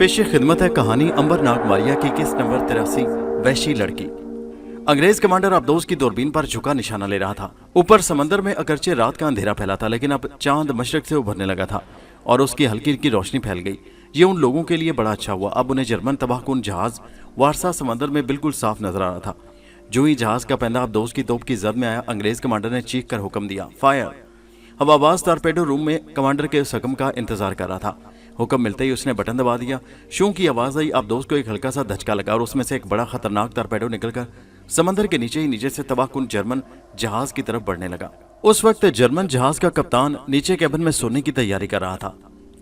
पेश खिदमत है कहानी अंबर नागमारिया की किस्त नंबर 83 वहशी लड़की। अंग्रेज कमांडर अब्दोस की दूरबीन पर झुका निशाना ले रहा था। ऊपर समंदर में अगरचे रात का अंधेरा फैला था, लेकिन अब चांद मशरक से उभरने लगा था और उसकी हल्की हल्की रोशनी फैल गई। ये उन लोगों के लिए बड़ा अच्छा हुआ। अब उन्हें जर्मन तबाहकुन जहाज वारसा समंदर में बिल्कुल साफ नजर आ रहा था। जो ही जहाज का पैंदा अब्दोस की तोप की जद में आया, अंग्रेज कमांडर ने चीख कर हुक्म दिया, फायर। हवाबाज टॉरपेडो रूम में कमांडर के उस हुक्म का इंतजार कर रहा था। हुक्म मिलते ही उसने बटन दबा दिया। शू की आवाज आई। अब्दोस को एक हल्का सा धचका लगा और उसमें से एक बड़ा खतरनाक टॉरपेडो निकलकर समंदर के नीचे ही नीचे से तबाहकुन जर्मन जहाज की तरफ बढ़ने लगा। उस वक्त जर्मन जहाज का कप्तान नीचे कैबिन में सोने की तैयारी कर रहा था।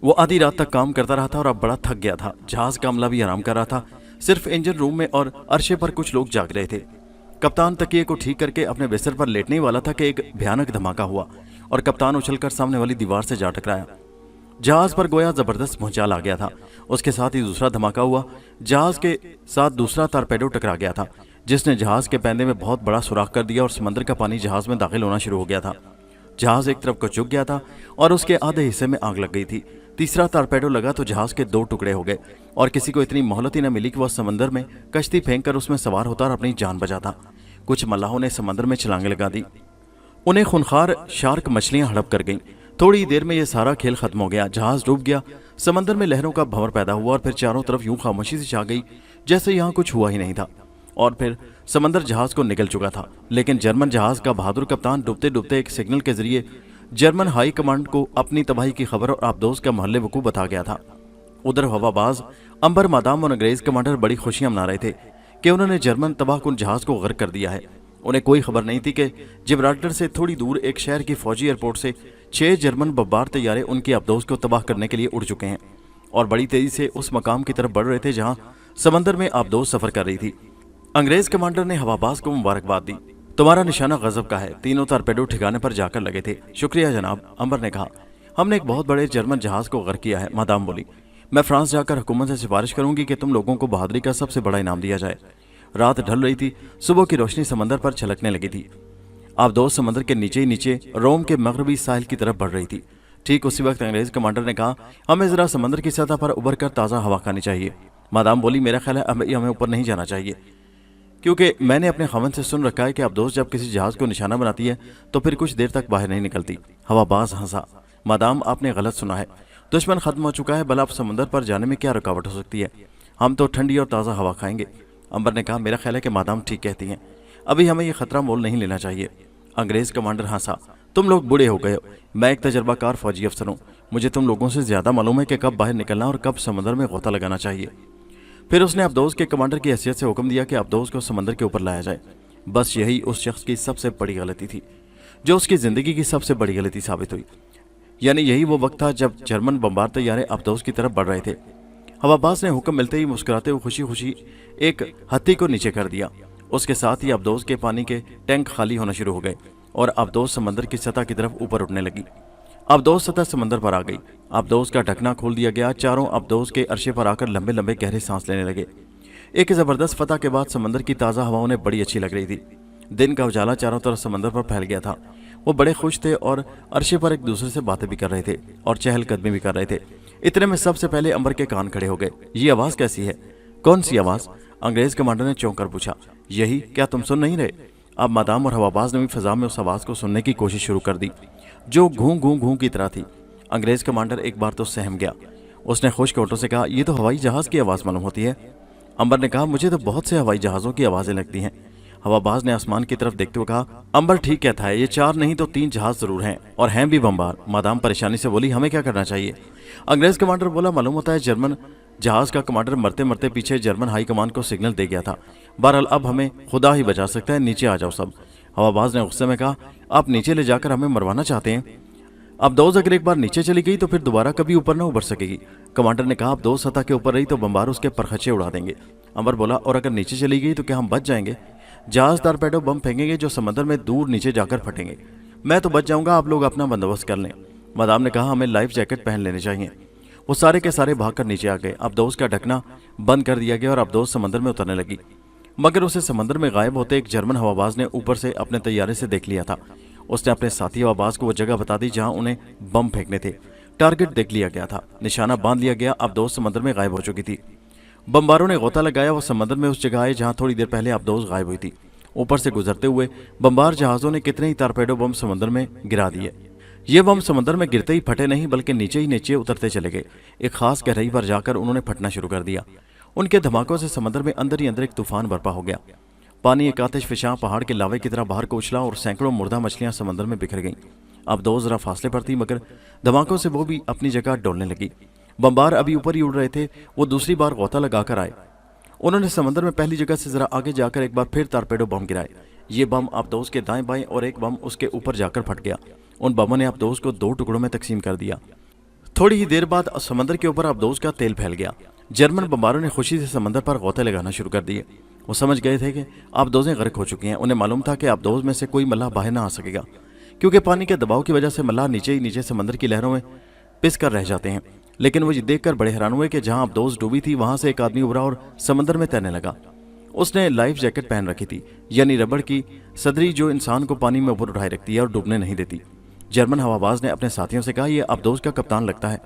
वो आधी रात तक काम करता रहा था और अब बड़ा थक गया था। जहाज का अमला भी आराम कर रहा था। सिर्फ इंजन रूम में और अर्शे पर कुछ लोग जाग रहे थे। कप्तान तकिए को ठीक करके अपने बिस्तर पर लेटने ही वाला था कि एक भयानक धमाका हुआ और कप्तान उछलकर सामने वाली दीवार से जा टकराया। जहाज पर गोया जबरदस्त भूचाल आ गया था। उसके साथ ही दूसरा धमाका हुआ। जहाज के साथ दूसरा टॉरपेडो टकरा गया था, जिसने जहाज के पैंदे में बहुत बड़ा सुराख कर दिया और समंदर का पानी जहाज में दाखिल होना शुरू हो गया था। जहाज एक तरफ को झुक गया था और उसके आधे हिस्से में आग लग गई थी। तीसरा टॉरपेडो लगा तो जहाज के 2 टुकड़े हो गए और किसी को इतनी मोहलत ही न मिली कि वह समंदर में कश्ती फेंक कर उसमें सवार होता और अपनी जान बचाता। कुछ मल्लाहों ने समंदर में छलांगे लगा दी। उन्हें खूनखार शार्क मछलियां हड़प कर गईं। थोड़ी देर में यह सारा खेल खत्म हो गया। जहाज डूब गया। समंदर में लहरों का भंवर पैदा हुआ और फिर चारों तरफ यूं खामोशी से छा गई जैसे यहाँ कुछ हुआ ही नहीं था। और फिर समंदर जहाज को निकल चुका था, लेकिन जर्मन जहाज का बहादुर कप्तान डूबते डूबते एक सिग्नल के जरिए जर्मन हाई कमांड को अपनी तबाही की खबर और अब्दोस का महल्ले वकूफ बता गया था। उधर हवाबाज अंबर मादाम और अंग्रेज कमांडर बड़ी खुशियां मना रहे थे कि उन्होंने जर्मन तबाहकुन जहाज को गर्क कर दिया है। उन्हें कोई खबर नहीं थी कि जिब्राल्टर से थोड़ी दूर एक शहर की फौजी एयरपोर्ट से 6 जर्मन बमबार तैयारे उनके अब्दोस को तबाह करने के लिए उड़ चुके हैं और बड़ी तेजी से उस मकाम की तरफ बढ़ रहे थे जहां समंदर में अब्दोस सफर कर रही थी। अंग्रेज कमांडर ने हवाबाज को मुबारकबाद दी। तुम्हारा निशाना गजब का है। तीनों टॉरपेडो ठिकाने पर जाकर लगे थे। शुक्रिया जनाब, अंबर ने कहा। हमने एक बहुत बड़े जर्मन जहाज को गर्क किया है। मादाम बोली, मैं फ्रांस जाकर हुकूमत से सिफारिश करूंगी कि तुम लोगों को बहादुरी का सबसे बड़ा इनाम दिया जाए। रात ढल रही थी। सुबह की रोशनी समंदर पर छलकने लगी थी। अब्दोस समंदर के नीचे ही नीचे रोम के मगरबी साहिल की तरफ बढ़ रही थी। ठीक उसी वक्त अंग्रेज कमांडर ने कहा, हमें जरा समंदर की सतह पर उभर कर ताज़ा हवा खानी चाहिए। मादाम बोली, मेरा ख्याल है हमें ऊपर नहीं जाना चाहिए, क्योंकि मैंने अपने खवन से सुन रखा है कि अब्दोस जब किसी जहाज को निशाना बनाती है तो फिर कुछ देर तक बाहर नहीं निकलती। हवाबाज हंसा। मादाम, आपने गलत सुना है। दुश्मन खत्म हो चुका है, भला अब समंदर पर जाने में क्या रुकावट हो सकती है? हम तो ठंडी और ताज़ा हवा खाएंगे। अंबर ने कहा, मेरा ख्याल है कि मादाम ठीक कहती हैं। अभी हमें यह खतरा मोल नहीं लेना चाहिए। अंग्रेज कमांडर हंसा। तुम लोग बूढ़े हो गए हो। मैं एक तजर्बाकार फौजी अफसर हूँ। मुझे तुम लोगों से ज्यादा मालूम है कि कब बाहर निकलना और कब समंदर में गोता लगाना चाहिए। फिर उसने अब्दोस के कमांडर की हैसियत से हुक्म दिया कि अब्दोस को समंदर के ऊपर लाया जाए। बस यही उस शख्स की सबसे बड़ी गलती थी, जो उसकी जिंदगी की सबसे बड़ी गलती साबित हुई। यानी यही वो वक्त था जब जर्मन बमबार तैयारे अब्दोस की तरफ बढ़ रहे थे। हवाबाज ने हुक्म मिलते ही मुस्कुराते हुए खुशी खुशी एक हत्ती को नीचे कर दिया। उसके साथ ही अब्दोस के पानी के टैंक खाली होना शुरू हो गए और अब्दोस समंदर की सतह की तरफ ऊपर उठने लगी। अब्दोस सतह समंदर पर आ गई। अब्दोस का ढकना खोल दिया गया। चारों अब्दोस के अर्शे पर आकर लंबे लंबे गहरे सांस लेने लगे। एक जबरदस्त फतह के बाद समंदर की ताज़ा हवा उन्हें बड़ी अच्छी लग रही थी। दिन का उजाला चारों तरफ समंदर पर फैल गया था। वो बड़े खुश थे और अर्शे पर एक दूसरे से बातें भी कर रहे थे और चहलकदमी भी कर रहे थे। इतने में सबसे पहले अंबर के कान खड़े हो गए। ये आवाज़ कैसी है? कौन सी आवाज़? अंग्रेज कमांडर ने चौंक कर पूछा। यही, क्या तुम सुन नहीं रहे? अब मादाम और हवाबाज ने भी फिजा में उस आवाज़ को सुनने की कोशिश शुरू कर दी, जो घूं घूं घूं की तरह थी। अंग्रेज कमांडर एक बार तो सहम गया। उसने खुश्क होठों से कहा, यह तो हवाई जहाज की आवाज़ मालूम होती है। अंबर ने कहा, मुझे तो बहुत से हवाई जहाज़ों की आवाज़ें लगती हैं। हवाबाज ने आसमान की तरफ देखते हुए कहा, अंबर ठीक कहता है, ये 4 नहीं तो 3 जहाज जरूर हैं और हैं भी बमबार। मादाम परेशानी से बोली, हमें क्या करना चाहिए? अंग्रेज कमांडर बोला, मालूम होता है जर्मन जहाज का कमांडर मरते मरते पीछे जर्मन हाई कमान को सिग्नल दे गया था। बहरहाल अब हमें खुदा ही बचा सकता है। नीचे आ जाओ सब। हवाबाज ने गुस्से में कहा, आप नीचे ले जाकर हमें मरवाना चाहते हैं? अब्दोस अगर एक बार नीचे चली गई तो फिर दोबारा कभी ऊपर न उभर सकेगी। कमांडर ने कहा, अब्दोस सतह के ऊपर रही तो बमबार उसके परखचे उड़ा देंगे। अंबर बोला, और अगर नीचे चली गई तो क्या हम बच जाएंगे? जहाज टॉरपेडो बम फेंकेंगे जो समंदर में दूर नीचे जाकर फटेंगे। मैं तो बच जाऊंगा, आप लोग अपना बंदोबस्त कर लें। मादाम ने कहा, हमें लाइफ जैकेट पहन लेने चाहिए। वो सारे के सारे भागकर नीचे आ गए। अब्दोस का ढकना बंद कर दिया गया और अब्दोस समंदर में उतरने लगी, मगर उसे समंदर में गायब होते एक जर्मन हवाबाज ने ऊपर से अपने तैयारे से देख लिया था। उसने अपने साथी हवाबाज को वो जगह बता दी जहां उन्हें बम फेंकने थे। टारगेट देख लिया गया था, निशाना बांध लिया गया। अबदोस समंदर में गायब हो चुकी थी। बमबारों ने गोता लगाया। वो समंदर में उस जगह आए जहां थोड़ी देर पहले अबदोस गायब हुई थी। ऊपर से गुजरते हुए बमबार जहाजों ने कितने ही टारपेडो बम समंदर में गिरा दिए। ये बम समंदर में गिरते ही फटे नहीं, बल्कि नीचे ही नीचे उतरते चले गए। एक खास गहराई पर जाकर उन्होंने फटना शुरू कर दिया। उनके धमाकों से समंदर में अंदर ही अंदर एक तूफान बरपा हो गया। पानी एक आतिशफशां पहाड़ के लावे की तरह बाहर को उछला और सैकड़ों मुर्दा मछलियां समंदर में बिखर गईं। अबदोस जरा फासले पर थी, मगर धमाकों से वो भी अपनी जगह डोलने लगी। बमबार अभी ऊपर ही उड़ रहे थे। वो दूसरी बार गोता लगाकर आए। उन्होंने समंदर में पहली जगह से जरा आगे जाकर एक बार फिर टारपेडो बम गिराए। ये बम अबदोस के दाएं बाएं और एक बम उसके ऊपर जाकर फट गया। उन बमों ने अबदोस को 2 टुकड़ों में तकसीम कर दिया। थोड़ी ही देर बाद समंदर के ऊपर अबदोस का तेल फैल गया। जर्मन बमबारों ने खुशी से समंदर पर गोते लगाना शुरू कर दिए। वो समझ गए थे कि अबदोसें गर्क हो चुकी हैं। उन्हें मालूम था कि अबदोस में से कोई मल्लाह बाहर ना आ सकेगा, क्योंकि पानी के दबाव की वजह से मल्लाह नीचे ही नीचे समंदर की लहरों में पिस कर रह जाते हैं। लेकिन वो ये देखकर बड़े हैरान हुए कि जहां अबदोस डूबी थी वहां से एक आदमी उभरा और समंदर में तैरने लगा। उसने लाइफ जैकेट पहन रखी थी, यानी रबड़ की सदरी जो इंसान को पानी में ऊपर उठाए रखती है और डूबने नहीं देती। जर्मन हवाबाज ने अपने साथियों से कहा, यह अबदोस का कप्तान लगता है।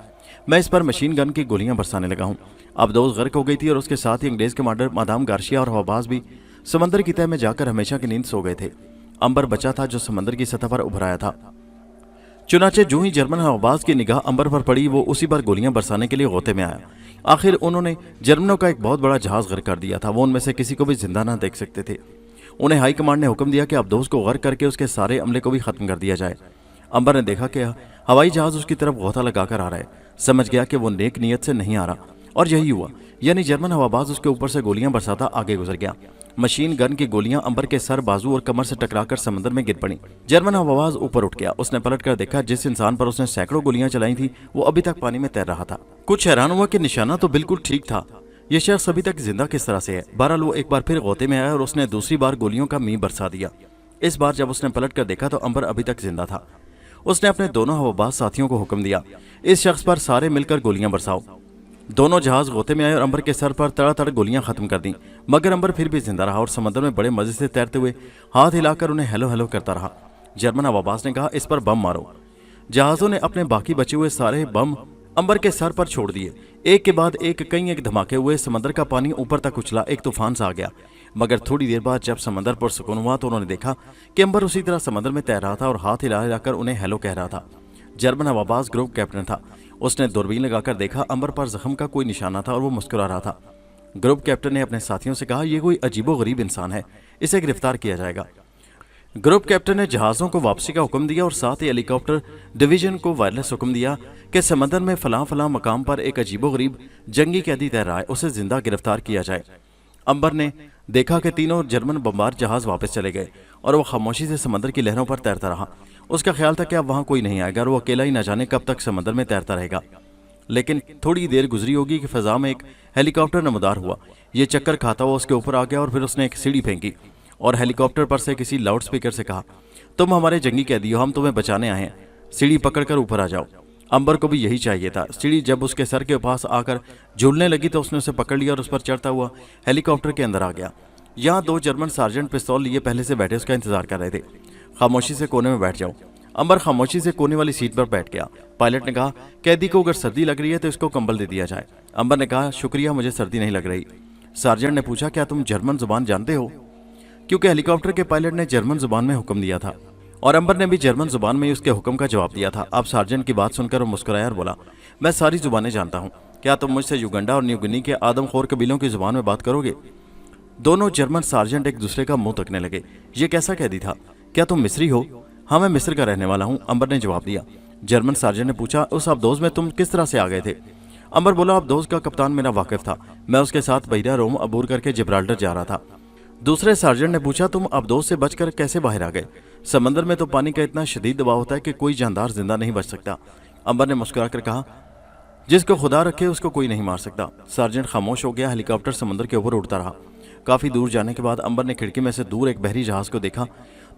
मैं इस पर मशीन गन की गोलियां बरसाने लगा हूं। अबदोस गर्क हो गई थी और उसके साथ ही अंग्रेज कमांडर मादाम गार्शिया और हवाबाज भी समंदर की तह में जाकर हमेशा की नींद सो गए थे। अंबर बचा था जो समंदर की सतह पर उभर आया था। चुनाचे जो ही जर्मन हवाबाज की निगाह अंबर पर पड़ी, वो उसी पर गोलियां बरसाने के लिए गोते में आया। आखिर उन्होंने जर्मनों का एक बहुत बड़ा जहाज गर्क कर दिया था। वो उनमें से किसी को भी जिंदा ना देख सकते थे। उन्हें हाई कमांड ने हुक्म दिया कि अबदोस को गर्क करके उसके सारे अमले को भी खत्म कर दिया जाए। अंबर ने देखा कि हवाई जहाज उसकी तरफ गोता लगाकर आ रहा है। समझ गया कि वो नेक नीयत से नहीं आ रहा, और यही हुआ। यानी जर्मन हवाबाज उसके ऊपर से गोलियां बरसाता आगे गुजर गया। मशीन गन की गोलियां अंबर के सर, बाजू और कमर से टकराकर समंदर में गिर पड़ी। जर्मन हवाबाज ऊपर उठ गया। उसने पलटकर देखा, जिस इंसान पर उसने सैकड़ों गोलियां चलाई थी वो अभी तक पानी में तैर रहा था। कुछ हैरान हुआ कि निशाना तो बिल्कुल ठीक था। यह शख्स अभी तक जिंदा किस तरह से है। बहरहाल वो एक बार फिर गोते में आया और उसने दूसरी बार गोलियों का मींह बरसा दिया। इस बार जब उसने पलट कर देखा तो अंबर अभी तक जिंदा था। उसने अपने दोनों हवाबाज साथियों को हुक्म दिया, इस शख्स पर सारे मिलकर गोलियां बरसाओ। दोनों जहाज गोते में आए और अंबर के सर पर तड़ातड़ गोलियां खत्म कर दी। मगर अंबर फिर भी जिंदा रहा और समंदर में बड़े मजे से तैरते हुए हाथ हिलाकर उन्हें हेलो हेलो करता रहा। जर्मन हवाबाज ने कहा, इस पर बम मारो। जहाजों ने अपने बाकी बचे हुए सारे बम अंबर के सर पर छोड़ दिए। एक के बाद एक कई एक धमाके हुए। समंदर का पानी ऊपर तक उछला, एक तूफान सा आ गया। मगर थोड़ी देर बाद जब समंदर पर सुकून हुआ तो उन्होंने देखा कि अंबर उसी तरह समंदर में तैर रहा था और हाथ हिला हिलाकर उन्हें हेलो कह रहा था। जर्मन हवाबाज ग्रुप कैप्टन था। उसने दूरबीन लगाकर देखा, अंबर पर जख्म का कोई निशाना था और वो मुस्कुरा रहा था। ग्रुप कैप्टन ने अपने साथियों से कहा, यह कोई अजीबोगरीब इंसान है, इसे गिरफ्तार किया जाएगा। ग्रुप कैप्टन ने जहाज़ों को वापसी का हुक्म दिया और साथ ही हेलीकॉप्टर डिवीजन को वायरलेस हुक्म दिया कि समंदर में फलां फलां मकाम पर एक अजीबोगरीब जंगी कैदी तैर रहा है, उसे जिंदा गिरफ्तार किया जाए। अंबर ने देखा कि तीनों जर्मन बमबार जहाज वापस चले गए और वो खामोशी से समंदर की लहरों पर तैरता रहा। उसका ख्याल था कि अब वहां कोई नहीं आएगा और वो अकेला ही न जाने कब तक समंदर में तैरता रहेगा। लेकिन थोड़ी देर गुजरी होगी कि फिजा में एक हेलीकॉप्टर नमदार हुआ। ये चक्कर खाता हुआ उसके ऊपर आ गया और फिर उसने एक सीढ़ी फेंकी और हेलीकॉप्टर पर से किसी लाउड स्पीकर से कहा, तुम हमारे जंगी कैदी हो, हम तुम्हें बचाने आए हैं, सीढ़ी पकड़कर ऊपर आ जाओ। अंबर को भी यही चाहिए था। सीढ़ी जब उसके सर के पास आकर झूलने लगी तो उसने उसे पकड़ लिया और उस पर चढ़ता हुआ हेलीकॉप्टर के अंदर आ गया। यहाँ 2 जर्मन सार्जेंट पिस्तौल लिए पहले से बैठे उसका इंतजार कर रहे थे। खामोशी से कोने में बैठ जाओ। अंबर खामोशी से कोने वाली सीट पर बैठ गया। पायलट ने कहा, कैदी को अगर सर्दी लग रही है तो इसको कंबल दे दिया जाए। अंबर ने कहा, शुक्रिया, मुझे सर्दी नहीं लग रही। सार्जेंट ने पूछा, क्या तुम जर्मन जुबान जानते हो? क्योंकि हेलीकॉप्टर के पायलट ने जर्मन जुबान में हुक्म दिया था और अंबर ने भी जर्मन जुबान में ही उसके हुक्म का जवाब दिया था। अब सार्जेंट की बात सुनकर वो मुस्कुराया और बोला, मैं सारी जुबानें जानता हूँ, क्या तुम मुझसे युगंडा और न्यू गिनी के आदमखोर कबीलों की जुबान में बात करोगे? दोनों जर्मन सार्जेंट एक दूसरे का मुंह तकने लगे। ये कैसा कैदी था? क्या तुम मिस्री हो? हाँ, मैं मिस्र का रहने वाला हूँ, अंबर ने जवाब दिया। जर्मन सार्जेंट ने पूछा, उस अबदोस में तुम किस तरह से आ गए थे? अंबर बोला, अबदोस का कप्तान मेरा वाकिफ था, मैं उसके साथ बहिरा रोम अबूर करके जिब्राल्टर जा रहा था। दूसरे सार्जेंट ने पूछा, तुम अबदोस से बचकर कैसे बाहर आ गए? समंदर में तो पानी का इतना शदीद दबाव होता है कि कोई जानदार जिंदा नहीं बच सकता। अंबर ने मुस्कुराकर कहा, जिसको खुदा रखे उसको कोई नहीं मार सकता। सार्जेंट खामोश हो गया। हेलीकॉप्टर समंदर के ऊपर उड़ता रहा। काफी दूर जाने के बाद अंबर ने खिड़की में से दूर एक बहरी जहाज को देखा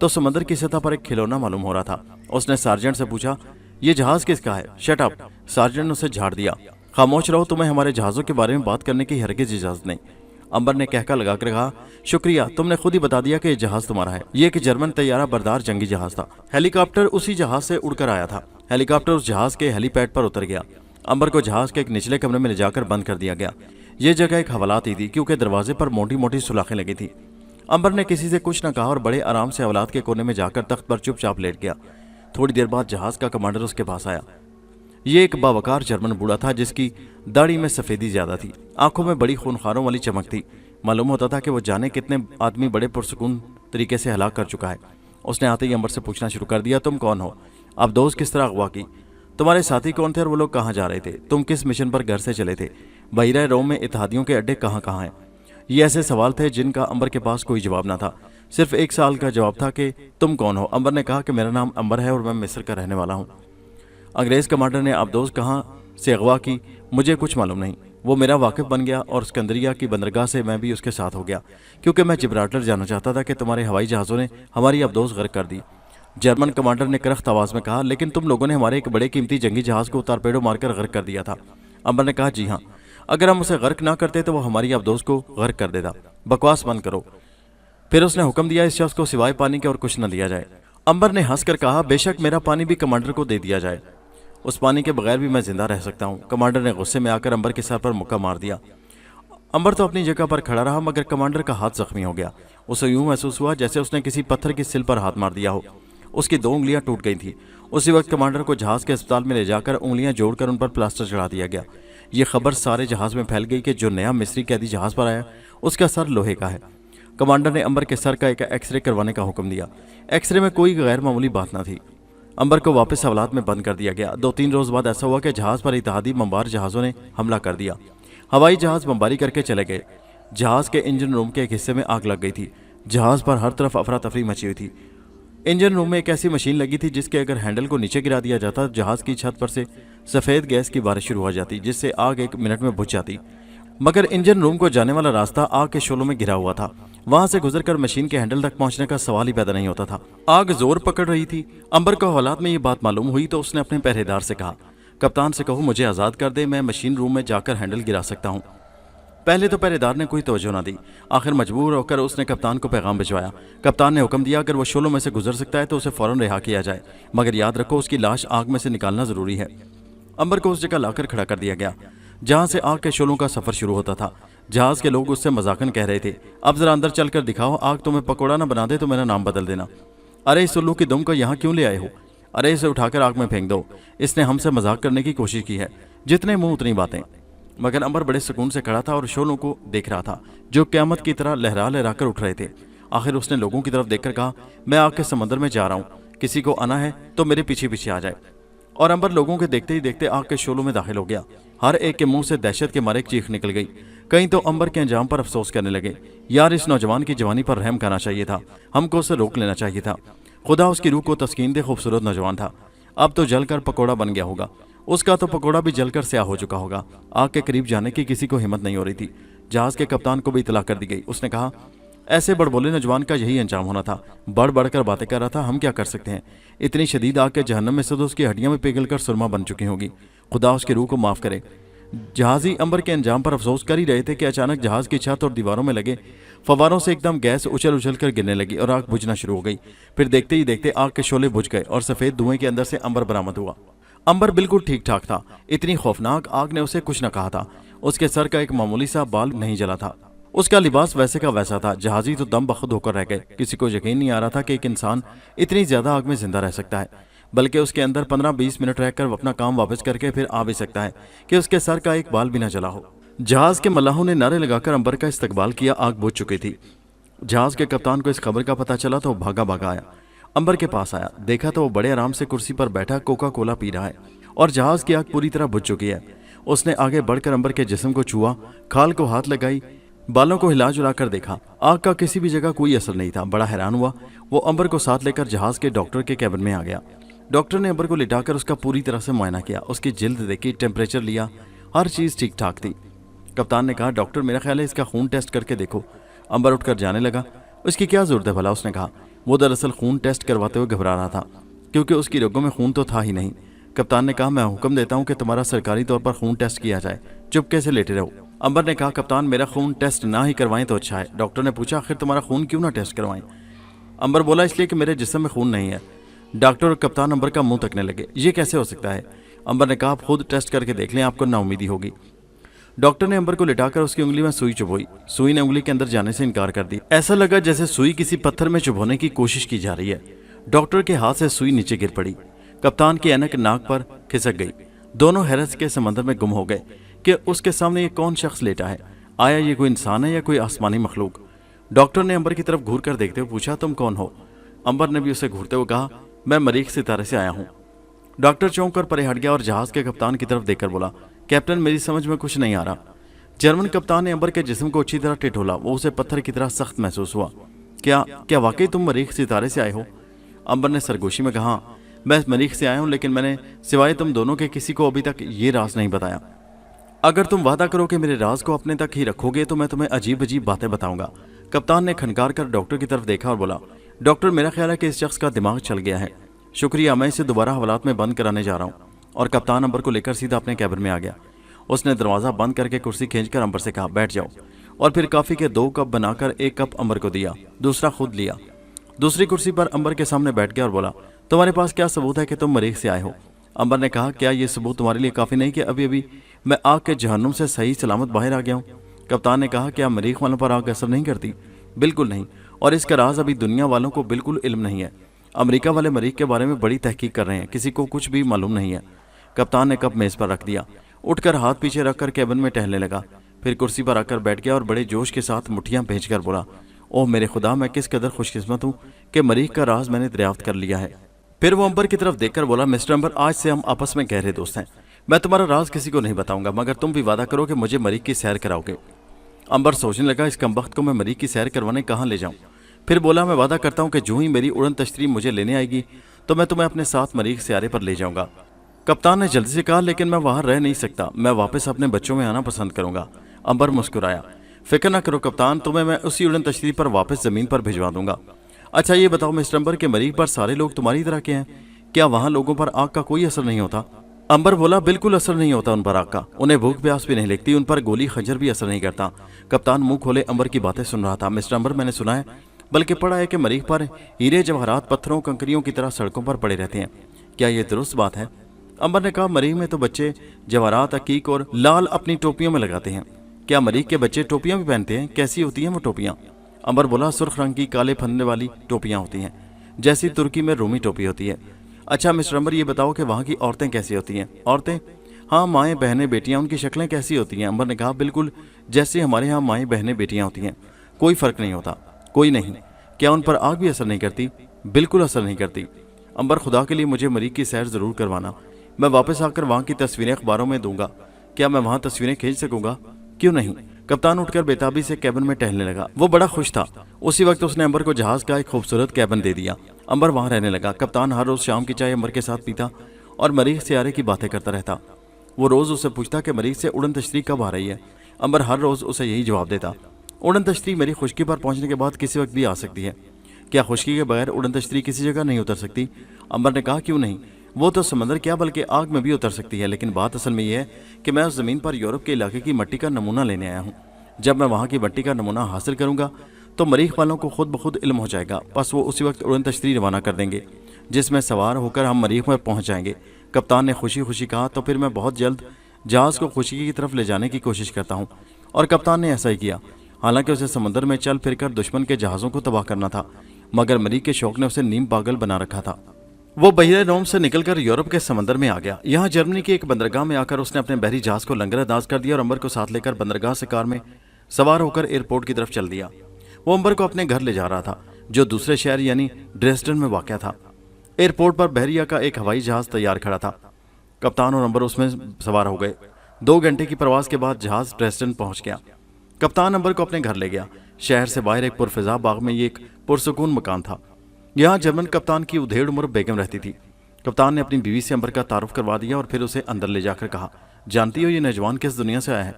तो समंदर की सतह पर एक खिलौना मालूम हो रहा था। उसने सार्जेंट से पूछा, ये जहाज किसका है? शट अप, सार्जेंट ने उसे झाड़ दिया। खामोश रहो, तुम्हें हमारे जहाजों के बारे में बात करने की हरगिज इजाजत नहीं। अंबर ने कहका लगाकर कहा, शुक्रिया, तुमने खुद ही बता दिया कि ये जहाज तुम्हारा है। ये एक जर्मन तैयारा बरदार जंगी जहाज था। हेलीकॉप्टर उसी जहाज से उड़कर आया था। हेलीकॉप्टर उस जहाज के हेलीपैड पर उतर गया। अंबर को जहाज के एक निचले कमरे में ले जाकर बंद कर दिया गया। ये जगह एक हवालात ही थी, क्योंकि दरवाजे पर मोटी मोटी सुलाखें लगी थी। अंबर ने किसी से कुछ न कहा और बड़े आराम से हवालात के कोने में जाकर तख्त पर चुपचाप लेट गया। थोड़ी देर बाद जहाज का कमांडर उसके पास आया। ये एक बावकार जर्मन बूढ़ा था, जिसकी दाढ़ी में सफेदी ज्यादा थी, आंखों में बड़ी खूनखारों वाली चमक थी। मालूम होता था कि वो जाने कितने आदमी बड़े पुरसुकून तरीके से हलाक कर चुका है। उसने आते ही अंबर से पूछना शुरू कर दिया, तुम कौन हो? अब दोस्त किस तरह अगवा की? तुम्हारे साथी कौन थे और वो लोग कहाँ जा रहे थे? तुम किस मिशन पर घर से चले थे? बहिरा रोम में इत्तेहादियों के अड्डे कहाँ कहाँ हैं? ये ऐसे सवाल थे जिनका अंबर के पास कोई जवाब ना था। सिर्फ एक सवाल का जवाब था कि तुम कौन हो? अंबर ने कहा कि मेरा नाम अंबर है और मैं मिस्र का रहने वाला हूँ। अंग्रेज कमांडर ने अब्दोस कहाँ से अगवा की, मुझे कुछ मालूम नहीं। वो मेरा वाकिफ बन गया और सिकंदरिया की बंदरगाह से मैं भी उसके साथ हो गया, क्योंकि मैं जिब्राल्टर जाना चाहता था कि तुम्हारे हवाई जहाज़ों ने हमारी अब्दोस गर्क कर दी। जर्मन कमांडर ने करख्त आवाज़ में कहा, लेकिन तुम लोगों ने हमारे एक बड़े कीमती जंगी जहाज़ को तारपेडो मारकर गर्क कर दिया था। अंबर ने कहा, जी हाँ, अगर हम उसे गर्क ना करते तो वो हमारी अब्दोस को गर्क कर देता। बकवास बंद करो। फिर उसने हुक्म दिया, इस शख्स को सिवाय पानी के और कुछ न दिया जाए। अंबर ने हंसकर कहा, बेशक मेरा पानी भी कमांडर को दे दिया जाए, उस पानी के बगैर भी मैं जिंदा रह सकता हूँ। कमांडर ने गुस्से में आकर अंबर के सर पर मुक्का मार दिया। अंबर तो अपनी जगह पर खड़ा रहा, मगर कमांडर का हाथ जख्मी हो गया। उसे यूं महसूस हुआ जैसे उसने किसी पत्थर की सिल पर हाथ मार दिया हो। उसकी 2 उंगलियां टूट गई थी। उसी वक्त कमांडर को जहाज के अस्पताल में ले जाकर उंगलियां जोड़कर उन पर प्लास्टर चढ़ा दिया गया। ये खबर सारे जहाज में फैल गई कि जो नया मिस्री कैदी जहाज पर आया उसका सर लोहे का है। कमांडर ने अंबर के सर का एक एक्सरे करवाने का हुक्म दिया। एक्सरे में कोई गैर मामूली बात न थी। अंबर को वापस हवालात में बंद कर दिया गया। 2-3 रोज बाद ऐसा हुआ कि जहाज पर इत्तेहादी बमबार जहाज़ों ने हमला कर दिया। हवाई जहाज बमबारी करके चले गए। जहाज के इंजन रूम के एक हिस्से में आग लग गई थी। जहाज पर हर तरफ अफरा तफरी मची हुई थी। इंजन रूम में एक ऐसी मशीन लगी थी जिसके अगर हैंडल को नीचे गिरा दिया जाता, जहाज की छत पर से सफ़ेद गैस की बारिश शुरू हो जाती, जिससे आग 1 मिनट में बुझ जाती। मगर इंजन रूम को जाने वाला रास्ता आग के शोलों में घिरा हुआ था। वहां से गुजरकर मशीन के हैंडल तक पहुंचने का सवाल ही पैदा नहीं होता था। आग जोर पकड़ रही थी। अंबर को हालात में ये बात मालूम हुई तो उसने अपने पहरेदार से कहा, कप्तान से कहो मुझे आज़ाद कर दे, मैं मशीन रूम में जाकर हैंडल गिरा सकता हूँ। पहले तो पहरेदार ने कोई तवज्जो ना दी। आखिर मजबूर होकर उसने कप्तान को पैगाम भिजवाया। कप्तान ने हुक्म दिया, अगर वो शोलों में से गुजर सकता है तो उसे फौरन रिहा किया जाए, मगर याद रखो उसकी लाश आग में से निकालना जरूरी है। अंबर को उस जगह लाकर खड़ा कर दिया गया जहां से आग के शोलों का सफर शुरू होता था। जहाज के लोग उससे मजाकन कह रहे थे, अब जरा अंदर चलकर दिखाओ, आग तुम्हें पकौड़ा ना बना दे तो मेरा नाम बदल देना। अरे इस उल्लू की दुम को यहाँ क्यों ले आए हो? अरे इसे उठाकर आग में फेंक दो। इसने हमसे मजाक करने की कोशिश की है। जितने मुंह उतनी बातें। मगर अंबर बड़े सुकून से खड़ा था और शोलों को देख रहा था जो क़यामत की तरह लहरा लहरा कर उठ रहे थे। आखिर उसने लोगों की तरफ देखकर कहा, मैं आग के समंदर में जा रहा हूँ, किसी को आना है तो मेरे पीछे पीछे आ जाए। और अंबर लोगों के देखते ही देखते आग के शोलों में दाखिल हो गया। हर एक के मुंह से दहशत के मारे एक चीख निकल गई। कहीं तो अंबर के अंजाम पर अफसोस करने लगे, यार इस नौजवान की जवानी पर रहम करना चाहिए था, हमको उसे रोक लेना चाहिए था। खुदा उसकी रूह को तस्कीन दे, खूबसूरत नौजवान था। अब तो जलकर पकौड़ा बन गया होगा। उसका तो पकौड़ा भी जलकर स्याह हो चुका होगा। आग के करीब जाने की किसी को हिम्मत नहीं हो रही थी। जहाज के कप्तान को भी इतला कर दी गई। उसने कहा, ऐसे बड़बोले नौजवान का यही अंजाम होना था। बढ़ बढ़कर बातें कर रहा था, हम क्या कर सकते हैं। इतनी शदीद आग के जहन्नम में से तो उसकी हड्डियां में पिघल कर सुरमा बन चुकी होगी। खुदा उसकी रूह को माफ करे। जहाजी अंबर के अंजाम पर अफसोस कर ही रहे थे कि अचानक जहाज की छत और दीवारों में लगे फवारों से एकदम गैस उछल उछल कर गिरने लगी और आग बुझना शुरू हो गई। फिर देखते ही देखते आग के शोले बुझ गए और सफेद धुएं के अंदर से अंबर बरामद हुआ। अंबर बिल्कुल ठीक ठाक था। इतनी खौफनाक आग ने उसे कुछ न कहा था। उसके सर का एक मामूली सा बाल नहीं जला था। उसका लिबास वैसे का वैसा था। जहाजी तो दम बखुद होकर रह गए। किसी को यकीन नहीं आ रहा था कि एक इंसान इतनी ज्यादा आग में जिंदा रह सकता है, बल्कि उसके अंदर 15-20 मिनट रहकर अपना काम वापस करके फिर आ भी सकता है कि उसके सर का एक बाल भी न जला हो। जहाज के मल्लाहों ने नारे लगाकर अंबर का इस्तकबाल किया। आग बुझ चुकी थी। जहाज के कप्तान को इस खबर का पता चला तो भागा भागा आया। अंबर के पास आया, देखा तो वो बड़े आराम से कुर्सी पर बैठा कोका कोला पी रहा है और जहाज की आग पूरी तरह बुझ चुकी है। उसने आगे बढ़कर अंबर के जिस्म को छुआ, खाल को हाथ लगाई, बालों को हिला जुला कर देखा। आग का किसी भी जगह कोई असर नहीं था। बड़ा हैरान हुआ। वो अंबर को साथ लेकर जहाज के डॉक्टर के कैबिन में आ गया। डॉक्टर ने अंबर को लिटाकर उसका पूरी तरह से मुआयना किया। उसकी जिल्द देखी, टेम्परेचर लिया, हर चीज़ ठीक ठाक थी। कप्तान ने कहा, डॉक्टर मेरा ख्याल है इसका खून टेस्ट करके देखो। अंबर उठकर जाने लगा। उसकी क्या जरूरत है भला, उसने कहा। वो दरअसल खून टेस्ट करवाते हुए घबरा रहा था क्योंकि उसकी रगों में खून तो था ही नहीं। कप्तान ने कहा, मैं हुक्म देता हूँ कि तुम्हारा सरकारी तौर पर खून टेस्ट किया जाए, चुपके से लेटे रहो। अंबर ने कहा, कप्तान मेरा खून टेस्ट ना ही करवाएं तो अच्छा है। डॉक्टर ने पूछा, आखिर तुम्हारा खून क्यों ना टेस्ट करवाएं? अंबर बोला, इसलिए कि मेरे जिस्म में खून नहीं है। डॉक्टर और कप्तान अंबर का मुंह तकने लगे। ये कैसे हो सकता है? अंबर ने कहा, आप खुद टेस्ट करके देख लें, आपको नाउमीदी होगी। डॉक्टर ने अंबर को लिटाकर उसकी उंगली में सुई चुभोई। सुई ने उंगली के अंदर जाने से इनकार कर दी। ऐसा लगा जैसे सुई किसी पत्थर में चुभोने की कोशिश की जा रही है। डॉक्टर के हाथ से सुई नीचे गिर पड़ी। कप्तान की ऐनक नाक पर खिसक गई। दोनों हैरत के समंदर में गुम हो गए कि उसके सामने ये कौन शख्स लेटा है। आया ये कोई इंसान है या कोई आसमानी मखलूक? डॉक्टर ने अंबर की तरफ घूर कर देखते हुए पूछा, तुम कौन हो? अंबर ने भी उसे घूरते हुए कहा, मैं मरीख सितारे से आया हूँ। डॉक्टर चौंक कर परे हट गया और जहाज के कप्तान की तरफ देखकर बोला, कैप्टन मेरी समझ में कुछ नहीं आ रहा। जर्मन कप्तान ने अंबर के जिस्म को अच्छी तरह टिटोला। वो उसे पत्थर की तरह सख्त महसूस हुआ। क्या वाकई तुम मरीख सितारे से आए हो? अंबर ने सरगोशी में कहा, मैं मरीख से आया हूँ, लेकिन मैंने सिवाय तुम दोनों के किसी को अभी तक ये राज नहीं बताया। अगर तुम वादा करो कि मेरे राज को अपने तक ही रखोगे तो मैं तुम्हें अजीब अजीब बातें बताऊंगा। कप्तान ने खनकार कर डॉक्टर की तरफ देखा और बोला, डॉक्टर मेरा ख्याल है कि इस शख्स का दिमाग चल गया है। शुक्रिया, मैं इसे दोबारा हवालात में बंद कराने जा रहा हूँ। और कप्तान अंबर को लेकर सीधा अपने कैबिन में आ गया। उसने दरवाज़ा बंद करके कुर्सी खींचकर अंबर से कहा, बैठ जाओ। और फिर कॉफ़ी के 2 कप बनाकर एक कप अंबर को दिया, दूसरा खुद लिया। दूसरी कुर्सी पर अंबर के सामने बैठ गया और बोला, तुम्हारे पास क्या सबूत है कि तुम मरीख से आए हो? अंबर ने कहा, क्या ये सबूत तुम्हारे लिए काफ़ी नहीं कि अभी अभी मैं आग के जहन्नुम से सही सलामत बाहर आ गया हूँ? कप्तान ने कहा, क्या मरीख वालों पर आग असर नहीं करती? बिल्कुल नहीं, और इसका राज अभी दुनिया वालों को बिल्कुल इल्म नहीं है। अमेरिका वाले मरीख के बारे में बड़ी तहकीक कर रहे हैं, किसी को कुछ भी मालूम नहीं है। कप्तान ने कप मेज़ पर रख दिया, उठकर हाथ पीछे रखकर कैबिन में टहलने लगा। फिर कुर्सी पर आकर बैठ गया और बड़े जोश के साथ मुट्ठियां भेजकर बोला, ओह मेरे खुदा, मैं किस कदर खुशकिस्मत हूँ कि मरीख का राज मैंने दरियाफ्त कर लिया है। फिर वो अंबर की तरफ देखकर बोला, मिस्टर अंबर, आज से हम आपस में गहरे दोस्त हैं। मैं तुम्हारा राज किसी को नहीं बताऊंगा, मगर तुम भी वादा करो कि मुझे मरीख की सैर कराओगे। अंबर सोचने लगा, इस कमबख्त को मैं मरीख की सैर करवाने कहाँ ले जाऊँ? फिर बोला, मैं वादा करता हूँ कि जो ही मेरी उड़न तश्तरी मुझे लेने आएगी तो मैं तुम्हें अपने साथ मरीख सियारे पर ले जाऊँगा। कप्तान ने जल्दी से कहा, लेकिन मैं वहाँ रह नहीं सकता, मैं वापस अपने बच्चों में आना पसंद करूँगा। अंबर मुस्कुराया, फिक्र ना करो कप्तान, तुम्हें मैं उसी उड़न तश्तरी पर वापस ज़मीन पर भिजवा दूंगा। अच्छा ये बताओ मिस्टर अंबर, के मरीख पर सारे लोग तुम्हारी तरह के हैं? क्या वहाँ लोगों पर आग का कोई असर नहीं होता? अंबर बोला, बिल्कुल असर नहीं होता उन पर आग का। उन्हें भूख प्यास भी नहीं लगती, उन पर गोली खंजर भी असर नहीं करता। कप्तान मुंह खोले अंबर की बातें सुन रहा था। मिस्टर अंबर, मैंने सुना है, बल्कि पढ़ा है कि मरीख पर हीरे जवाहरात पत्थरों कंकरियों की तरह सड़कों पर पड़े रहते हैं। क्या ये दुरुस्त बात है? अंबर ने कहा, मरीख में तो बच्चे जवाहरात, अकीक और लाल अपनी टोपियों में लगाते हैं। क्या मरीख के बच्चे टोपियां भी पहनते हैं? कैसी होती हैं वो टोपियां? अंबर बोला, सुर्ख रंग की काले फंदे वाली टोपियां होती हैं, जैसी तुर्की में रूमी टोपी होती है। अच्छा मिस्टर अंबर, ये बताओ कि वहाँ की औरतें कैसी होती हैं? औरतें? हाँ, माएँ बहनें बेटियाँ, उनकी शक्लें कैसी होती हैं? अंबर ने कहा, बिल्कुल जैसे हमारे यहाँ माएँ बहनें बेटियाँ होती हैं, कोई फ़र्क नहीं होता। कोई नहीं। क्या उन पर आग भी असर नहीं करती? बिल्कुल असर नहीं करती। अंबर, खुदा के लिए मुझे मरीख की सैर ज़रूर करवाना, मैं वापस आकर वहाँ की तस्वीरें अखबारों में दूंगा। क्या मैं वहाँ तस्वीरें खींच सकूंगा? क्यों नहीं। कप्तान उठकर बेताबी से कैबिन में टहलने लगा। वो बड़ा खुश था। उसी वक्त उसने अंबर को जहाज का एक खूबसूरत कैबिन दे दिया। अंबर वहाँ रहने लगा। कप्तान हर रोज़ शाम की चाय अंबर के साथ पीता और मरीख सियारे की बातें करता रहता। वो रोज़ उससे पूछता कि मरीख से उड़न तश्तरी कब आ रही है। अंबर हर रोज़ उसे यही जवाब देता, उड़न तश्तरी मेरी खुश्की पर पहुँचने के बाद किसी वक्त भी आ सकती है। क्या खुश्की के बगैर उड़न तश्तरी किसी जगह नहीं उतर सकती? अंबर ने कहा, क्यों नहीं, वो तो समंदर क्या बल्कि आग में भी उतर सकती है। लेकिन बात असल में यह है कि मैं उस ज़मीन पर यूरोप के इलाके की मिट्टी का नमूना लेने आया हूँ। जब मैं वहाँ की मिट्टी का नमूना हासिल करूँगा तो मरीख वालों को खुद ब खुद इल्म हो जाएगा। बस वो उसी वक्त उड़न तश्तरी रवाना कर देंगे, जिसमें सवार होकर हम मरीख में पहुँच जाएंगे। कप्तान ने खुशी खुशी कहा, तो फिर मैं बहुत जल्द जहाज़ को खुशी की तरफ ले जाने की कोशिश करता हूँ। और कप्तान ने ऐसा ही किया। हालांकि उसे समंदर में चल फिर कर दुश्मन के जहाज़ों को तबाह करना था, मगर मरीख के शौक ने उसे नीम पागल बना रखा था। वो बहिरे रोम से निकलकर यूरोप के समंदर में आ गया। यहाँ जर्मनी की एक बंदरगाह में आकर उसने अपने बहरी जहाज को लंगरअंदाज कर दिया और अंबर को साथ लेकर बंदरगाह से कार में सवार होकर एयरपोर्ट की तरफ चल दिया। वो अंबर को अपने घर ले जा रहा था, जो दूसरे शहर यानी ड्रेसडन में वाक़या था। एयरपोर्ट पर बहरिया का एक हवाई जहाज तैयार खड़ा था। कप्तान और अंबर उसमें सवार हो गए। 2 घंटे की प्रवास के बाद जहाज ड्रेसडन पहुंच गया। कप्तान अंबर को अपने घर ले गया। शहर से बाहर एक पुरफिजा बाग में ये एक पुरसुकून मकान था। यहाँ जर्मन कप्तान की उधेड़ उम्र बेगम रहती थी। कप्तान ने अपनी बीवी से अंबर का तारुफ करवा दिया और फिर उसे अंदर ले जाकर कहा, जानती हो ये नौजवान किस दुनिया से आया है?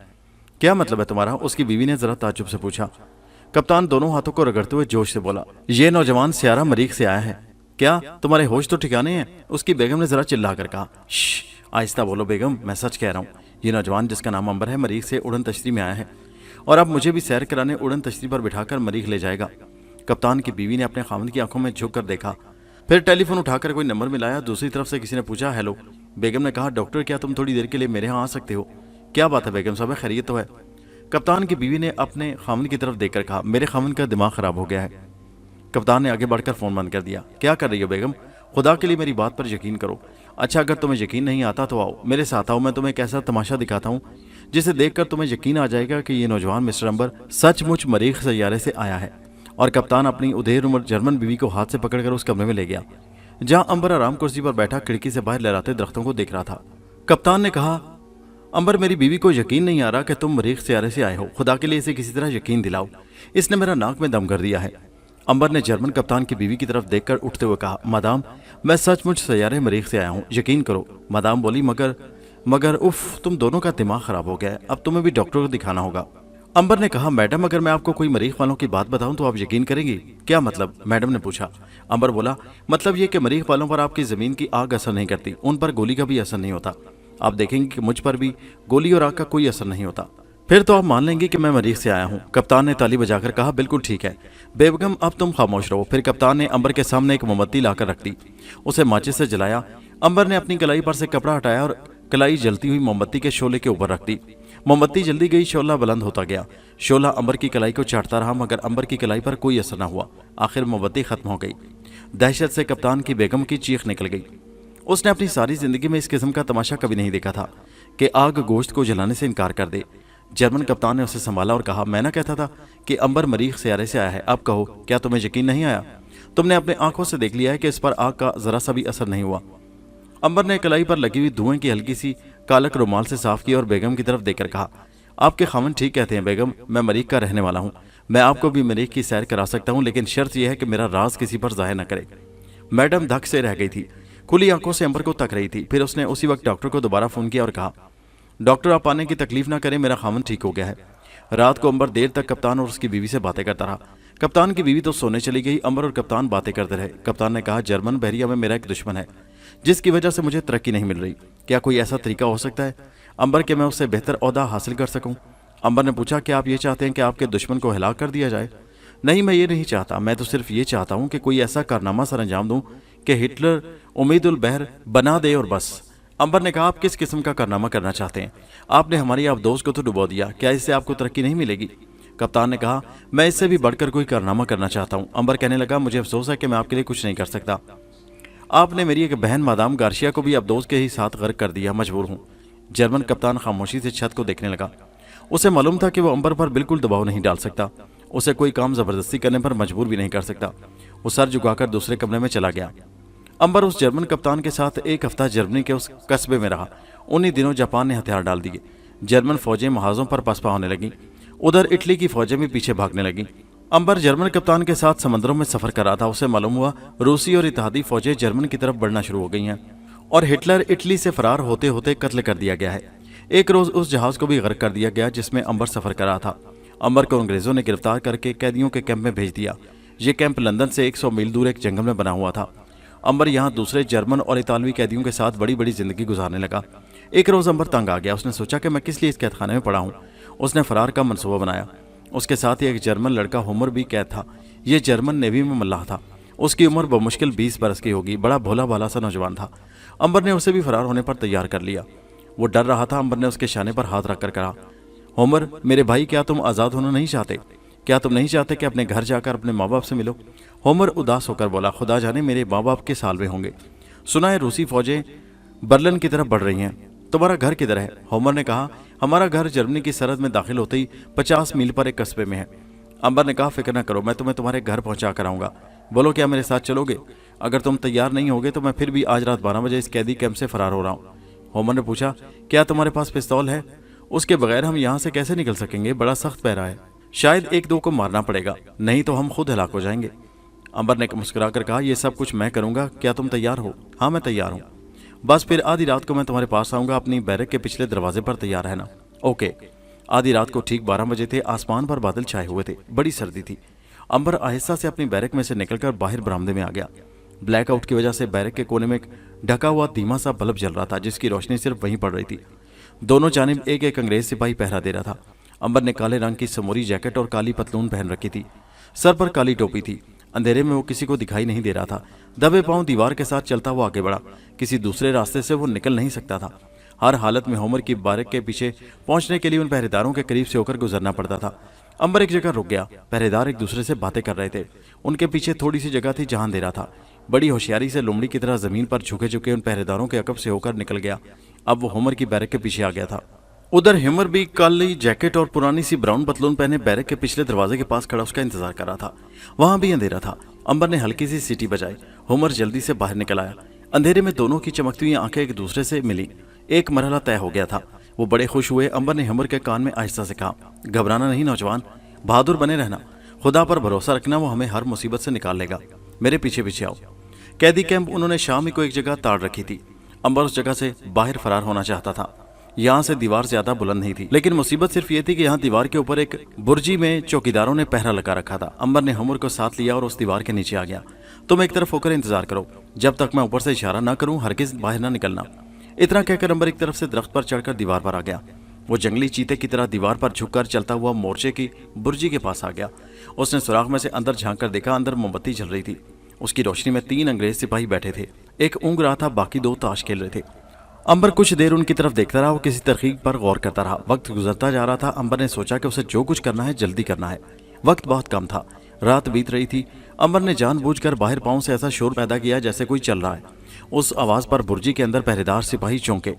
क्या मतलब है तुम्हारा? उसकी बीवी ने जरा ताज्जुब से पूछा। कप्तान दोनों हाथों को रगड़ते हुए जोश से बोला, ये नौजवान सियारा मरीख से आया है। क्या तुम्हारे होश तो ठिकाने हैं? उसकी बेगम ने जरा चिल्ला कर कहा, आहिस्ता बोलो बेगम, मैं सच कह रहा हूँ, ये नौजवान जिसका नाम अंबर है मरीख से उड़न तश्ती में आया है और अब मुझे भी सैर कराने उड़न तश्ती पर बिठाकर मरीख ले जाएगा। कप्तान की बीवी ने अपने खामद की आंखों में झुक कर देखा, फिर टेलीफोन उठाकर कोई नंबर मिलाया। दूसरी तरफ से किसी ने पूछा, हेलो। बेगम ने कहा, डॉक्टर क्या तुम थोड़ी देर के लिए मेरे यहाँ आ सकते हो? क्या बात है बेगम साहब, खैरियत तो है? कप्तान की बीवी ने अपने खामद की तरफ देखकर कहा, मेरे खामद का दिमाग खराब हो गया है। कप्तान ने आगे बढ़कर फोन बंद कर दिया। क्या कर रही हो बेगम? खुदा के लिए मेरी बात पर यकीन करो। अच्छा अगर तुम्हें यकीन नहीं आता तो आओ मेरे साथ आओ, मैं तुम्हें एक ऐसा तमाशा दिखाता हूँ जिसे देखकर तुम्हें यकीन आ जाएगा कि ये नौजवान मिस्टर अंबर सचमुच मरीख सैयारे से आया है। और कप्तान अपनी उदेर उम्र जर्मन बीवी को हाथ से पकड़कर उस कमरे में ले गया जहां अंबर आराम कुर्सी पर बैठा खिड़की से बाहर लहराते दरख्तों को देख रहा था। कप्तान ने कहा, अंबर मेरी बीवी को यकीन नहीं आ रहा कि तुम मरीख सैयारे से आए हो, खुदा के लिए इसे किसी तरह यकीन दिलाओ, इसने मेरा नाक में दम कर दिया है। अंबर ने जर्मन कप्तान की बीवी की तरफ देखकर उठते हुए कहा, मादाम मैं सचमुच सैयारे मरीख से आया हूँ, यकीन करो। मादाम बोली, मगर उफ, तुम दोनों का दिमाग खराब हो गया है, अब तुम्हें भी डॉक्टर को दिखाना होगा। अंबर ने कहा, मैडम अगर मैं आपको कोई मरीख वालों की बात बताऊं तो आप यकीन करेंगी? क्या मतलब? मैडम ने पूछा। अंबर बोला, मतलब ये कि मरीख वालों पर आपकी जमीन की आग असर नहीं करती, उन पर गोली का भी असर नहीं होता। आप देखेंगे कि मुझ पर भी गोली और आग का कोई असर नहीं होता, फिर तो आप मान लेंगे कि मैं मरीख से आया हूँ। कप्तान ने ताली बजाकर कहा, बिल्कुल ठीक है बेगम, अब तुम खामोश रहो। फिर कप्तान ने अंबर के सामने एक मोमबत्ती लाकर रख दी, उसे माचिस से जलाया। अंबर ने अपनी कलाई पर से कपड़ा हटाया और कलाई जलती हुई मोमबत्ती के शोले के ऊपर रख दी। मोमबत्ती जल्दी गई, शोला बुलंद होता गया। शोला अंबर की कलाई को चाटता रहा मगर अंबर की कलाई पर कोई असर न हुआ। आखिर मोमबत्ती खत्म हो गई। दहशत से कप्तान की बेगम की चीख निकल गई। उसने अपनी सारी जिंदगी में इस किस्म का तमाशा कभी नहीं देखा था कि आग गोश्त को जलाने से इनकार कर दे। जर्मन कप्तान ने उसे संभाला और कहा, मैं ना कहता था कि अंबर मरीख सैयारे से आया है, अब कहो क्या तुम्हें यकीन नहीं आया? तुमने अपने आंखों से देख लिया है कि इस पर आग का जरा सा भी असर नहीं हुआ। अंबर ने कलाई पर लगी हुई धुएं की हल्की सी कालक रुमाल से साफ की और बेगम की तरफ देखकर कहा, आपके खामन ठीक कहते हैं बेगम, मैं मरीख का रहने वाला हूँ, मैं आपको भी मरीख की सैर करा सकता हूँ, लेकिन शर्त यह है कि मेरा राज किसी पर जाहिर न करे। मैडम धक से रह गई थी, खुली आंखों से अंबर को तक रही थी। फिर उसने उसी वक्त डॉक्टर को दोबारा फोन किया और कहा, डॉक्टर आप आने की तकलीफ ना करें, मेरा खामन ठीक हो गया है। रात को अंबर देर तक कप्तान और उसकी बीवी से बातें करता रहा। कप्तान की बीवी तो सोने चली गई, अंबर और कप्तान बातें करते रहे। कप्तान ने कहा, जर्मन बहरिया में मेरा एक दुश्मन है जिसकी वजह से मुझे तरक्की नहीं मिल रही, क्या कोई ऐसा तरीका हो सकता है अंबर कि मैं उससे बेहतर ओहदा हासिल कर सकूं? अंबर ने पूछा, क्या आप ये चाहते हैं कि आपके दुश्मन को हिलाक कर दिया जाए? नहीं, मैं ये नहीं चाहता, मैं तो सिर्फ ये चाहता हूं कि कोई ऐसा कारनामा सर अंजाम दूं कि हिटलर उम्मीदुल बहर बना दे और बस। अंबर ने कहा, आप किस किस्म का कारनामा करना चाहते हैं? आपने हमारी अबदोस को तो डुबो दिया, क्या इससे आपको तरक्की नहीं मिलेगी? कप्तान ने कहा, मैं इससे भी बढ़कर कोई कारनामा करना चाहता हूँ। अंबर कहने लगा, मुझे अफसोस है कि मैं आपके लिए कुछ नहीं कर सकता, आपने मेरी एक बहन मादाम गार्शिया को भी अबदोस के ही साथ गर्क कर दिया, मजबूर हूँ। जर्मन कप्तान खामोशी से छत को देखने लगा। उसे मालूम था कि वो अंबर पर बिल्कुल दबाव नहीं डाल सकता, उसे कोई काम जबरदस्ती करने पर मजबूर भी नहीं कर सकता। वो सर झुकाकर दूसरे कमरे में चला गया। अंबर उस जर्मन कप्तान के साथ एक हफ्ता जर्मनी के उस कस्बे में रहा। उन्हीं दिनों जापान ने हथियार डाल दिए, जर्मन फौजें महाजों पर पसपा होने लगीं, उधर इटली की फौजें भी पीछे भागने लगीं। अंबर जर्मन कप्तान के साथ समंदरों में सफर कर रहा था। उसे मालूम हुआ रूसी और इत्तेहादी फौजें जर्मन की तरफ बढ़ना शुरू हो गई हैं और हिटलर इटली से फरार होते होते कत्ल कर दिया गया है। एक रोज उस जहाज को भी गर्क कर दिया गया जिसमें अंबर सफर कर रहा था। अंबर को अंग्रेजों ने गिरफ्तार करके कैदियों के कैंप में भेज दिया। ये कैंप लंदन से 100 मील दूर एक जंगल में बना हुआ था। अंबर यहाँ दूसरे जर्मन और इतालवी कैदियों के साथ बड़ी बड़ी जिंदगी गुजारने लगा। एक रोज अंबर तंग आ गया। उसने सोचा कि मैं किस लिए इस कैद खाने में पड़ा हूँ। उसने फरार का मनसूबा बनाया। उसके साथ ही एक जर्मन लड़का होमर भी कैद था। ये जर्मन नेवी में मल्लाह था। उसकी उम्र बमुश्किल 20 बरस की होगी। बड़ा भोला भाला सा नौजवान था। अंबर ने उसे भी फरार होने पर तैयार कर लिया। वो डर रहा था। अंबर ने उसके शाने पर हाथ रखकर कहा, होमर मेरे भाई, क्या तुम आज़ाद होना नहीं चाहते? क्या तुम नहीं चाहते कि अपने घर जाकर अपने माँ बाप से मिलो? होमर उदास होकर बोला, खुदा जाने मेरे माँ बाप के साल में होंगे। सुना है रूसी फौजें बर्लिन की तरफ बढ़ रही हैं। तुम्हारा घर किधर है? होमर ने कहा, हमारा घर जर्मनी की सरहद में दाखिल होते ही 50 मील पर एक कस्बे में है। अंबर ने कहा, फिक्र न करो, मैं तुम्हें तुम्हारे घर पहुंचा कर आऊंगा। बोलो, क्या मेरे साथ चलोगे? अगर तुम तैयार नहीं होगे तो मैं फिर भी आज रात 12 बजे इस कैदी कैंप से फरार हो रहा हूँ। होमर ने पूछा, क्या तुम्हारे पास पिस्तौल है? उसके बगैर हम यहाँ से कैसे निकल सकेंगे? बड़ा सख्त पहरा है, शायद एक दो को मारना पड़ेगा, नहीं तो हम खुद हलाक हो जाएंगे। अंबर ने मुस्कुरा कर कहा, यह सब कुछ मैं करूंगा, क्या तुम तैयार हो? हाँ, मैं तैयार हूँ। बस फिर आधी रात को मैं तुम्हारे पास आऊंगा। अपनी बैरक के पिछले दरवाजे पर तैयार रहना। ओके। आधी रात को ठीक 12 बजे थे। आसमान पर बादल छाए हुए थे, बड़ी सर्दी थी। अंबर आहिस्ता से अपनी बैरक में से निकलकर बाहर बरामदे में आ गया। ब्लैकआउट की वजह से बैरक के कोने में एक ढका हुआ धीमा सा बल्ब जल रहा था, जिसकी रोशनी सिर्फ वहीं पड़ रही थी। दोनों जानिब एक एक अंग्रेज सिपाही पहरा दे रहा था। अंबर ने काले रंग की समोरी जैकेट और काली पतलून पहन रखी थी। सर पर काली टोपी थी। अंधेरे में वो किसी को दिखाई नहीं दे रहा था। दबे पांव दीवार के साथ चलता हुआ आगे बढ़ा। किसी दूसरे रास्ते से वो निकल नहीं सकता था। हर हालत में होमर की बैरक के पीछे पहुंचने के लिए उन पहरेदारों के करीब से होकर गुजरना पड़ता था। अंबर एक जगह रुक गया। पहरेदार एक दूसरे से बातें कर रहे थे। उनके पीछे थोड़ी सी जगह थी जहां अंधेरा था। बड़ी होशियारी से लोमड़ी की तरह जमीन पर झुके झुके उन पहरेदारों के अकब से होकर निकल गया। अब वो होमर की बैरक के पीछे आ गया था। उधर हिमर भी काली जैकेट और पुरानी सी ब्राउन पतलून पहने बैरक के पिछले दरवाजे के पास खड़ा उसका इंतजार कर रहा था। वहां भी अंधेरा था। अंबर ने हल्की सी सीटी बजाई। होमर जल्दी से बाहर निकल आया। अंधेरे में दोनों की चमकती हुई आंखें एक दूसरे से मिली। एक मरहला तय हो गया था। वो बड़े खुश हुए। अंबर ने हमर के कान में आहिस्ता से कहा, घबराना नहीं नौजवान, बहादुर बने रहना, खुदा पर भरोसा रखना, वो हमें हर मुसीबत से निकाल लेगा। मेरे पीछे पीछे आओ। कैदी कैंप उन्होंने शाम ही को एक जगह ताड़ रखी थी। अंबर उस जगह से बाहर फरार होना चाहता था। यहाँ से दीवार ज्यादा बुलंद नहीं थी, लेकिन मुसीबत सिर्फ ये थी कि यहाँ दीवार के ऊपर एक बुर्जी में चौकीदारों ने पहरा लगा रखा था। अंबर ने हमर को साथ लिया और उस दीवार के नीचे आ गया। तुम एक तरफ होकर इंतजार करो, जब तक मैं ऊपर से इशारा ना करूं हरगिज बाहर ना निकलना। इतना कहकर अंबर एक तरफ से दरख्त पर चढ़कर दीवार पर आ गया। वो जंगली चीते की तरह दीवार पर झुककर चलता हुआ मोर्चे की बुर्जी के पास आ गया। उसने सुराख में से अंदर झांक कर देखा। अंदर मोमबत्ती जल रही थी। उसकी रोशनी में 3 अंग्रेज सिपाही बैठे थे। एक ऊँग रहा था, बाकी 2 ताश खेल रहे थे। अंबर कुछ देर उनकी तरफ देखता रहा। वो किसी तरकीब पर गौर करता रहा। वक्त गुजरता जा रहा था। अंबर ने सोचा कि उसे जो कुछ करना है जल्दी करना है। वक्त बहुत कम था। रात बीत रही थी। अंबर ने जानबूझकर बाहर पांव से ऐसा शोर पैदा किया जैसे कोई चल रहा है। उस आवाज पर बुर्जी के अंदर पहरेदार सिपाही चौंके।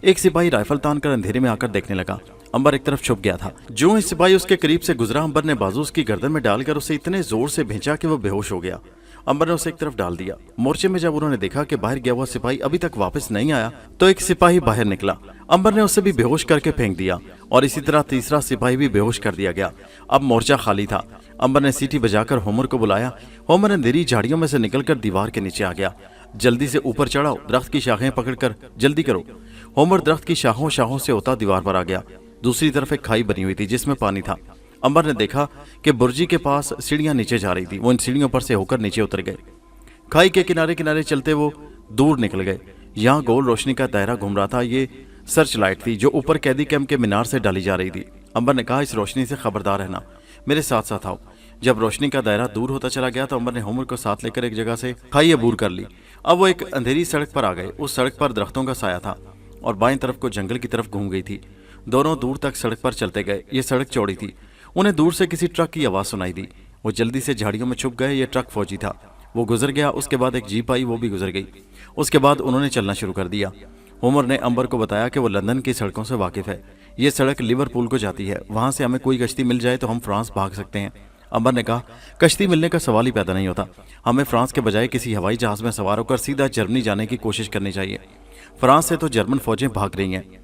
एक सिपाही राइफल तानकर अंधेरे में आकर देखने लगा। अंबर एक तरफ छुप गया था। जो इस सिपाही उसके करीब से गुजरा, अंबर ने बाजू उसकी गर्दन में डालकर उसे इतने जोर से भेजा कि वो बेहोश हो गया। अंबर ने उसे एक तरफ डाल दिया। मोर्चे में जब उन्होंने देखा कि बाहर गया हुआ सिपाही अभी तक वापस नहीं आया, तो एक सिपाही बाहर निकला। अंबर ने उसे भी बेहोश करके फेंक दिया और इसी तरह तीसरा सिपाही भी बेहोश कर दिया गया। अब मोर्चा खाली था। अंबर ने सीटी बजाकर होमर को बुलाया। होमर अंधेरी झाड़ियों में से निकलकर दीवार के नीचे आ गया। जल्दी से ऊपर चढ़ाओ, दरख्त की शाखें पकड़कर जल्दी करो। होमर दरख्त की शाखों से होता दीवार पर आ गया। दूसरी तरफ एक खाई बनी हुई थी जिसमें पानी था। अंबर ने देखा कि बुर्जी के पास सीढ़ियां नीचे जा रही थी। वो इन सीढ़ियों पर से होकर नीचे उतर गए। खाई के किनारे किनारे चलते वो दूर निकल गए। यहाँ गोल रोशनी का दायरा घूम रहा था। ये सर्च लाइट थी जो ऊपर कैदी कैंप के मीनार से डाली जा रही थी। अंबर ने कहा, इस रोशनी से खबरदार रहना, मेरे साथ साथ आओ। जब रोशनी का दायरा दूर होता चला गया तो अंबर ने होमर को साथ लेकर एक जगह से खाई अबूर कर ली। अब वो एक अंधेरी सड़क पर आ गए। उस सड़क पर दरख्तों का साया था और बाएं तरफ को जंगल की तरफ घूम गई थी। दोनों दूर तक सड़क पर चलते गए। ये सड़क चौड़ी थी। उन्हें दूर से किसी ट्रक की आवाज सुनाई दी। वो जल्दी से झाड़ियों में छुप गए। ये ट्रक फौजी था। वो गुजर गया। उसके बाद एक जीप आई, वो भी गुजर गई। उसके बाद उन्होंने चलना शुरू कर दिया। होमर ने अंबर को बताया कि वो लंदन की सड़कों से वाकिफ है। ये सड़क लिवरपूल को जाती है। वहां से हमें कोई कश्ती मिल जाए तो हम फ्रांस भाग सकते हैं। अंबर ने कहा, कश्ती मिलने का सवाल ही पैदा नहीं होता। हमें फ्रांस के बजाय किसी हवाई जहाज में सवार होकर सीधा जर्मनी जाने की कोशिश करनी चाहिए। फ्रांस से तो जर्मन फौजें भाग रही हैं।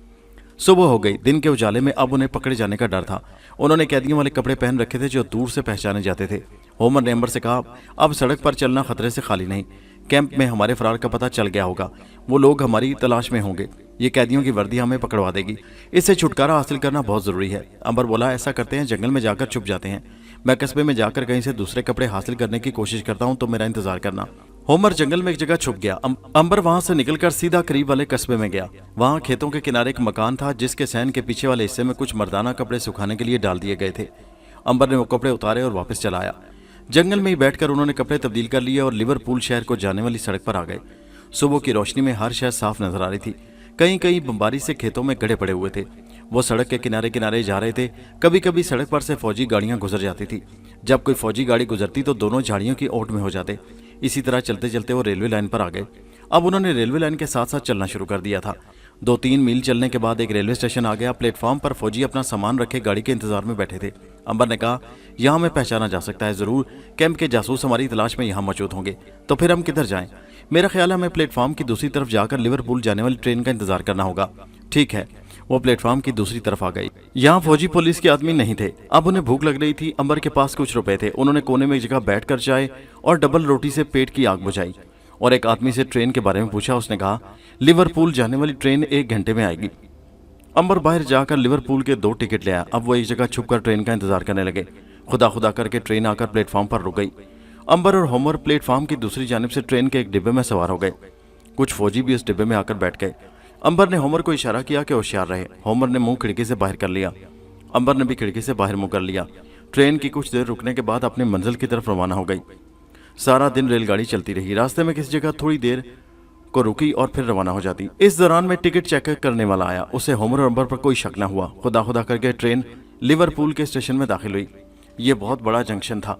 सुबह हो गई। दिन के उजाले में अब उन्हें पकड़े जाने का डर था। उन्होंने कैदियों वाले कपड़े पहन रखे थे जो दूर से पहचाने जाते थे। होमर ने अंबर से कहा, अब सड़क पर चलना खतरे से खाली नहीं। कैंप में हमारे फरार का पता चल गया होगा। वो लोग हमारी तलाश में होंगे। ये कैदियों की वर्दी हमें पकड़वा देगी। इससे छुटकारा हासिल करना बहुत जरूरी है। अंबर बोला, ऐसा करते हैं, जंगल में जाकर छुप जाते हैं। मैं कस्बे में जाकर कहीं से दूसरे कपड़े हासिल करने की कोशिश करता हूँ, तो मेरा इंतजार करना। होमर जंगल में एक जगह छुप गया। अंबर वहां से निकलकर सीधा करीब वाले कस्बे में गया। वहां खेतों के किनारे एक मकान था जिसके सहन के पीछे वाले हिस्से में कुछ मर्दाना कपड़े सुखाने के लिए डाल दिए गए थे। अंबर ने वो कपड़े उतारे और वापस चला आया। जंगल में ही बैठकर उन्होंने कपड़े तब्दील कर लिए और लिवरपूल शहर को जाने वाली सड़क पर आ गए। सुबह की रोशनी में हर शहर साफ नजर आ रही थी। कहीं कहीं बमबारी से खेतों में गड्ढे पड़े हुए थे। वो सड़क के किनारे किनारे जा रहे थे। कभी कभी सड़क पर से फौजी गाड़ियां गुजर जाती थी। जब कोई फौजी गाड़ी गुजरती तो दोनों झाड़ियों की ओट में हो जाते। इसी तरह चलते चलते वो रेलवे लाइन पर आ गए। अब उन्होंने रेलवे लाइन के साथ साथ चलना शुरू कर दिया था। 2-3 मील चलने के बाद एक रेलवे स्टेशन आ गया। प्लेटफॉर्म पर फौजी अपना सामान रखे गाड़ी के इंतजार में बैठे थे। अंबर ने कहा, यहाँ हमें पहचाना जा सकता है। जरूर कैंप के जासूस हमारी तलाश में यहाँ मौजूद होंगे। तो फिर हम किधर जाएं? मेरा ख्याल है हमें प्लेटफॉर्म की दूसरी तरफ जाकर लिवरपूल जाने वाली ट्रेन का इंतजार करना होगा। ठीक है। वो प्लेटफॉर्म की दूसरी तरफ आ गई। यहाँ फौजी पुलिस के आदमी नहीं थे। अब उन्हें भूख लग रही थी। अंबर के पास कुछ रुपए थे। उन्होंने कोने में एक जगह बैठकर चाय और डबल रोटी से पेट की आग बुझाई और एक आदमी से ट्रेन के बारे में पूछा। उसने कहा, लिवरपूल जाने वाली ट्रेन 1 घंटे में आएगी। अंबर बाहर जाकर लिवरपूल के 2 टिकट ले आया। अब वो एक जगह छुपकर ट्रेन का इंतजार करने लगे। खुदा खुदा करके ट्रेन आकर प्लेटफॉर्म पर रुक गई। अंबर और होमर प्लेटफॉर्म की दूसरी जानिब से ट्रेन के एक डिब्बे में सवार हो गए। कुछ फौजी भी उस डिब्बे में आकर बैठ गए। अंबर ने होमर को इशारा किया कि होशियार रहे। होमर ने मुंह खिड़की से बाहर कर लिया। अंबर ने भी खिड़की से बाहर मुंह कर लिया। ट्रेन की कुछ देर रुकने के बाद अपनी मंजिल की तरफ रवाना हो गई। सारा दिन रेलगाड़ी चलती रही। रास्ते में किसी जगह थोड़ी देर को रुकी और फिर रवाना हो जाती। इस दौरान में टिकट चेक करने वाला आया। उसे होमर और अंबर पर कोई शक न हुआ। खुदा खुदा करके ट्रेन लिवरपूल के स्टेशन में दाखिल हुई। ये बहुत बड़ा जंक्शन था।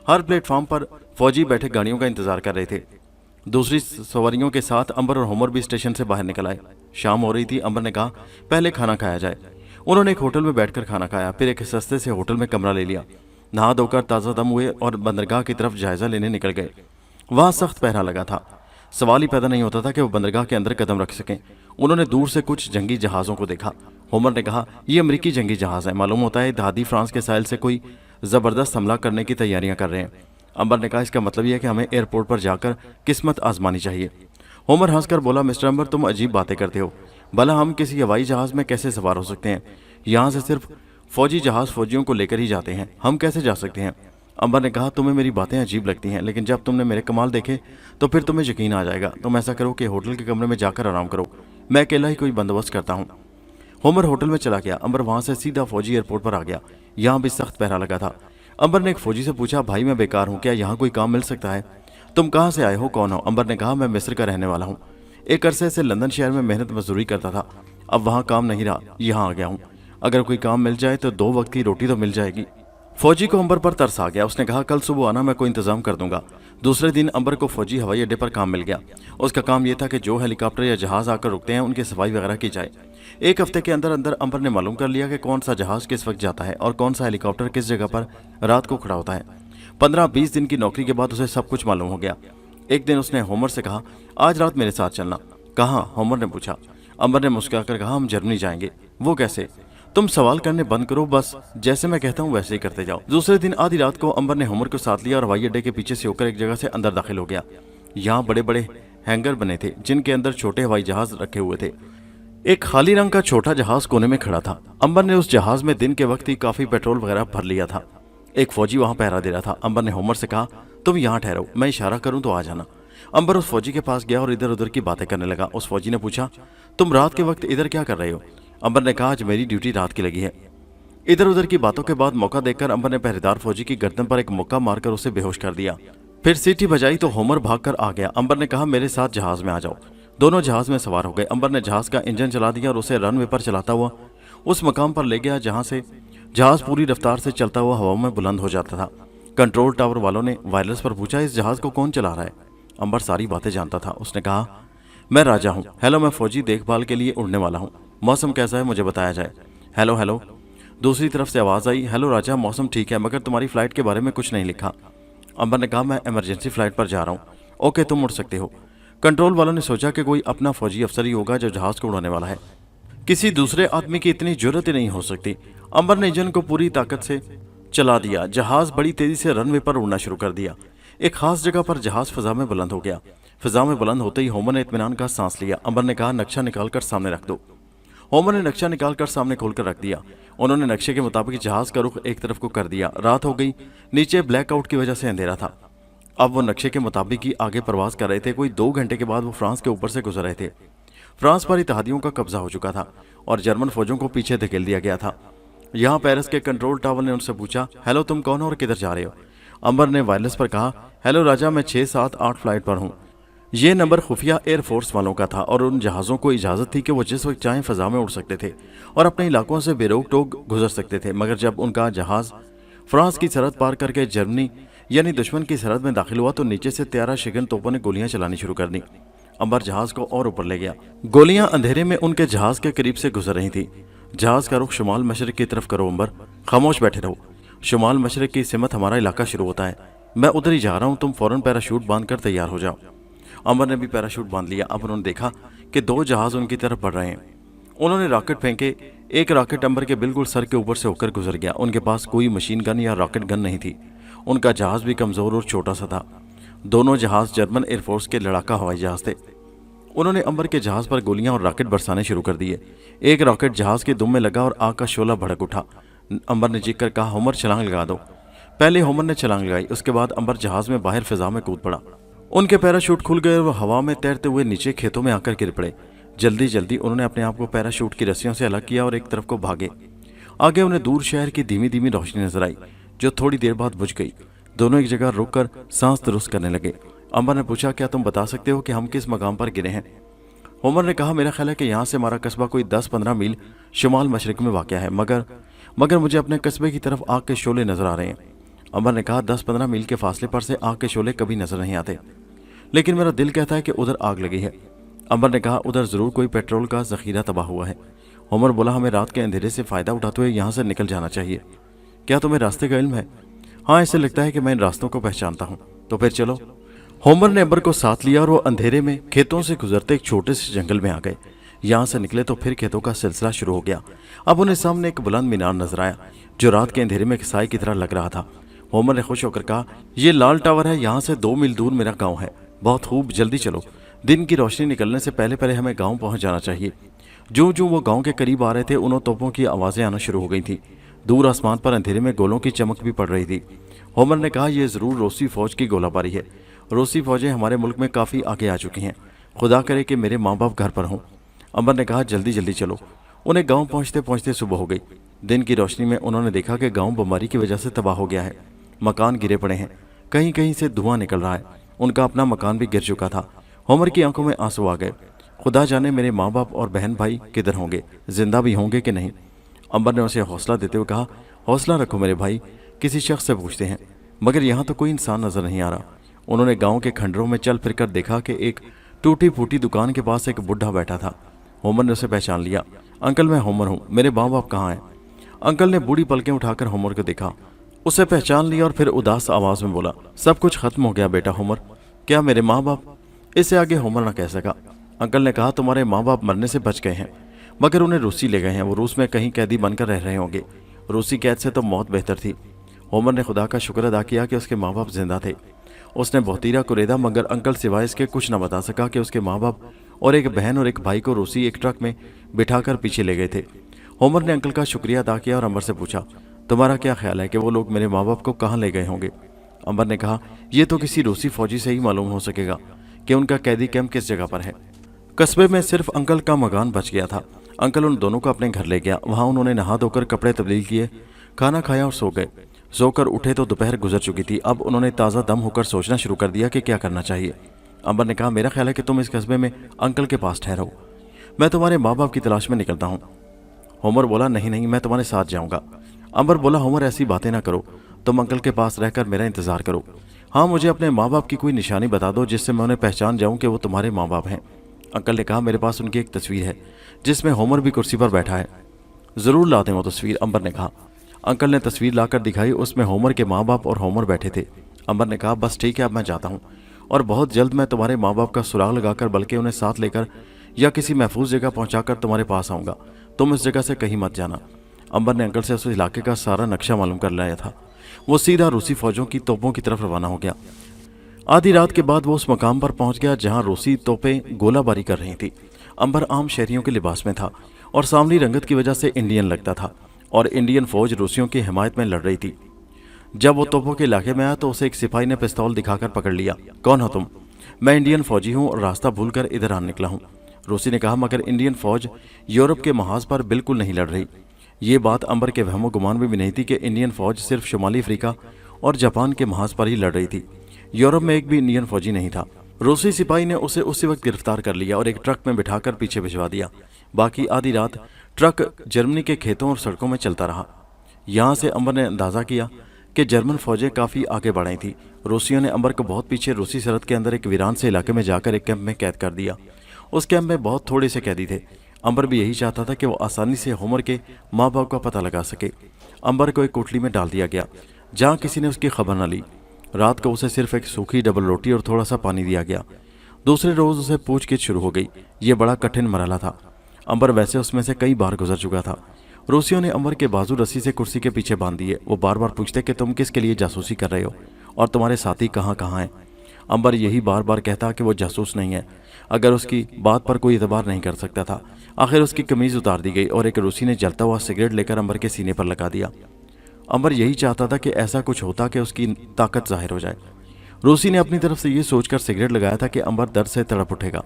हर प्लेटफॉर्म पर फौजी बैठे गाड़ियों का इंतजार कर रहे थे। दूसरी सवारियों के साथ अंबर और होमर भी स्टेशन से बाहर निकल आए। शाम हो रही थी। अंबर ने कहा पहले खाना खाया जाए। उन्होंने एक होटल में बैठकर खाना खाया, फिर एक सस्ते से होटल में कमरा ले लिया। नहा धोकर ताज़ा दम हुए और बंदरगाह की तरफ जायजा लेने निकल गए। वहां सख्त पहरा लगा था। सवाल ही पैदा नहीं होता था कि वो बंदरगाह के अंदर कदम रख सकें। उन्होंने दूर से कुछ जंगी जहाज़ों को देखा। होमर ने कहा ये अमरीकी जंगी जहाज़ है। मालूम होता है दादी फ्रांस के साहिल से कोई ज़बरदस्त हमला करने की तैयारियां कर रहे हैं। अंबर ने कहा इसका मतलब यह है कि हमें एयरपोर्ट पर जाकर किस्मत आजमानी चाहिए। होमर हंसकर बोला मिस्टर अंबर तुम अजीब बातें करते हो। भला हम किसी हवाई जहाज़ में कैसे सवार हो सकते हैं? यहाँ से सिर्फ फौजी जहाज़ फौजियों को लेकर ही जाते हैं, हम कैसे जा सकते हैं? अंबर ने कहा तुम्हें मेरी बातें अजीब लगती हैं, लेकिन जब तुमने मेरे कमाल देखे तो फिर तुम्हें यकीन आ जाएगा। तुम ऐसा करो कि होटल के कमरे में जाकर आराम करो, मैं अकेला ही कोई बंदोबस्त करता हूँ। होमर होटल में चला गया। अंबर वहां से सीधा फौजी एयरपोर्ट पर आ गया। यहाँ भी सख्त पहरा लगा था। अंबर ने एक फौजी से पूछा भाई मैं बेकार हूँ, क्या यहाँ कोई काम मिल सकता है? तुम कहाँ से आए हो, कौन हो? अंबर ने कहा मैं मिस्र का रहने वाला हूँ। एक अरसे से लंदन शहर में मेहनत मजदूरी करता था, अब वहाँ काम नहीं रहा, यहाँ आ गया हूँ। अगर कोई काम मिल जाए तो 2 वक्त की रोटी तो मिल जाएगी। फौजी को अंबर पर तरस आ गया। उसने कहा कल सुबह आना, मैं कोई इंतजाम कर दूंगा। दूसरे दिन अंबर को फौजी हवाई अड्डे पर काम मिल गया। उसका काम यह था कि जो हेलीकॉप्टर या जहाज आकर रुकते हैं उनकी सफाई वगैरह की जाए। एक हफ्ते के अंदर अंदर अंबर ने मालूम कर लिया कि कौन सा जहाज किस वक्त जाता है और कौन सा हेलीकॉप्टर किस जगह पर रात को खड़ा होता है। 15-20 दिन की नौकरी के बाद उसे सब कुछ मालूम हो गया। एक दिन उसने होमर से कहा आज रात मेरे साथ चलना। कहाँ? होमर ने पूछा। अंबर ने मुस्कुराकर कहा हम जर्मनी जाएंगे। वो कैसे? तुम सवाल करने बंद करो, बस जैसे मैं कहता हूँ वैसे ही करते जाओ। दूसरे दिन आधी रात को अंबर ने होमर को साथ लिया और हवाई अड्डे के पीछे से होकर एक जगह से अंदर दाखिल हो गया। यहाँ बड़े बड़े हैंगर बने थे जिनके अंदर छोटे हवाई जहाज रखे हुए थे। एक खाली रंग का छोटा जहाज कोने में खड़ा था। अंबर ने उस जहाज में दिन के वक्त ही काफी पेट्रोल वगैरह भर लिया था। एक फौजी वहां पहरा दे रहा था। अंबर ने होमर से कहा तुम यहाँ ठहरो, मैं इशारा करूं तो आ जाना। अंबर उस फौजी के पास गया और इधर उधर की बातें करने लगा। उस फौजी ने पूछा तुम रात के वक्त इधर क्या कर रहे हो? अंबर ने कहा आज मेरी ड्यूटी रात की लगी है। इधर उधर की बातों के बाद मौका देखकर अंबर ने पहरेदार फौजी की गर्दन पर एक मुक्का मारकर उसे बेहोश कर दिया। फिर सीटी बजाई तो होमर भागकर आ गया। अंबर ने कहा मेरे साथ जहाज में आ जाओ। दोनों जहाज में सवार हो गए। अंबर ने जहाज का इंजन चला दिया और उसे रनवे पर चलाता हुआ उस मकाम पर ले गया जहां से जहाज पूरी रफ्तार से चलता हुआ हवा में बुलंद हो जाता था। कंट्रोल टावर वालों ने वायरलेस पर पूछा इस जहाज को कौन चला रहा है? अंबर सारी बातें जानता था। उसने कहा मैं राजा हूँ। हेलो, मैं फौजी देखभाल के लिए उड़ने वाला हूँ। मौसम कैसा है मुझे बताया जाए। हेलो हेलो, दूसरी तरफ से आवाज़ आई। हेलो राजा, मौसम ठीक है मगर तुम्हारी फ्लाइट के बारे में कुछ नहीं लिखा। अंबर ने कहा मैं इमरजेंसी फ्लाइट पर जा रहा हूँ। ओके, तुम उड़ सकते हो। कंट्रोल वालों ने सोचा कि कोई अपना फौजी अफसर ही होगा जो जहाज को उड़ाने वाला है, किसी दूसरे आदमी की इतनी जरूरत ही नहीं हो सकती। अंबर ने इंजन को पूरी ताकत से चला दिया। जहाज बड़ी तेजी से रनवे पर उड़ना शुरू कर दिया। एक खास जगह पर जहाज फिजा में बुलंद हो गया। फिजा में बुलंद होते ही होमर ने इत्मीनान का सांस लिया। अंबर ने कहा नक्शा निकालकर सामने रख दो। होमर ने नक्शा निकालकर सामने खोलकर रख दिया। उन्होंने नक्शे के मुताबिक जहाज का रुख एक तरफ को कर दिया। रात हो गई, नीचे ब्लैकआउट की वजह से अंधेरा था। अब वो नक्शे के मुताबिक ही आगे प्रवास कर रहे थे। कोई 2 घंटे के बाद वो फ्रांस के ऊपर से गुजर रहे थे। फ्रांस पर इत्तेहादियों का कब्जा हो चुका था और जर्मन फौजों को पीछे धकेल दिया गया था। यहाँ पेरिस के कंट्रोल टावर ने उनसे पूछा हेलो, तुम कौन हो और किधर जा रहे हो? अंबर ने वायरलेस पर कहा हेलो राजा, मैं 6, 7, 8 फ्लाइट पर हूँ। ये नंबर खुफिया एयरफोर्स वालों का था और उन जहाज़ों को इजाज़त थी कि वो जिस वक्त चाहें फ़ज़ा में उड़ सकते थे और अपने इलाकों से बेरोक टोक गुजर सकते थे। मगर जब उनका जहाज़ फ्रांस की सरहद पार करके जर्मनी यानी दुश्मन की सरहद में दाखिल हुआ तो नीचे से 13 शिगन तोपों ने गोलियां चलानी शुरू कर दी। अंबर जहाज़ को और ऊपर ले गया। गोलियां अंधेरे में उनके जहाज़ के करीब से गुजर रही थी। जहाज़ का रुख शुमाल मशरक की तरफ करो अंबर, खामोश बैठे रहो। शुमाल मशरक की सिमत हमारा इलाका शुरू होता है, मैं उधर ही जा रहा हूँ, तुम फौरन पैराशूट बांध कर तैयार हो जाओ। अंबर ने भी पैराशूट बांध लिया। अब उन्होंने देखा कि 2 जहाज उनकी तरफ बढ़ रहे हैं। उन्होंने रॉकेट फेंके। एक रॉकेट अंबर के बिल्कुल सर के ऊपर से होकर गुजर गया। उनके पास कोई मशीन गन या रॉकेट गन नहीं थी। उनका जहाज भी कमज़ोर और छोटा सा था। दोनों जहाज जर्मन एयरफोर्स के लड़ाका हवाई जहाज थे। उन्होंने अंबर के जहाज पर गोलियां और रॉकेट बरसाने शुरू कर दिए। एक रॉकेट जहाज के दुम में लगा और आग का शोला भड़क उठा। अंबर ने चीख कर कहा होमर छलांग लगा दो। पहले होमर ने छलांग लगाई, उसके बाद अंबर जहाज में बाहर फिजा में कूद पड़ा। उनके पैराशूट खुल गए और हवा में तैरते हुए नीचे खेतों में आकर गिर पड़े। जल्दी जल्दी उन्होंने अपने आप को पैराशूट की रस्सियों से अलग किया और एक तरफ को भागे। आगे उन्हें दूर शहर की धीमी धीमी रोशनी नजर आई, जो थोड़ी देर बाद बुझ गई। दोनों एक जगह रुककर सांस दुरुस्त करने लगे। अंबर ने पूछा, क्या तुम बता सकते हो कि हम किस मकाम पर गिरे हैं? होमर ने कहा, मेरा ख्याल है कि यहाँ से हमारा कस्बा कोई 10-15 मील शुमाल मशरक में वाक़ है, मगर मुझे अपने कस्बे की तरफ आग के शोले नजर आ रहे हैं। अंबर ने कहा, 10-15 मील के फासले पर से आग के शोले कभी नजर नहीं आते, लेकिन मेरा दिल कहता है कि उधर आग लगी है। अंबर ने कहा, उधर जरूर कोई पेट्रोल का जखीरा तबाह हुआ है। होमर बोला, हमें रात के अंधेरे से फायदा उठाते हुए यहाँ से निकल जाना चाहिए। क्या तुम्हें रास्ते का इल्म है? हाँ, ऐसे लगता है कि मैं इन रास्तों को पहचानता हूँ। तो फिर चलो। होमर ने अंबर को साथ लिया और वो अंधेरे में खेतों से गुजरते एक छोटे से जंगल में आ गए। यहाँ से निकले तो फिर खेतों का सिलसिला शुरू हो गया। अब उन्हें सामने एक बुलंद मीनार नजर आया, जो रात के अंधेरे में किसाई की तरह लग रहा था। होमर ने खुश होकर कहा, यह लाल टावर है, यहाँ से 2 मील दूर मेरा गाँव है। बहुत खूब, जल्दी चलो। दिन की रोशनी निकलने से पहले पहले हमें गाँव पहुँच जाना चाहिए। जो जो वो गाँव के करीब आ रहे थे, उन तोपों की आवाज़ें आना शुरू हो गई थी। दूर आसमान पर अंधेरे में गोलों की चमक भी पड़ रही थी। होमर ने कहा, यह ज़रूर रूसी फौज की गोलाबारी है। रूसी फौजें हमारे मुल्क में काफ़ी आगे आ चुकी हैं। खुदा करे कि मेरे माँ बाप घर पर हों। अंबर ने कहा, जल्दी जल्दी चलो। उन्हें गांव पहुंचते पहुंचते सुबह हो गई। दिन की रोशनी में उन्होंने देखा कि गांव बीमारी की वजह से तबाह हो गया है। मकान गिरे पड़े हैं, कहीं कहीं से धुआं निकल रहा है। उनका अपना मकान भी गिर चुका था। होमर की आंखों में आंसू आ गए। खुदा जाने मेरे माँ बाप और बहन भाई किधर होंगे, जिंदा भी होंगे कि नहीं। अंबर ने उसे हौसला देते हुए कहा, हौसला रखो मेरे भाई, किसी शख्स से पूछते हैं, मगर यहाँ तो कोई इंसान नजर नहीं आ रहा। उन्होंने गांव के खंडरों में चल फिर कर देखा कि एक टूटी फूटी दुकान के पास एक बुढ़ा बैठा था। होमर ने उसे पहचान लिया। अंकल, मैं होमर हूँ, मेरे माँ बाप कहाँ हैं? अंकल ने बूढ़ी पलकें उठाकर होमर को देखा, उसे पहचान लिया और फिर उदास आवाज में बोला, सब कुछ खत्म हो गया बेटा होमर। क्या मेरे माँ बाप? इससे आगे होमर न कह सका। अंकल ने कहा, तुम्हारे माँ बाप मरने से बच गए हैं, मगर उन्हें रूसी ले गए हैं। वो रूस में कहीं कैदी बनकर रह रहे होंगे। रूसी कैद से तो मौत बेहतर थी। होमर ने खुदा का शुक्र अदा किया कि उसके माँ बाप जिंदा थे। उसने बहुतीरा कुरेदा, मगर अंकल सिवाय इसके कुछ न बता सका कि उसके माँ बाप और एक बहन और एक भाई को रूसी एक ट्रक में बिठाकर पीछे ले गए थे। होमर ने अंकल का शुक्रिया अदा किया और अंबर से पूछा, तुम्हारा क्या ख्याल है कि वो लोग मेरे माँ बाप को कहाँ ले गए होंगे? अंबर ने कहा, यह तो किसी रूसी फौजी से ही मालूम हो सकेगा कि उनका कैदी कैंप किस जगह पर है। कस्बे में सिर्फ अंकल का मकान बच गया था। अंकल उन दोनों को अपने घर ले गया। वहाँ उन्होंने नहा धोकर कपड़े तब्दील किए, खाना खाया और सो गए। सोकर उठे तो दोपहर गुजर चुकी थी। अब उन्होंने ताज़ा दम होकर सोचना शुरू कर दिया कि क्या करना चाहिए। अंबर ने कहा, मेरा ख्याल है कि तुम इस कस्बे में अंकल के पास ठहरो, मैं तुम्हारे माँ बाप की तलाश में निकलता हूँ। होमर बोला, नहीं नहीं, मैं तुम्हारे साथ जाऊँगा। अंबर बोला, होमर ऐसी बातें ना करो, तुम अंकल के पास रहकर मेरा इंतज़ार करो। हाँ, मुझे अपने माँ बाप की कोई निशानी बता दो जिससे मैं उन्हें पहचान जाऊँ कि वो तुम्हारे माँ बाप हैं। अंकल ने कहा, मेरे पास उनकी एक तस्वीर है जिसमें होमर भी कुर्सी पर बैठा है। ज़रूर लाते हैं वो तस्वीर, अंबर ने कहा। अंकल ने तस्वीर लाकर दिखाई। उसमें होमर के माँ बाप और होमर बैठे थे। अंबर ने कहा, बस ठीक है, अब मैं जाता हूँ और बहुत जल्द मैं तुम्हारे माँ बाप का सुराग लगाकर, बल्कि उन्हें साथ लेकर या किसी महफूज जगह पहुँचाकर तुम्हारे पास आऊँगा। तुम इस जगह से कहीं मत जाना। अंबर ने अंकल से उस इलाके का सारा नक्शा मालूम कर लाया था। वो सीधा रूसी फौजों की तोपों की तरफ रवाना हो गया। आधी रात के बाद वो उस मकाम पर पहुंच गया जहां रूसी तोपें गोलाबारी कर रही थी। अंबर आम शहरियों के लिबास में था और सांवली रंगत की वजह से इंडियन लगता था, और इंडियन फौज रूसियों की हिमायत में लड़ रही थी। जब वो तोपों के इलाके में आया तो उसे एक सिपाही ने पिस्तौल दिखाकर पकड़ लिया। कौन हो तुम? मैं इंडियन फौजी हूँ और रास्ता भूलकर इधर आने निकला हूँ। रूसी ने कहा, मगर इंडियन फौज यूरोप के महाज पर बिल्कुल नहीं लड़ रही। ये बात अंबर के वहमो गुमान में भी नहीं थी कि इंडियन फौज सिर्फ शुमाली अफ्रीका और जापान के महाज पर ही लड़ रही थी। यूरोप में एक भी इंडियन फौजी नहीं था। रूसी सिपाही ने उसे उसी वक्त गिरफ्तार कर लिया और एक ट्रक में बिठाकर पीछे भिजवा दिया। बाकी आधी रात ट्रक जर्मनी के खेतों और सड़कों में चलता रहा। यहाँ से अंबर ने अंदाजा किया कि जर्मन फौजें काफ़ी आगे बढ़ रही थी। रूसियों ने अंबर को बहुत पीछे रूसी सरहद के अंदर एक वीरान से इलाके में जाकर एक कैंप में कैद कर दिया। उस कैंप में बहुत थोड़े से कैदी थे। अंबर भी यही चाहता था कि वो आसानी से होमर के माँ बाप का पता लगा सके। अंबर को एक कोठली में डाल दिया गया जहाँ किसी ने उसकी खबर न ली। रात को उसे सिर्फ एक सूखी डबल रोटी और थोड़ा सा पानी दिया गया। दूसरे रोज उसे पूछगिछ शुरू हो गई। ये बड़ा कठिन मरहला था। अंबर वैसे उसमें से कई बार गुजर चुका था। रूसियों ने अंबर के बाजू रस्सी से कुर्सी के पीछे बांध दिए। वो बार बार पूछते कि तुम किसके लिए जासूसी कर रहे हो और तुम्हारे साथी कहाँ कहाँ हैं। अंबर यही बार बार कहता कि वो जासूस नहीं है। अगर उसकी बात पर कोई एतबार नहीं कर सकता था। आखिर उसकी कमीज उतार दी गई और एक रूसी ने जलता हुआ सिगरेट लेकर अंबर के सीने पर लगा दिया। अंबर यही चाहता था कि ऐसा कुछ होता कि उसकी ताकत जाहिर हो जाए। रूसी ने अपनी तरफ से ये सोचकर सिगरेट लगाया था कि अंबर दर्द से तड़प उठेगा,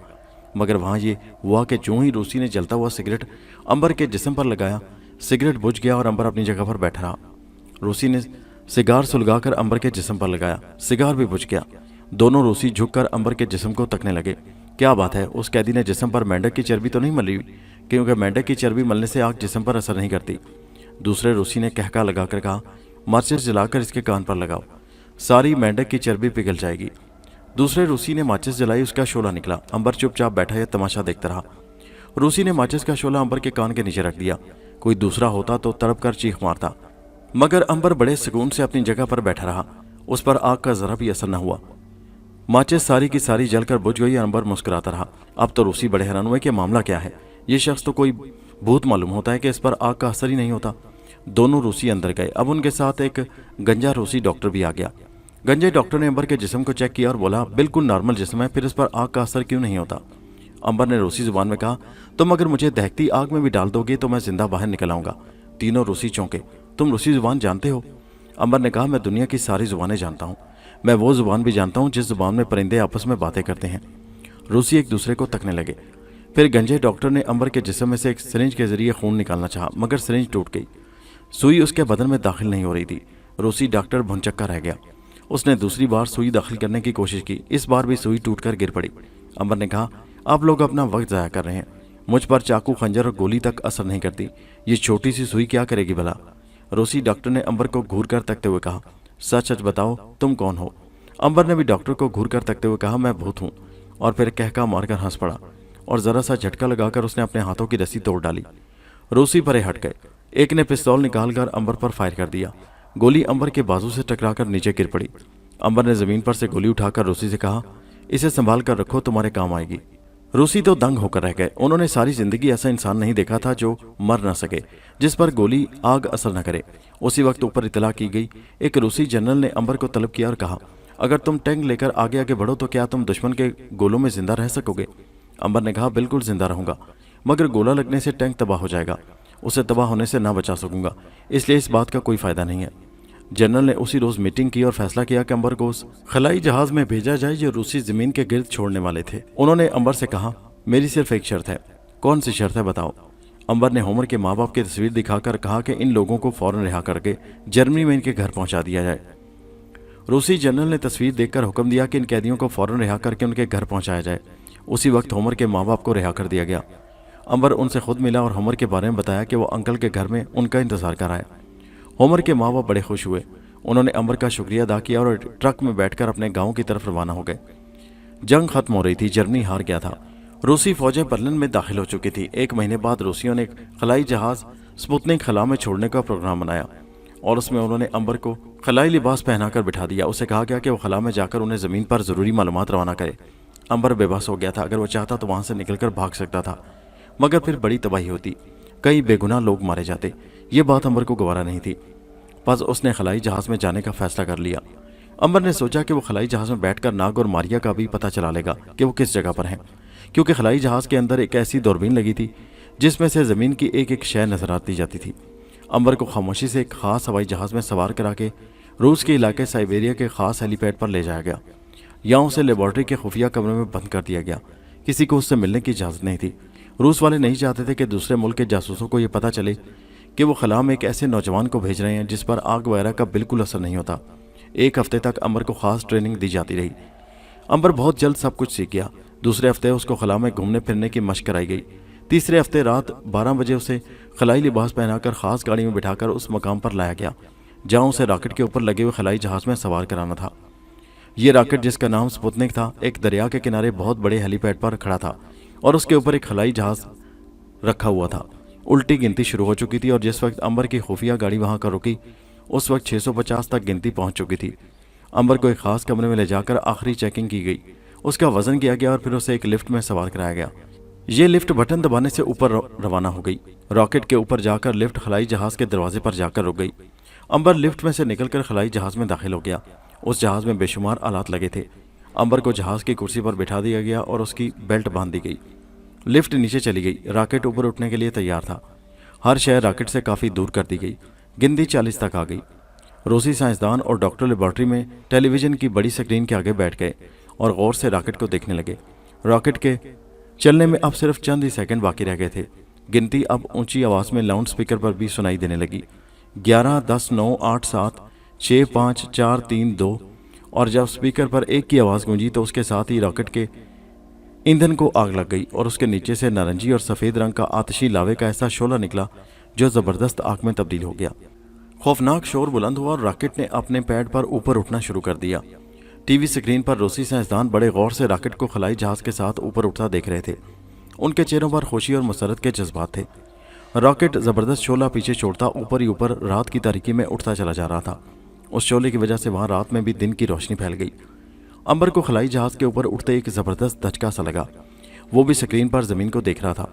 मगर वहाँ ये हुआ कि जो ही रूसी ने जलता हुआ सिगरेट अंबर के जिस्म पर लगाया, सिगरेट बुझ गया और अंबर अपनी जगह पर बैठा रहा। रूसी ने सिगार सुलगाकर अंबर के जिस्म पर लगाया, सिगार भी बुझ गया। दोनों रूसी झुककर अंबर के जिस्म को तकने लगे। क्या बात है, उस कैदी ने जिस्म पर मेंढक की चर्बी तो नहीं मली? क्योंकि मेंढक की चर्बी मलने से आग जिस्म पर असर नहीं करती। दूसरे रूसी ने कहका लगाकर कहा, माचिस जलाकर इसके कान पर लगाओ, सारी मेंढक की चर्बी पिघल जाएगी। दूसरे रूसी ने माचिस जलाई, उसका शोला निकला। अंबर चुपचाप बैठा यह तमाशा देखता रहा। रूसी ने माचिस का शोला अंबर के कान के नीचे रख दिया। कोई दूसरा होता तो तड़प कर चीख मारता, मगर अंबर बड़े सुकून से अपनी जगह पर बैठा रहा। उस पर आग का जरा भी असर न हुआ। माचिस सारी की सारी जलकर बुझ गई। अंबर मुस्कुराता रहा। अब तो रूसी बड़े हैरान हुए कि मामला क्या है। ये शख्स तो कोई भूत मालूम होता है कि इस पर आग का असर ही नहीं होता। दोनों रूसी अंदर गए। अब उनके साथ एक गंजा रूसी डॉक्टर भी आ गया। गंजे डॉक्टर ने अंबर के जिस्म को चेक किया और बोला, बिल्कुल नॉर्मल जिस्म है, फिर इस पर आग का असर क्यों नहीं होता? अंबर ने रूसी जुबान में कहा, तुम अगर मुझे दहकती आग में भी डाल दोगे तो मैं जिंदा बाहर निकल आऊंगा। तीनों रूसी चौंके। तुम रूसी जुबान जानते हो? अंबर ने कहा, मैं दुनिया की सारी जुबानें जानता हूँ। मैं वो जुबान भी जानता हूँ जिस जुबान में परिंदे आपस में बातें करते हैं। रूसी एक दूसरे को तकने लगे। फिर गंजे डॉक्टर ने अंबर के जिस्म में से एक सिरिंज के जरिए खून निकालना चाहा, मगर सिरिंज टूट गई। सुई उसके बदन में दाखिल नहीं हो रही थी। रूसी डॉक्टर भुनचक्का रह गया। उसने दूसरी बार सुई दाखिल करने की कोशिश की। इस बार भी सुई टूटकर गिर पड़ी। अंबर ने कहा, आप लोग अपना वक्त ज़ाया कर रहे हैं। मुझ पर चाकू, खंजर और गोली तक असर नहीं करती। ये छोटी सी सुई क्या करेगी भला? रूसी डॉक्टर ने अंबर को घूर कर तकते हुए कहा, सच सच बताओ, तुम कौन हो? अंबर ने भी डॉक्टर को घूर कर तकते हुए कहा, मैं भूत हूँ। और फिर कहका मारकर हंस पड़ा और जरा सा झटका लगाकर उसने अपने हाथों की रस्सी तोड़ डाली। रूसी परे हट गए। एक ने पिस्तौल निकालकर अंबर पर फायर कर दिया। गोली अंबर के बाजू से टकराकर नीचे गिर पड़ी। अंबर ने जमीन पर से गोली उठाकर रूसी से कहा, इसे संभाल कर रखो, तुम्हारे काम आएगी। रूसी तो दंग होकर रह गए। उन्होंने सारी जिंदगी ऐसा इंसान नहीं देखा था जो मर न सके, जिस पर गोली आग असर न करे। उसी वक्त ऊपर इतला की गई। एक रूसी जनरल ने अंबर को तलब किया और कहा, अगर तुम टैंक लेकर आगे आगे बढ़ो तो क्या तुम दुश्मन के गोलों में जिंदा रह सकोगे? अंबर ने कहा, बिल्कुल जिंदा रहूंगा, मगर गोला लगने से टैंक तबाह हो जाएगा। उसे तबाह होने से ना बचा सकूंगा, इसलिए इस बात का कोई फायदा नहीं है। जनरल ने उसी रोज मीटिंग की और फैसला किया कि अंबर को उस खलाई जहाज में भेजा जाए जो रूसी जमीन के गिर्द छोड़ने वाले थे। उन्होंने अंबर से कहा, मेरी सिर्फ एक शर्त है। कौन सी शर्त है, बताओ? अंबर ने होमर के माँ बाप की तस्वीर दिखाकर कहा कि इन लोगों को फौरन रिहा करके जर्मनी में इनके घर पहुंचा दिया जाए। रूसी जनरल ने तस्वीर देखकर हुक्म दिया कि इन कैदियों को फौरन रिहा करके उनके घर पहुंचाया जाए। उसी वक्त होमर के माँ बाप को रिहा कर दिया गया। अंबर उनसे खुद मिला और होमर के बारे में बताया कि वो अंकल के घर में उनका इंतजार कर आया। होमर के माँ बाप बड़े खुश हुए। उन्होंने अंबर का शुक्रिया अदा किया और ट्रक में बैठकर अपने गांव की तरफ रवाना हो गए। जंग खत्म हो रही थी। जर्मनी हार गया था। रूसी फौजें बर्लिन में दाखिल हो चुकी थी। एक महीने बाद रूसियों ने एक खलाई जहाज स्पुतनिक खला में छोड़ने का प्रोग्राम बनाया और उसमें उन्होंने अंबर को खलाई लिबास पहनाकर बिठा दिया। उसे कहा गया कि वो खला में जाकर उन्हें ज़मीन पर ज़रूरी मालूमात रवाना करे। अंबर बेबस हो गया था। अगर वो चाहता तो वहाँ से निकलकर भाग सकता था, मगर फिर बड़ी तबाही होती, कई बेगुनाह लोग मारे जाते। ये बात अंबर को गवारा नहीं थी। बस उसने खलाई जहाज़ में जाने का फैसला कर लिया। अंबर ने सोचा कि वो खलाई जहाज़ में बैठकर नाग और मारिया का भी पता चला लेगा कि वो किस जगह पर हैं, क्योंकि खलाई जहाज़ के अंदर एक ऐसी दूरबीन लगी थी जिसमें से ज़मीन की एक एक शय नजर आती जाती थी। अंबर को खामोशी से एक खास हवाई जहाज़ में सवार करा के रूस के इलाके साइबेरिया के खास हेलीपैड पर ले जाया गया। यहाँ उसे लेबॉर्ट्री के खुफिया कमरे में बंद कर दिया गया। किसी को उससे मिलने की इजाज़त नहीं थी। रूस वाले नहीं चाहते थे कि दूसरे मुल्क के जासूसों को ये पता चले कि वो खला में एक ऐसे नौजवान को भेज रहे हैं जिस पर आग वगैरह का बिल्कुल असर नहीं होता। एक हफ्ते तक अंबर को खास ट्रेनिंग दी जाती रही। अंबर बहुत जल्द सब कुछ सीख गया। दूसरे हफ्ते उसको खला में घूमने फिरने की मशक कराई गई। तीसरे हफ्ते रात 12 बजे उसे खलाई लिबास पहनाकर खास गाड़ी में बिठाकर उस मकाम पर लाया गया जहाँ उसे रॉकेट के ऊपर लगे हुए खलाई जहाज में सवार कराना था। ये रॉकेट, जिसका नाम स्पुतनिक था, एक दरिया के किनारे बहुत बड़े हेलीपैड पर खड़ा था और उसके ऊपर एक खलाई जहाज रखा हुआ था। उल्टी गिनती शुरू हो चुकी थी और जिस वक्त अंबर की खुफिया गाड़ी वहां कर रुकी उस वक्त 650 तक गिनती पहुंच चुकी थी। अंबर को एक खास कमरे में ले जाकर आखिरी चेकिंग की गई। उसका वजन किया गया और फिर उसे एक लिफ्ट में सवार कराया गया। ये लिफ्ट बटन दबाने से ऊपर रवाना हो गई। रॉकेट के ऊपर जाकर लिफ्ट खलाई जहाज के दरवाजे पर जाकर रुक गई। अंबर लिफ्ट में से निकलकर खलाई जहाज में दाखिल हो गया। उस जहाज में बेशुमार आलात लगे थे। अंबर को जहाज की कुर्सी पर बिठा दिया गया और उसकी बेल्ट बांध दी गई। लिफ्ट नीचे चली गई। रॉकेट ऊपर उठने के लिए तैयार था। हर शहर रॉकेट से काफ़ी दूर कर दी गई। गिनती 40 तक आ गई। रूसी साइंसदान और डॉक्टर लेबॉर्ट्री में टेलीविज़न की बड़ी स्क्रीन के आगे बैठ गए और गौर से रॉकेट को देखने लगे। रॉकेट के चलने में अब सिर्फ चंद ही सेकंड बाकी रह गए थे। गिनती अब ऊंची आवाज़ में लाउड स्पीकर पर भी सुनाई देने लगी। 11, 10, 9, 8, 7, 6, 5, 4, 3, 2। और जब स्पीकर पर एक की आवाज़ गूंजी तो उसके साथ ही रॉकेट के ईंधन को आग लग गई और उसके नीचे से नारंगी और सफ़ेद रंग का आतिशी लावे का ऐसा शोला निकला जो ज़बरदस्त आग में तब्दील हो गया। खौफनाक शोर बुलंद हुआ और रॉकेट ने अपने पैड पर ऊपर उठना शुरू कर दिया। टीवी स्क्रीन पर रूसी साइंसदान बड़े गौर से रॉकेट को खलाई जहाज़ के साथ ऊपर उठता देख रहे थे। उनके चेहरों पर खुशी और मसरत के जज्बात थे। रॉकेट ज़बरदस्त शोला पीछे छोड़ता ऊपर ही ऊपर रात की तारीकी में उठता चला जा रहा था। उस शोले की वजह से वहाँ रात में भी दिन की रोशनी फैल गई। अंबर को खलाई जहाज़ के ऊपर उठते एक ज़बरदस्त धचका सा लगा। वो भी स्क्रीन पर ज़मीन को देख रहा था।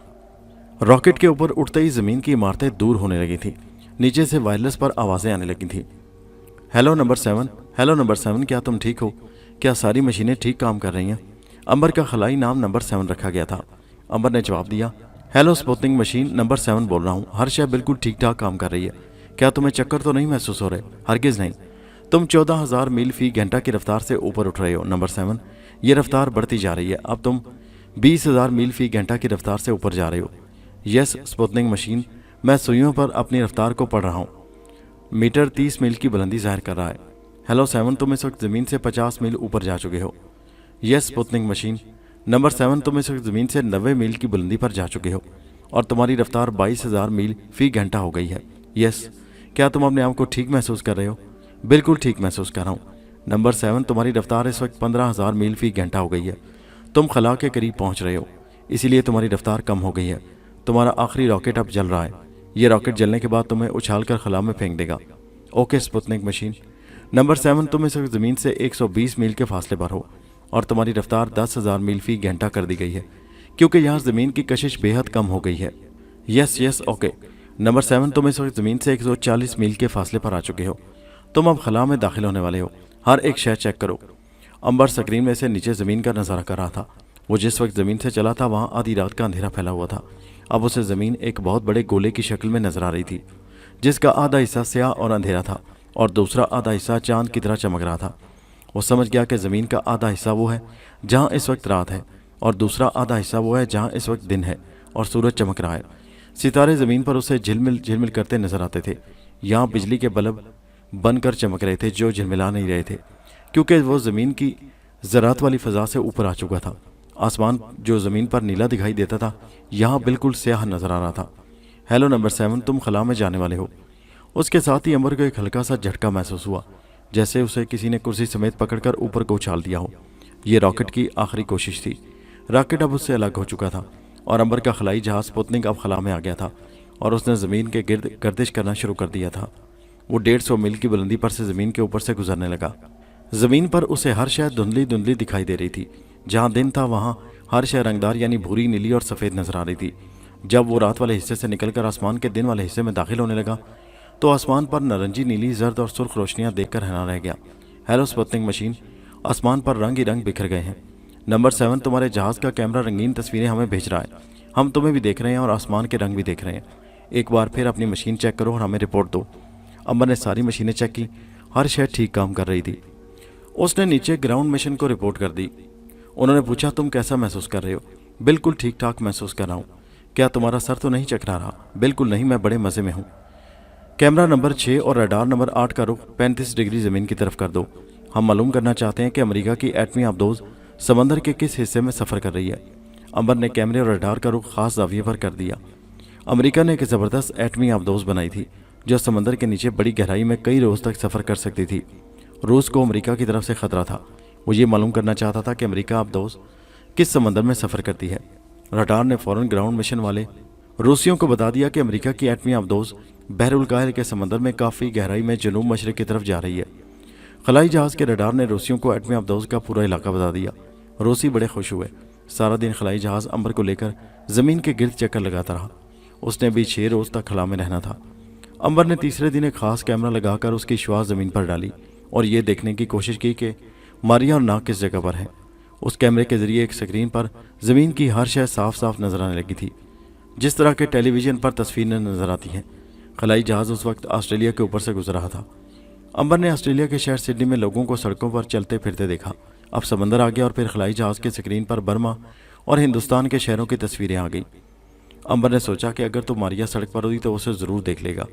रॉकेट के ऊपर उठते ही ज़मीन की इमारतें दूर होने लगी थी। नीचे से वायरलेस पर आवाज़ें आने लगी थी। हेलो नंबर 7, हेलो नंबर 7, क्या तुम ठीक हो? क्या सारी मशीनें ठीक काम कर रही हैं? अंबर का खलाई नाम नंबर 7 रखा गया था। अंबर ने जवाब दिया, हेलो स्पुतनिक मशीन, नंबर 7 बोल रहा हूँ। हर शय बिल्कुल ठीक ठाक काम कर रही है। क्या तुम्हें चक्कर तो नहीं महसूस हो रहे? हरगिज़ नहीं। तुम 14,000 मील फी घंटा की रफ्तार से ऊपर उठ रहे हो नंबर 7। ये रफ्तार बढ़ती जा रही है। अब तुम 20,000 मील फी घंटा की रफ्तार से ऊपर जा रहे हो। यस स्पुतनिक मशीन, मैं सुइयों पर अपनी रफ्तार को पढ़ रहा हूँ। मीटर 30 मील की बुलंदी जाहिर कर रहा है। हेलो 7, तुम इस वक्त ज़मीन से 50 मील ऊपर जा चुके हो। Yes Sputnik machine. नंबर 7, तुम इस वक्त ज़मीन से 90 मील की बुलंदी पर जा चुके हो और तुम्हारी रफ्तार 22,000 मील फी घंटा हो गई है। यस। क्या तुम अपने आप को ठीक महसूस कर रहे हो? बिल्कुल ठीक महसूस कर रहा हूँ। नंबर 7, तुम्हारी रफ्तार इस वक्त 15,000 मील फी घंटा हो गई है। तुम खला के करीब पहुँच रहे हो, इसीलिए तुम्हारी रफ्तार कम हो गई है। तुम्हारा आखिरी रॉकेट अब जल रहा है। ये रॉकेट जलने के बाद तुम्हें उछालकर खला में फेंक देगा। Okay Sputnik machine. नंबर 7, तुम इस वक्त ज़मीन से 120 मील के फासले पर हो और तुम्हारी रफ्तार 10,000 मील फी घंटा कर दी गई है क्योंकि यहाँ ज़मीन की कशिश बेहद कम हो गई है। Yes okay. नंबर 7, तुम इस वक्त ज़मीन से 140 मील के फासले पर आ चुके हो। तुम अब खला में दाखिल होने वाले हो। हर एक शय चेक करो। अंबर स्क्रीन में से नीचे ज़मीन का नज़ारा कर रहा था। वो जिस वक्त ज़मीन से चला था वहाँ आधी रात का अंधेरा फैला हुआ था। अब उसे ज़मीन एक बहुत बड़े गोले की शक्ल में नजर आ रही थी जिसका आधा हिस्सा स्याह और अंधेरा था और दूसरा आधा हिस्सा चांद की तरह चमक रहा था। वो समझ गया कि ज़मीन का आधा हिस्सा वो है जहाँ इस वक्त रात है और दूसरा आधा हिस्सा वो है जहाँ इस वक्त दिन है और सूरज चमक रहा है। सितारे ज़मीन पर उसे झिलमिल झिलमिल करते नजर आते थे। यहाँ बिजली के बल्ब बनकर चमक रहे थे जो झिलमिला नहीं रहे थे क्योंकि वो ज़मीन की ज़रात वाली फ़ज़ा से ऊपर आ चुका था। आसमान जो ज़मीन पर नीला दिखाई देता था यहाँ बिल्कुल स्याह नजर आ रहा था। हेलो नंबर 7, तुम खला में जाने वाले हो। उसके साथ ही अंबर को एक हल्का सा झटका महसूस हुआ जैसे उसे किसी ने कुर्सी समेत पकड़कर ऊपर को उछाल दिया हो। ये रॉकेट की आखिरी कोशिश थी। रॉकेट अब उससे अलग हो चुका था और अंबर का खलाई जहाज़ स्पुतनिक अब खला में आ गया था और उसने ज़मीन के गिर्द गर्दिश करना शुरू कर दिया था। वो 150 मील की बुलंदी पर से ज़मीन के ऊपर से गुजरने लगा। ज़मीन पर उसे हर शय धुंधली धुंधली दिखाई दे रही थी। जहाँ दिन था वहाँ हर शय रंगदार यानी भूरी, नीली और सफ़ेद नजर आ रही थी। जब वो रात वाले हिस्से से निकलकर आसमान के दिन वाले हिस्से में दाखिल होने लगा तो आसमान पर नारंगी, नीली, जर्द और सुर्ख रोशनियाँ देखकर हैरान रह गया। हेलो स्पुतनिक मशीन, आसमान पर रंग ही रंग बिखर गए हैं। नंबर 7, तुम्हारे जहाज़ का कैमरा रंगीन तस्वीरें हमें भेज रहा है। हम तुम्हें भी देख रहे हैं और आसमान के रंग भी देख रहे हैं। एक बार फिर अपनी मशीन चेक करो और हमें रिपोर्ट दो। अंबर ने सारी मशीनें चेक की। हर शय ठीक काम कर रही थी। उसने नीचे ग्राउंड मिशन को रिपोर्ट कर दी। उन्होंने पूछा, तुम कैसा महसूस कर रहे हो? बिल्कुल ठीक ठाक महसूस कर रहा हूँ। क्या तुम्हारा सर तो नहीं चकरा रहा? बिल्कुल नहीं, मैं बड़े मज़े में हूँ। कैमरा नंबर 6 और रडार नंबर 8 का रुख 35 डिग्री ज़मीन की तरफ कर दो। हम मालूम करना चाहते हैं कि अमेरिका की एटमी आबदोज़ समंदर के किस हिस्से में सफ़र कर रही है। अंबर ने कैमरे और रडार का रुख ख़ास जाविये पर कर दिया। अमेरिका ने एक ज़बरदस्त एटमी आबदोज़ बनाई थी जो समंदर के नीचे बड़ी गहराई में कई रोज़ तक सफ़र कर सकती थी। रूस को अमेरिका की तरफ से ख़तरा था। वो ये मालूम करना चाहता था कि अमेरिका आबदोज़ किस समंदर में सफ़र करती है। रडार ने फ़ौरन ग्राउंड मिशन वाले रूसियों को बता दिया कि अमेरिका की एटमी आबदोज़ बहरुल काहिल के समंदर में काफ़ी गहराई में जनूब मशरक़ की तरफ जा रही है। खलाई जहाज़ के रडार ने रूसियों को एटमी आबदोज़ का पूरा इलाका बता दिया। रूसी बड़े खुश हुए। सारा दिन खलाई जहाज़ अंबर को लेकर ज़मीन के गिर्द चक्कर लगाता रहा। उसने भी 6 रोज़ तक खला में रहना था। अंबर ने तीसरे दिन एक ख़ास कैमरा लगाकर उसकी श्वास ज़मीन पर डाली और ये देखने की कोशिश की कि मारिया और नाक किस जगह पर है। उस कैमरे के ज़रिए एक स्क्रीन पर ज़मीन की हर शय साफ साफ नजर आने लगी थी, जिस तरह के टेलीविज़न पर तस्वीरें नजर आती हैं। खलाई जहाज़ उस वक्त ऑस्ट्रेलिया के ऊपर से गुजर रहा था। अंबर ने ऑस्ट्रेलिया के शहर सिडनी में लोगों को सड़कों पर चलते फिरते देखा। अब समंदर आ गया और फिर खलाई जहाज़ की स्क्रीन पर बर्मा और हिंदुस्तान के शहरों की तस्वीरें आ गई। अंबर ने सोचा कि अगर तो मारिया सड़क पर हुई तो उसे ज़रूर देख लेगा,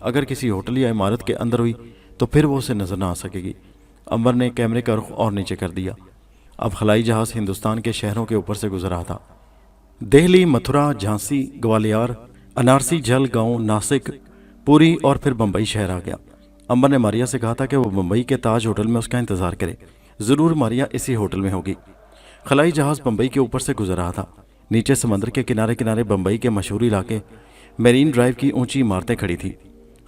अगर किसी होटल या इमारत के अंदर हुई तो फिर वो उसे नज़र ना आ सकेगी। अंबर ने कैमरे का रुख और नीचे कर दिया। अब खलाई जहाज़ हिंदुस्तान के शहरों के ऊपर से गुजर रहा था। दिल्ली, मथुरा, झांसी, ग्वालियर, अनारसी, जलगांव, नासिक, पुरी और फिर बम्बई शहर आ गया। अंबर ने मारिया से कहा था कि वो बम्बई के ताज होटल में उसका इंतज़ार करे, ज़रूर मारिया इसी होटल में होगी। खलाई जहाज़ बम्बई के ऊपर से गुजर रहा था। नीचे समंदर के किनारे किनारे बम्बई के मशहूर इलाके मेरीन ड्राइव की ऊंची इमारतें खड़ी थीं।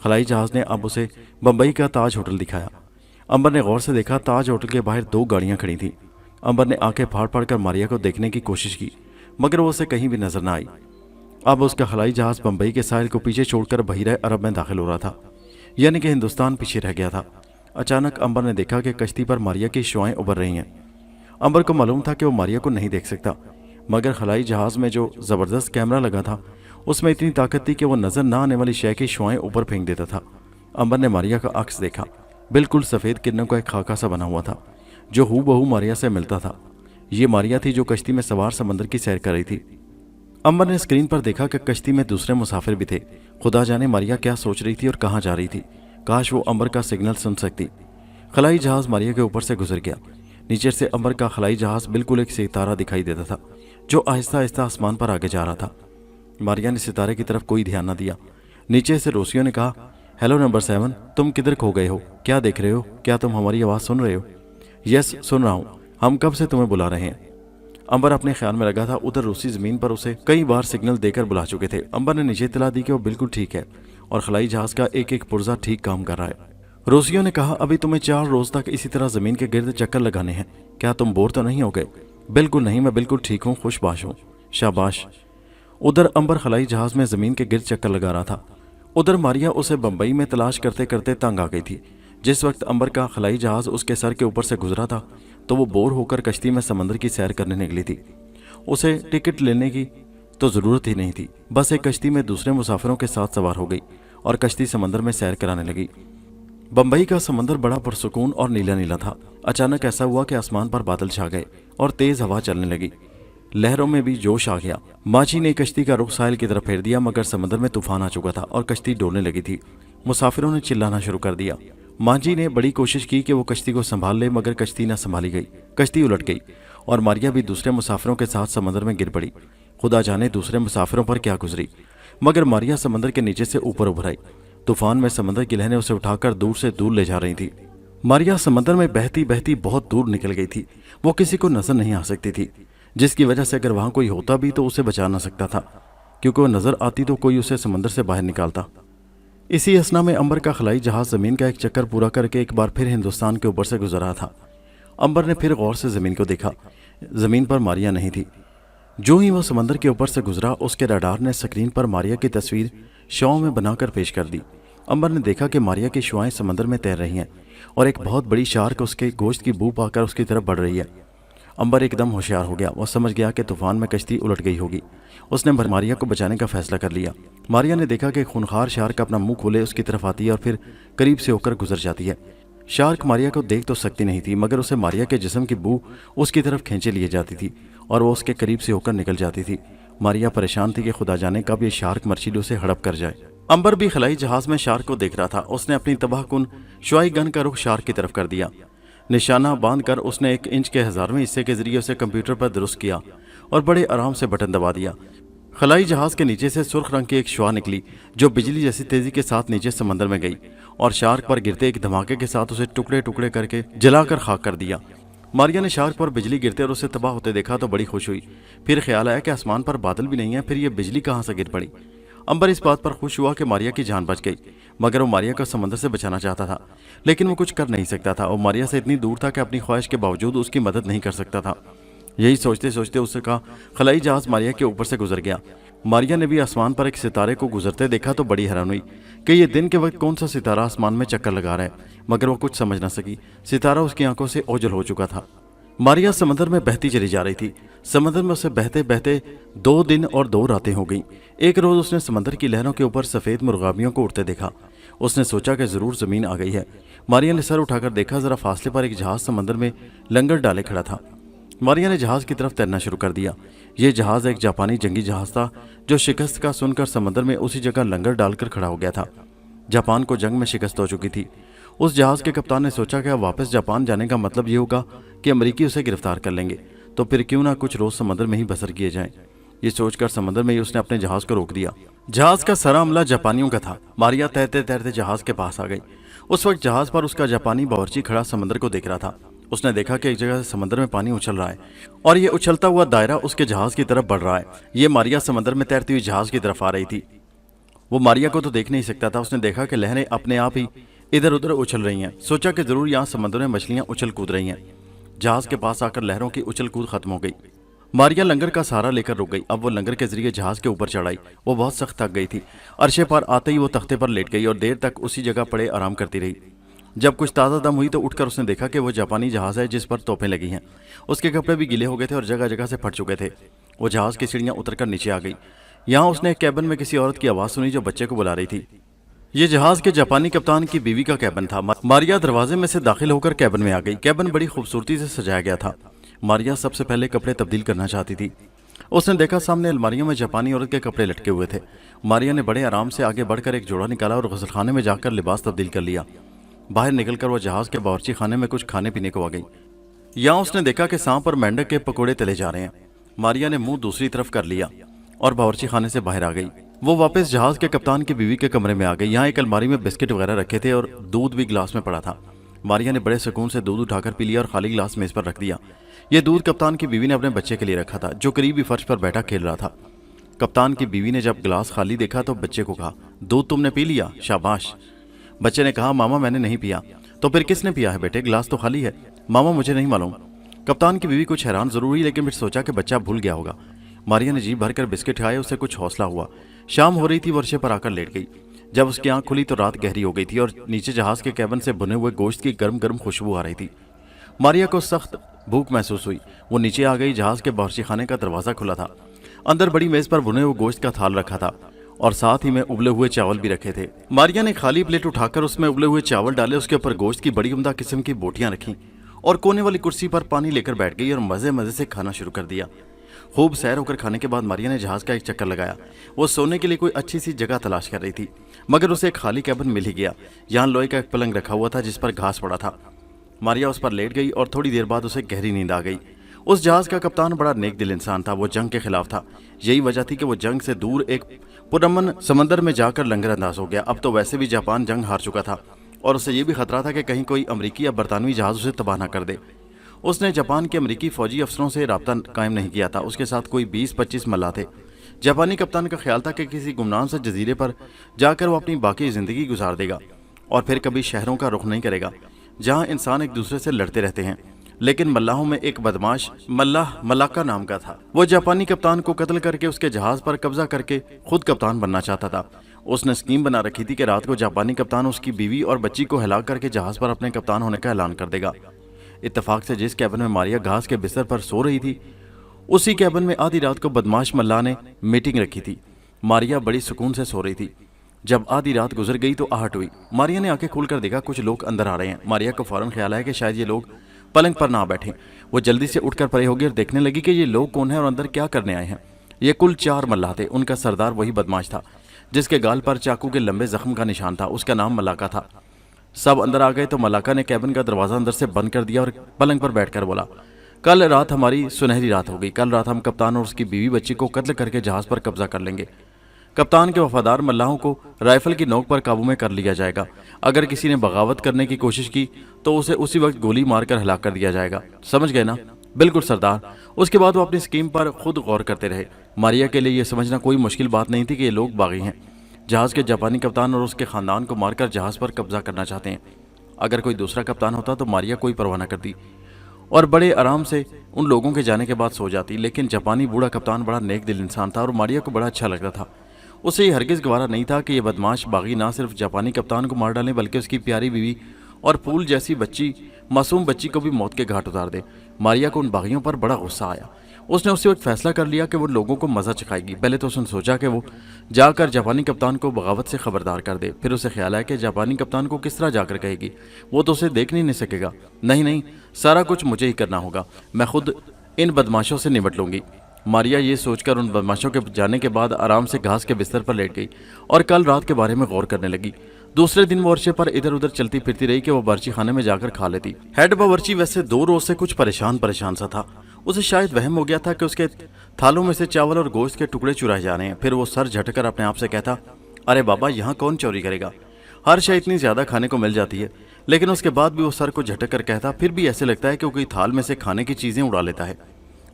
खलाई जहाज़ ने अब उसे बम्बई का ताज होटल दिखाया। अंबर ने गौर से देखा, ताज होटल के बाहर 2 गाड़ियां खड़ी थीं। अंबर ने आंखें फाड़ फाड़ कर मारिया को देखने की कोशिश की, मगर वो उसे कहीं भी नजर न आई। अब उसका खलाई जहाज़ बम्बई के साहिल को पीछे छोड़कर बहीरा अरब में दाखिल हो रहा था, यानी कि हिंदुस्तान पीछे रह गया था। अचानक अंबर ने देखा कि कश्ती पर मारिया की शुआएं उभर रही हैं। अंबर को मालूम था कि वो मारिया को नहीं देख सकता, मगर खलाई जहाज़ में जो ज़बरदस्त कैमरा लगा था उसमें इतनी ताकत थी कि वो नज़र ना आने वाली शय की शुआएं ऊपर फेंक देता था। अंबर ने मारिया का अक्स देखा, बिल्कुल सफ़ेद किरणों का एक खाका सा बना हुआ था जो हूबहू मारिया से मिलता था। ये मारिया थी जो कश्ती में सवार समंदर की सैर कर रही थी। अंबर ने स्क्रीन पर देखा कि कश्ती में दूसरे मुसाफिर भी थे। खुदा जाने मारिया क्या सोच रही थी और कहाँ जा रही थी। काश वो अंबर का सिग्नल सुन सकती। खलाई जहाज़ मारिया के ऊपर से गुजर गया। नीचे से अंबर का खलाई जहाज़ बिल्कुल एक सितारा दिखाई देता था जो आहिस्ता आहिस्ता आसमान पर आगे जा रहा था। मारिया ने सितारे की तरफ कोई ध्यान न दिया। नीचे से रोसियो ने कहा, हेलो नंबर 7, तुम किधर खो गए हो? क्या देख रहे हो? क्या तुम हमारी आवाज़ सुन रहे हो? यस, सुन रहा हूँ। हम कब से तुम्हें बुला रहे हैं। अंबर अपने ख्याल में लगा था। उधर रूसी ज़मीन पर उसे कई बार सिग्नल देकर बुला चुके थे। अंबर ने नीचे इत्तला दी कि वो बिल्कुल ठीक है और खलाई जहाज़ का एक एक पुर्जा ठीक काम कर रहा है। रोसियो ने कहा, अभी तुम्हें 4 रोज़ तक इसी तरह ज़मीन के गिर्द चक्कर लगाने हैं। क्या तुम बोर तो नहीं हो गए? बिल्कुल नहीं, मैं बिल्कुल ठीक हूँ, खुशबाश हूँ। शाबाश। उधर अंबर खलाई जहाज़ में ज़मीन के गिर्द चक्कर लगा रहा था। उधर मारिया उसे बम्बई में तलाश करते करते तंग आ गई थी। जिस वक्त अंबर का खलाई जहाज़ उसके सर के ऊपर से गुजरा था तो वो बोर होकर कश्ती में समंदर की सैर करने निकली थी। उसे टिकट लेने की तो ज़रूरत ही नहीं थी, बस एक कश्ती में दूसरे मुसाफिरों के साथ सवार हो गई और कश्ती समंदर में सैर कराने लगी। बम्बई का समंदर बड़ा पुरसुकून और नीला नीला था। अचानक ऐसा हुआ कि आसमान पर बादल छा गए और तेज़ हवा चलने लगी। लहरों में भी जोश आ गया। माची ने कश्ती का रुख साहिल की तरफ फेर दिया, मगर समंदर में तूफान आ चुका था और कश्ती डोलने लगी थी। मुसाफिरों ने चिल्लाना शुरू कर दिया। मांझी ने बड़ी कोशिश की कि वो कश्ती को संभाल ले, मगर कश्ती न संभाली गई। कश्ती उलट गई और मारिया भी दूसरे मुसाफिरों के साथ समंदर में गिर पड़ी। खुदा जाने दूसरे मुसाफिरों पर क्या गुजरी, मगर मारिया समंदर के नीचे से ऊपर उभर आई। तूफान में समंदर की लहरें उसे उठाकर दूर से दूर ले जा रही थी। मारिया समंदर में बहती बहती बहुत दूर निकल गई थी। वो किसी को नजर नहीं आ सकती थी, जिसकी वजह से अगर वहां कोई होता भी तो उसे बचा ना सकता था, क्योंकि वो नजर आती तो कोई उसे समंदर से बाहर निकालता। इसी असना में अंबर का खलाई जहाज जमीन का एक चक्कर पूरा करके एक बार फिर हिंदुस्तान के ऊपर से गुजर रहा था। अंबर ने फिर गौर से जमीन को देखा। जमीन पर मारिया नहीं थी। जो ही वह समंदर के ऊपर से गुजरा, उसके रडार ने स्क्रीन पर मारिया की तस्वीर शॉ में बनाकर पेश कर दी। अंबर ने देखा कि मारिया की शुआएं समंदर में तैर रही हैं और एक बहुत बड़ी शार्क उसके गोश्त की बू पाकर उसकी तरफ बढ़ रही है। अंबर एकदम होशियार हो गया। वह समझ गया कि तूफान में कश्ती उलट गई होगी। उसने मारिया को बचाने का फैसला कर लिया। मारिया ने देखा कि खूनखार शार्क अपना मुंह खोले उसकी तरफ आती है और फिर करीब से होकर गुजर जाती है। शार्क मारिया को देख तो सकती नहीं थी, मगर उसे मारिया के जिस्म की बू उसकी तरफ खींचे लिए जाती थी और वो उसके करीब से होकर निकल जाती थी। मारिया परेशान थी कि खुदा जाने कब ये शार्क मर्चिलों से हड़प कर जाए। अंबर भी खलाई जहाज में शार्क को देख रहा था। उसने अपनी तबाहकुन शुआई गन का रुख शार्क की तरफ कर दिया। निशाना बांधकर उसने 1 इंच के 1000वें हिस्से के जरिए उसे कंप्यूटर पर दुरुस्त किया और बड़े आराम से बटन दबा दिया। खलाई जहाज के नीचे से सुर्ख रंग की एक शुआ निकली जो बिजली जैसी तेजी के साथ नीचे समंदर में गई और शार्क पर गिरते एक धमाके के साथ उसे टुकड़े टुकड़े करके जलाकर खाक कर दिया। मारिया ने शार्क पर बिजली गिरते और उसे तबाह होते देखा तो बड़ी खुश हुई। फिर ख्याल आया कि आसमान पर बादल भी नहीं है, फिर यह बिजली कहाँ से गिर पड़ी। अंबर इस बात पर खुश हुआ कि मारिया की जान बच गई, मगर वो मारिया को समंदर से बचाना चाहता था, लेकिन वो कुछ कर नहीं सकता था। और मारिया से इतनी दूर था कि अपनी ख्वाहिश के बावजूद उसकी मदद नहीं कर सकता था। यही सोचते सोचते उसका खलाई जहाज मारिया के ऊपर से गुजर गया। मारिया ने भी आसमान पर एक सितारे को गुजरते देखा तो बड़ी हैरान हुई कि ये दिन के वक्त कौन सा सितारा आसमान में चक्कर लगा रहा है, मगर वो कुछ समझ ना सकी। सितारा उसकी आंखों से ओझल हो चुका था। मारिया समंदर में बहती चली जा रही थी। समंदर में उसे बहते बहते 2 दिन और 2 रातें हो गईं। एक रोज उसने समंदर की लहरों के ऊपर सफ़ेद मुर्गाबियों को उड़ते देखा। उसने सोचा कि ज़रूर ज़मीन आ गई है। मारिया ने सर उठाकर देखा, ज़रा फासले पर एक जहाज़ समंदर में लंगर डाले खड़ा था। ماریا نے جہاز کی طرف تیرنا شروع کر دیا۔ یہ جہاز ایک جاپانی جنگی جہاز تھا جو شکست کا سن کر سمندر میں اسی جگہ لنگر ڈال کر کھڑا ہو گیا تھا۔ جاپان کو جنگ میں شکست ہو چکی تھی۔ اس جہاز کے کپتان نے سوچا کہ اب واپس جاپان جانے کا مطلب یہ ہوگا کہ امریکی اسے گرفتار کر لیں گے، تو پھر کیوں نہ کچھ روز سمندر میں ہی بسر کیے جائیں۔ یہ سوچ کر سمندر میں ہی اس نے اپنے جہاز کو روک دیا۔ جہاز کا سارا عملہ جاپانیوں کا تھا۔ ماریا تیرتے تیرتے جہاز کے پاس آ گئی۔ اس وقت جہاز پر اس کا جاپانی باورچی کھڑا سمندر کو دیکھ رہا تھا۔ اس نے دیکھا کہ ایک جگہ سے سمندر میں پانی اچھل رہا ہے اور یہ اچھلتا ہوا دائرہ اس کے جہاز کی طرف بڑھ رہا ہے۔ یہ ماریا سمندر میں تیرتی ہوئی جہاز کی طرف آ رہی تھی۔ وہ ماریا کو تو دیکھ نہیں سکتا تھا۔ اس نے دیکھا کہ لہریں اپنے آپ ہی ادھر ادھر اچھل رہی ہیں۔ سوچا کہ ضرور یہاں سمندر میں مچھلیاں اچھل کود رہی ہیں۔ جہاز کے پاس آ کر لہروں کی اچھل کود ختم ہو گئی۔ ماریا لنگر کا سہارا لے کر رک گئی۔ اب وہ لنگر کے ذریعے جہاز کے اوپر چڑھ آئی۔ وہ بہت سخت تھک گئی تھی۔ عرشے پر آتے ہی وہ تختے پر لیٹ گئی اور دیر تک اسی جگہ پڑے آرام کرتی رہی۔ جب کچھ تازہ دم ہوئی تو اٹھ کر اس نے دیکھا کہ وہ جاپانی جہاز ہے جس پر توپیں لگی ہیں۔ اس کے کپڑے بھی گیلے ہو گئے تھے اور جگہ جگہ سے پھٹ چکے تھے۔ وہ جہاز کی سیڑھیاں اتر کر نیچے آ گئی۔ یہاں اس نے ایک کیبن میں کسی عورت کی آواز سنی جو بچے کو بلا رہی تھی۔ یہ جہاز کے جاپانی کپتان کی بیوی کا کیبن تھا۔ ماریا دروازے میں سے داخل ہو کر کیبن میں آ گئی۔ کیبن بڑی خوبصورتی سے سجایا گیا تھا۔ ماریا سب سے پہلے کپڑے تبدیل کرنا چاہتی تھی۔ اس نے دیکھا سامنے الماریوں میں جاپانی عورت کے کپڑے لٹکے ہوئے تھے۔ ماریا نے بڑے آرام سے آگے بڑھ کر ایک جوڑا نکالا اور غسل خانے میں جا کر لباس تبدیل کر لیا۔ باہر نکل کر وہ جہاز کے باورچی خانے میں کچھ کھانے پینے کو آ گئی۔ یہاں اس نے دیکھا کہ سانپ اور مینڈک کے پکوڑے تلے جا رہے ہیں۔ ماریا نے منہ دوسری طرف کر لیا اور باورچی خانے سے باہر آ گئی۔ وہ واپس جہاز کے کپتان کی بیوی کے کمرے میں آ گئی۔ یہاں ایک الماری میں بسکٹ وغیرہ رکھے تھے اور دودھ بھی گلاس میں پڑا تھا۔ ماریا نے بڑے سکون سے دودھ اٹھا کر پی لیا اور خالی گلاس میز پر رکھ دیا۔ یہ دودھ کپتان کی بیوی نے اپنے بچے کے لیے رکھا تھا جو قریبی فرش پر بیٹھا کھیل رہا تھا۔ کپتان کی بیوی نے جب گلاس خالی دیکھا تو بچے کو کہا، دودھ تم نے پی لیا؟ شاباش۔ بچے نے کہا، ماما میں نے نہیں پیا۔ تو پھر کس نے پیا ہے بیٹے؟ گلاس تو خالی ہے۔ ماما مجھے نہیں معلوم۔ کپتان کی بیوی کچھ حیران ضرور ہوئی لیکن پھر سوچا کہ بچہ بھول گیا ہوگا۔ ماریا نے جی بھر کر بسکٹ کھائے، اسے کچھ حوصلہ ہوا۔ شام ہو رہی تھی، ورشے پر آ کر لیٹ گئی۔ جب اس کی آنکھ کھلی تو رات گہری ہو گئی تھی اور نیچے جہاز کے کیبن سے بھنے ہوئے گوشت کی گرم گرم خوشبو آ رہی تھی۔ ماریا کو سخت بھوک محسوس ہوئی۔ وہ نیچے آ گئی۔ جہاز کے باورچی خانے کا دروازہ کھلا تھا۔ اندر بڑی میز پر بھنے ہوئے گوشت کا تھال رکھا تھا اور ساتھ ہی میں ابلے ہوئے چاول بھی رکھے تھے۔ ماریا نے خالی پلیٹ اٹھا کر اس میں ابلے ہوئے چاول ڈالے، اس کے اوپر گوشت کی بڑی عمدہ قسم کی بوٹیاں رکھیں اور کونے والی کرسی پر پانی لے کر بیٹھ گئی اور مزے مزے سے کھانا شروع کر دیا۔ خوب سیر ہو کر کھانے کے بعد ماریا نے جہاز کا ایک چکر لگایا۔ وہ سونے کے لیے کوئی اچھی سی جگہ تلاش کر رہی تھی مگر اسے ایک خالی کیبن مل ہی گیا۔ یہاں لوہے کا ایک پلنگ رکھا ہوا تھا جس پر گھاس پڑا تھا۔ ماریا اس پر لیٹ گئی اور تھوڑی دیر بعد اسے گہری نیند آ گئی۔ اس جہاز کا کپتان بڑا نیک دل انسان تھا۔ وہ جنگ کے خلاف تھا۔ یہی وجہ تھی کہ وہ جنگ سے دور ایک پرامن سمندر میں جا کر لنگر انداز ہو گیا۔ اب تو ویسے بھی جاپان جنگ ہار چکا تھا اور اسے یہ بھی خطرہ تھا کہ کہیں کوئی امریکی یا برطانوی جہاز اسے تباہ نہ کر دے۔ اس نے جاپان کے امریکی فوجی افسروں سے رابطہ قائم نہیں کیا تھا۔ اس کے ساتھ کوئی 20-25 ملاح تھے۔ جاپانی کپتان کا خیال تھا کہ کسی گمنام سے جزیرے پر جا کر وہ اپنی باقی زندگی گزار دے گا اور پھر کبھی شہروں کا رخ نہیں کرے گا جہاں انسان ایک دوسرے سے لڑتے رہتے ہیں۔ لیکن ملاحوں میں ایک بدماش ملاح ملاکا نام کا تھا۔ وہ جاپانی کپتان کو قتل کر کے اس کے جہاز پر قبضہ کر کے خود کپتان بننا چاہتا تھا۔ اس نے اسکیم بنا رکھی تھی کہ رات کو جاپانی کپتان اس کی بیوی اور بچی کو ہلاک کر کے جہاز پر اپنے کپتان ہونے کا اعلان کر دے گا۔ اتفاق سے جس کیبن میں ماریا گھاس کے بستر پر سو رہی تھی اسی کیبن میں آدھی رات کو بدماش ملاح نے میٹنگ رکھی تھی۔ ماریا بڑی سکون سے سو رہی تھی۔ جب آدھی رات گزر گئی تو آہٹ ہوئی۔ ماریا نے آنکھیں کھول کر دیکھا کچھ لوگ اندر آ رہے ہیں۔ ماریا کو فوراً خیال آیا کہ شاید یہ لوگ پلنگ پر نہ بیٹھیں۔ وہ جلدی سے اٹھ کر پڑے ہو گئی اور دیکھنے لگی کہ یہ لوگ کون ہیں اور اندر کیا کرنے آئے ہیں۔ یہ کل 4 ملاح تھے۔ ان کا سردار وہی بدماش تھا جس کے گال پر چاقو کے لمبے زخم کا نشان تھا۔ اس کا نام ملاکا تھا۔ سب اندر آ گئے تو ملاکا نے کیبن کا دروازہ اندر سے بند کر دیا اور پلنگ پر بیٹھ کر بولا، کل رات ہماری سنہری رات ہوگی۔ کل رات ہم کپتان اور اس کی بیوی بچی کو قتل کر کے جہاز پر قبضہ کر لیں گے۔ کپتان کے وفادار ملاحوں کو رائفل کی نوک پر قابو میں کر لیا جائے گا۔ اگر کسی نے بغاوت کرنے کی کوشش کی تو اسے اسی وقت گولی مار کر ہلاک کر دیا جائے گا۔ سمجھ گئے نا؟ بالکل سردار۔ اس کے بعد وہ اپنی اسکیم پر خود غور کرتے رہے۔ ماریا کے لیے یہ سمجھنا کوئی مشکل بات نہیں تھی کہ یہ لوگ باغی ہیں، جہاز کے جاپانی کپتان اور اس کے خاندان کو مار کر جہاز پر قبضہ کرنا چاہتے ہیں۔ اگر کوئی دوسرا کپتان ہوتا تو ماریا کوئی پرواہ نہ کرتی اور بڑے آرام سے ان لوگوں کے جانے کے بعد سو جاتی، لیکن جاپانی بوڑھا کپتان بڑا نیک دل انسان تھا اور ماریا کو بڑا اچھا لگتا تھا۔ اسے یہ ہرگز گوارا نہیں تھا کہ یہ بدماش باغی نہ صرف جاپانی کپتان کو مار ڈالیں بلکہ اس کی پیاری بیوی اور پھول جیسی معصوم بچی کو بھی موت کے گھاٹ اتار دے۔ ماریا کو ان باغیوں پر بڑا غصہ آیا۔ اس نے اسی وقت فیصلہ کر لیا کہ وہ لوگوں کو مزہ چکھائے گی۔ پہلے تو اس نے سوچا کہ وہ جا کر جاپانی کپتان کو بغاوت سے خبردار کر دے، پھر اسے خیال آیا کہ جاپانی کپتان کو کس طرح جا کر کہے گی، وہ تو اسے دیکھ نہیں سکے گا۔ نہیں، سارا کچھ مجھے ہی کرنا ہوگا، میں خود इन बदमाशों से निपट लूंगी। मारिया ये सोचकर उन बदमाशों के जाने के बाद आराम से घास के बिस्तर पर लेट गई और कल रात के बारे में गौर करने लगी। दूसरे दिन वो अर्शे पर इधर उधर चलती फिरती रही कि वो बावर्ची खाने में जाकर खा लेती। हेड बावर्ची वैसे 2 रोज से कुछ परेशान सा था। उसे शायद वहम हो गया था कि उसके थालों में से चावल और गोश्त के टुकड़े चुराए जा रहे हैं। फिर वो सर झटकर अपने आप से कहता, अरे बाबा, यहाँ कौन चोरी करेगा, हर शय इतनी ज्यादा खाने को मिल जाती है। लेकिन उसके बाद भी वो सर को झटक कर कहता, फिर भी ऐसे लगता है कि कोई थाल में से खाने की चीजें उड़ा लेता है।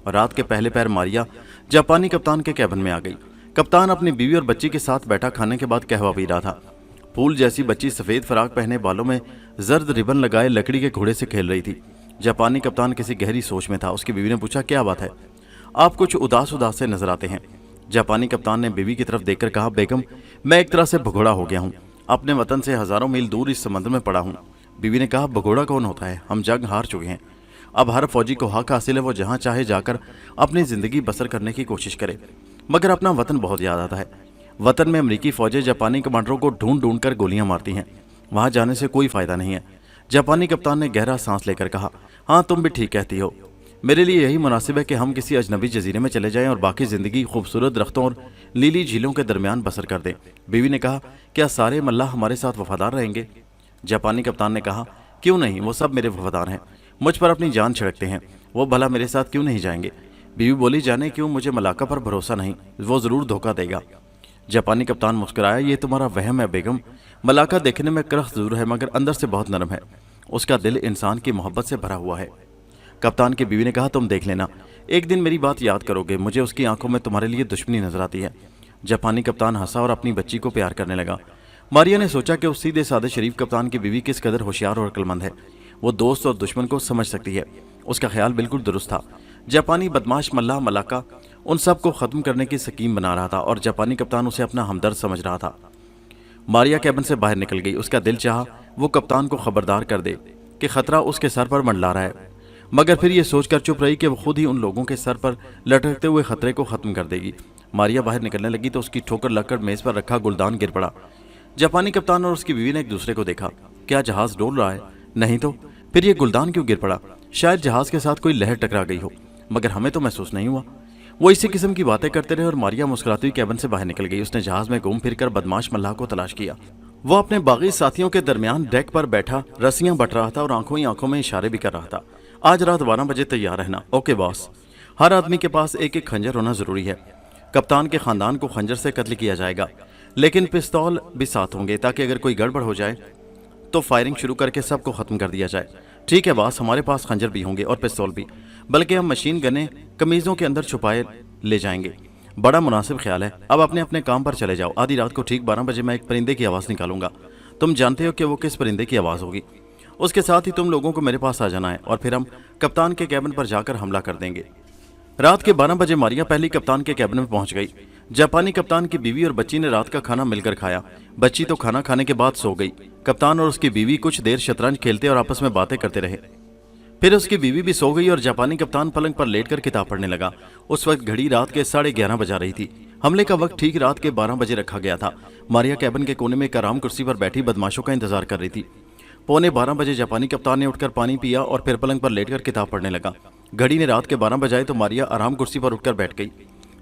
और रात के पहले पैर मारिया जापानी कप्तान के कैबिन में आ गई। कप्तान अपनी बीवी और बच्ची के साथ बैठा खाने के बाद कहवा पी रहा था। फूल जैसी बच्ची सफेद फराक पहने, बालों में जर्द रिबन लगाए लकड़ी के घोड़े से खेल रही थी। जापानी कप्तान किसी गहरी सोच में था। उसकी बीवी ने पूछा, क्या बात है, आप कुछ उदास उदास से नजर आते हैं। जापानी कप्तान ने बीवी की तरफ देखकर कहा, बेगम, मैं एक तरह से भगोड़ा हो गया हूँ। अपने वतन से हजारों मील दूर इस समुद्र में पड़ा हूँ। बीवी ने कहा, भगोड़ा कौन होता है, हम जंग हार चुके हैं। अब हर फौजी को हक हासिल है वो जहाँ चाहे जाकर अपनी जिंदगी बसर करने की कोशिश करे, मगर अपना वतन बहुत याद आता है। वतन में अमेरिकी फौजें जापानी कमांडरों को ढूंढ ढूंढ कर गोलियां मारती हैं। वहां जाने से कोई फायदा नहीं है। जापानी कप्तान ने गहरा सांस लेकर कहा, हाँ तुम भी ठीक कहती हो। मेरे लिए यही मुनासिब है कि हम किसी अजनबी जजीरे में चले जाएं और बाकी जिंदगी खूबसूरत दरख्तों और लीली झीलों के दरमियान बसर कर दें। बीवी ने कहा, क्या सारे मल्लाह हमारे साथ वफादार रहेंगे? जापानी कप्तान ने कहा, क्यों नहीं, वो सब मेरे वफादार हैं, मुझ पर अपनी जान छिड़कते हैं, वो भला मेरे साथ क्यों नहीं जाएंगे? बीवी बोली, जाने क्यों, मुझे मलाका पर भरोसा नहीं, वो जरूर धोखा देगा। जापानी कप्तान मुस्कुराया, ये तुम्हारा वहम है बेगम। मलाका देखने में करख जरूर है मगर अंदर से बहुत नरम है। उसका दिल इंसान की मोहब्बत से भरा हुआ है। कप्तान की बीवी ने कहा, तुम देख लेना, एक दिन मेरी बात याद करोगे, मुझे उसकी आंखों में तुम्हारे लिए दुश्मनी नजर आती है। जापानी कप्तान हंसा और अपनी बच्ची को प्यार करने लगा। मारिया ने सोचा कि उस सीधे साधे शरीफ कप्तान की बीवी किस कदर होशियार और अक्लमंद है। वो दोस्त और दुश्मन को समझ सकती है। उसका ख्याल बिल्कुल दुरुस्त था। जापानी बदमाश मल्लाह मलाका उन सब को खत्म करने की स्कीम बना रहा था और जापानी कप्तान उसे अपना हमदर्द समझ रहा था। मारिया कैबिन से बाहर निकल गई। उसका दिल चाहा वो कप्तान को खबरदार कर दे कि खतरा उसके सर पर मंडला रहा है, मगर फिर ये सोचकर चुप रही कि वो खुद ही उन लोगों के सर पर लटकते हुए खतरे को खत्म कर देगी। मारिया बाहर निकलने लगी तो उसकी ठोकर लगकर मेज पर रखा गुलदान गिर पड़ा। जापानी कप्तान और उसकी बीवी ने एक दूसरे को देखा। क्या जहाज डोल रहा है? नहीं तो फिर ये गुलदान क्यों गिर पड़ा? शायद जहाज के साथ कोई लहर टकरा गई हो, मगर हमें तो महसूस नहीं हुआ। वो इसी किस्म की बातें करते रहे और मारिया मुस्कुराती हुई कैबिन से बाहर निकल गई। उसने जहाज में घूम फिरकर बदमाश मल्लाह को तलाश किया। वो अपने बागी साथियों के दरमियान डेक पर बैठा रस्सियां बट रहा था और आंखों ही आंखों में इशारे भी कर रहा था। आज रात 12 बजे तैयार रहना। Okay boss. हर आदमी के पास एक एक खंजर होना जरूरी है। कप्तान के खानदान को खंजर से कत्ल किया जाएगा, लेकिन पिस्तौल भी साथ होंगे ताकि अगर कोई गड़बड़ हो जाए तो फायरिंग शुरू करके सबको खत्म कर दिया जाए। ठीक है बॉस, हमारे पास खंजर भी होंगे और पिस्तौल भी, बल्कि हम मशीन गनें कमीजों के अंदर छुपाए ले जाएंगे। बड़ा मुनासिब ख्याल है। अब अपने अपने काम पर चले जाओ। आधी रात को ठीक 12 बजे मैं एक परिंदे की आवाज़ निकालूंगा। तुम जानते हो कि वो किस परिंदे की आवाज़ होगी। उसके साथ ही तुम लोगों को मेरे पास आ जाना है और फिर हम कप्तान के कैबिन पर जाकर हमला कर देंगे। रात के 12 बजे मारिया पहली कप्तान के कैबिन में पहुंच गई। जापानी कप्तान की बीवी और बच्ची ने रात का खाना मिलकर खाया। बच्ची तो खाना खाने के बाद सो गई। कप्तान और उसकी बीवी कुछ देर शतरंज खेलते और आपस में बातें करते रहे। फिर उसकी बीवी भी सो गई और जापानी कप्तान पलंग पर लेटकर किताब पढ़ने लगा। उस वक्त घड़ी रात के 11:30 बजा रही थी। हमले का वक्त ठीक रात के 12 बजे रखा गया था। मारिया कैबिन के कोने में एक आराम कुर्सी पर बैठी बदमाशों का इंतजार कर रही थी। 11:15 बजे जापानी कप्तान ने उठकर पानी पिया और फिर पलंग पर लेटकर किताब पढ़ने लगा। घड़ी ने रात के 12 बजाए तो मारिया आराम कुर्सी पर उठकर बैठ गई।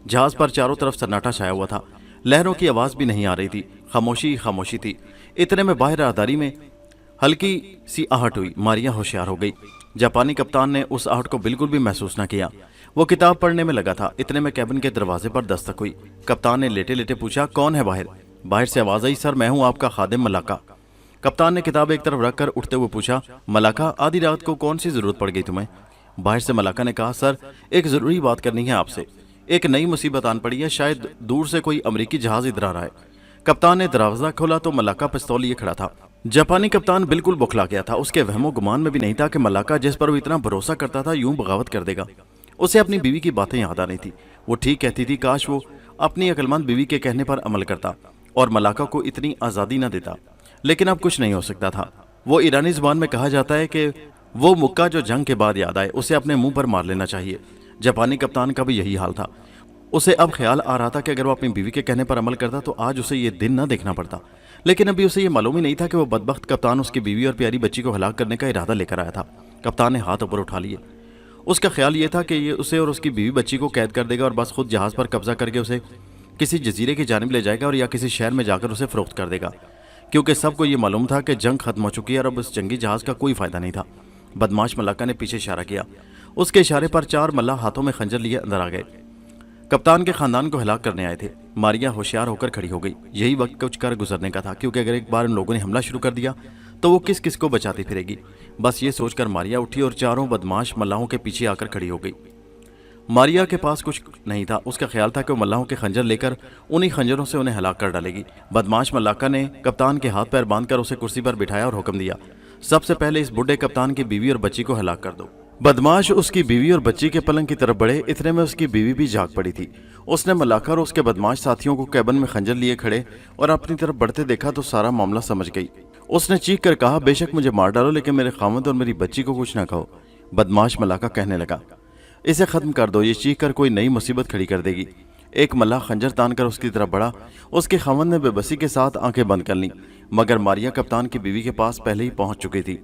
जहाज पर चारों तरफ सन्नाटा छाया हुआ था। लहरों की आवाज भी नहीं आ रही थी। खामोशी खामोशी थी। इतने में बाहर राहदारी में हल्की सी आहट हुई। मारिया होशियार हो गई। जापानी कप्तान ने उस आहट को बिल्कुल भी महसूस न किया। वो किताब पढ़ने में लगा था। इतने में कैबिन के दरवाजे पर दस्तक हुई। कप्तान ने लेटे लेटे पूछा, कौन है बाहर? बाहर से आवाज आई, सर मैं हूं आपका खादिम मलाका। कप्तान ने किताब एक तरफ रखकर उठते हुए पूछा, मलाका आधी रात को कौन सी जरूरत पड़ गई तुम्हें? बाहर से मलाका ने कहा, सर एक जरूरी बात करनी है आपसे। एक नई मुसीबत आन पड़ी है। शायद दूर से कोई अमेरिकी जहाज इधर आ रहा है। कप्तान ने दरवाजा खोला तो मलाका पिस्तौल लिए खड़ा था। जापानी कप्तान बिल्कुल बौखला गया था। उसके वहमो गुमान में भी नहीं था कि मलाका जिस पर वो इतना भरोसा करता था यूं बगावत कर देगा। उसे अपनी बीवी की बातें याद आ रही थी। वो ठीक कहती थी, काश वो अपनी अक्लमंद बीवी के कहने पर अमल करता और मलाका को इतनी आज़ादी न देता। लेकिन अब कुछ नहीं हो सकता था। वो ईरानी जुबान में कहा जाता है कि वो मुक्का जो जंग के बाद याद आए उसे अपने मुंह पर मार लेना चाहिए। जापानी कप्तान का भी यही हाल था। उसे अब ख्याल आ रहा था कि अगर वो अपनी बीवी के कहने पर अमल करता तो आज उसे ये दिन न देखना पड़ता। लेकिन अभी उसे ये मालूम ही नहीं था कि वो बदबख्त कप्तान उसकी बीवी और प्यारी बच्ची को हलाक करने का इरादा लेकर आया था। कप्तान ने हाथ ऊपर उठा लिए। اس کا خیال یہ تھا کہ یہ اسے اور اس کی بیوی بچی کو قید کر دے گا اور بس خود جہاز پر قبضہ کر کے اسے کسی جزیرے کی جانب لے جائے گا اور یا کسی شہر میں جا کر اسے فروخت کر دے گا، کیونکہ سب کو یہ معلوم تھا کہ جنگ ختم ہو چکی ہے اور اب اس جنگی جہاز کا کوئی فائدہ نہیں تھا۔ بدماش ملاکا نے پیچھے اشارہ کیا۔ اس کے اشارے پر 4 ملاح ہاتھوں میں خنجر لیے اندر آ گئے۔ کپتان کے خاندان کو ہلاک کرنے آئے تھے۔ ماریا ہوشیار ہو کر کھڑی ہو گئی۔ یہی وقت کچھ کر گزرنے کا تھا، کیونکہ اگر ایک بار ان لوگوں نے حملہ شروع کر دیا تو وہ کس کس کو بچاتی پھرے گی۔ بس یہ سوچ کر ماریا اٹھی اور 4 بدماش ملاحوں کے پیچھے آ کر کھڑی ہو گئی۔ ماریا کے پاس کچھ نہیں تھا۔ اس کا خیال تھا کہ وہ ملاحوں کے خنجر لے کر انہی خنجروں سے انہیں ہلاک کر ڈالے گی۔ بدماش ملاکا نے کپتان کے ہاتھ پیر باندھ کر اسے کرسی پر بٹھایا اور حکم دیا، سب سے پہلے اس بڈھے کپتان کی بیوی اور بچی کو ہلاک کر دو۔ بدماش اس کی بیوی اور بچی کے پلنگ کی طرف بڑھے، اتنے میں اس کی بیوی بھی جاگ پڑی تھی۔ اس نے ملاکا اور اس کے بدماش ساتھیوں کو کیبن میں خنجر لیے کھڑے اور اپنی طرف بڑھتے دیکھا تو سارا معاملہ سمجھ گئی۔ اس نے چیخ کر کہا، بے شک مجھے مار ڈالو لیکن میرے خاوند اور میری بچی کو کچھ نہ کہو۔ بدماش ملاکا کہنے لگا، اسے ختم کر دو، یہ چیخ کر کوئی نئی مصیبت کھڑی کر دے گی۔ ایک ملاح خنجر تان کر اس کی طرف بڑھا۔ اس کے خاوند نے بے بسی کے ساتھ آنکھیں بند کر لیں، مگر ماریا کپتان کی بیوی کے پاس پہلے ہی پہنچ چکی تھی۔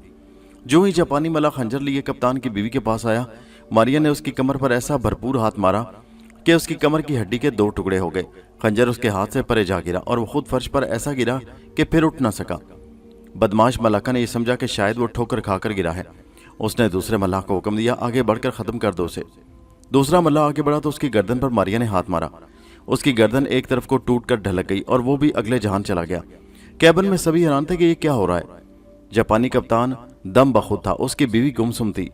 جو ہی جاپانی ملاح خنجر لیے کپتان کی بیوی کے پاس آیا، ماریا نے اس کی کمر پر ایسا بھرپور ہاتھ مارا کہ اس کی کمر کی ہڈی کے 2 ٹکڑے ہو گئے۔ خنجر اس کے ہاتھ سے پرے جا گرا اور وہ خود فرش پر ایسا گرا کہ پھر اٹھ نہ سکا۔ بدماش ملاکا نے یہ سمجھا کہ شاید وہ ٹھوکر کھا کر گرا ہے۔ اس نے دوسرے ملاح کو حکم دیا، آگے بڑھ کر ختم کر دو اسے۔ دوسرا ملاح آگے بڑھا تو اس کی گردن پر ماریا نے ہاتھ مارا۔ اس کی گردن ایک طرف کو ٹوٹ کر ڈھلک گئی اور وہ بھی اگلے جہان چلا گیا۔ کیبن میں سبھی حیران تھے کہ یہ کیا ہو رہا ہے۔ جاپانی کپتان دم بخود تھا، اس کی بیوی گمسم تھی۔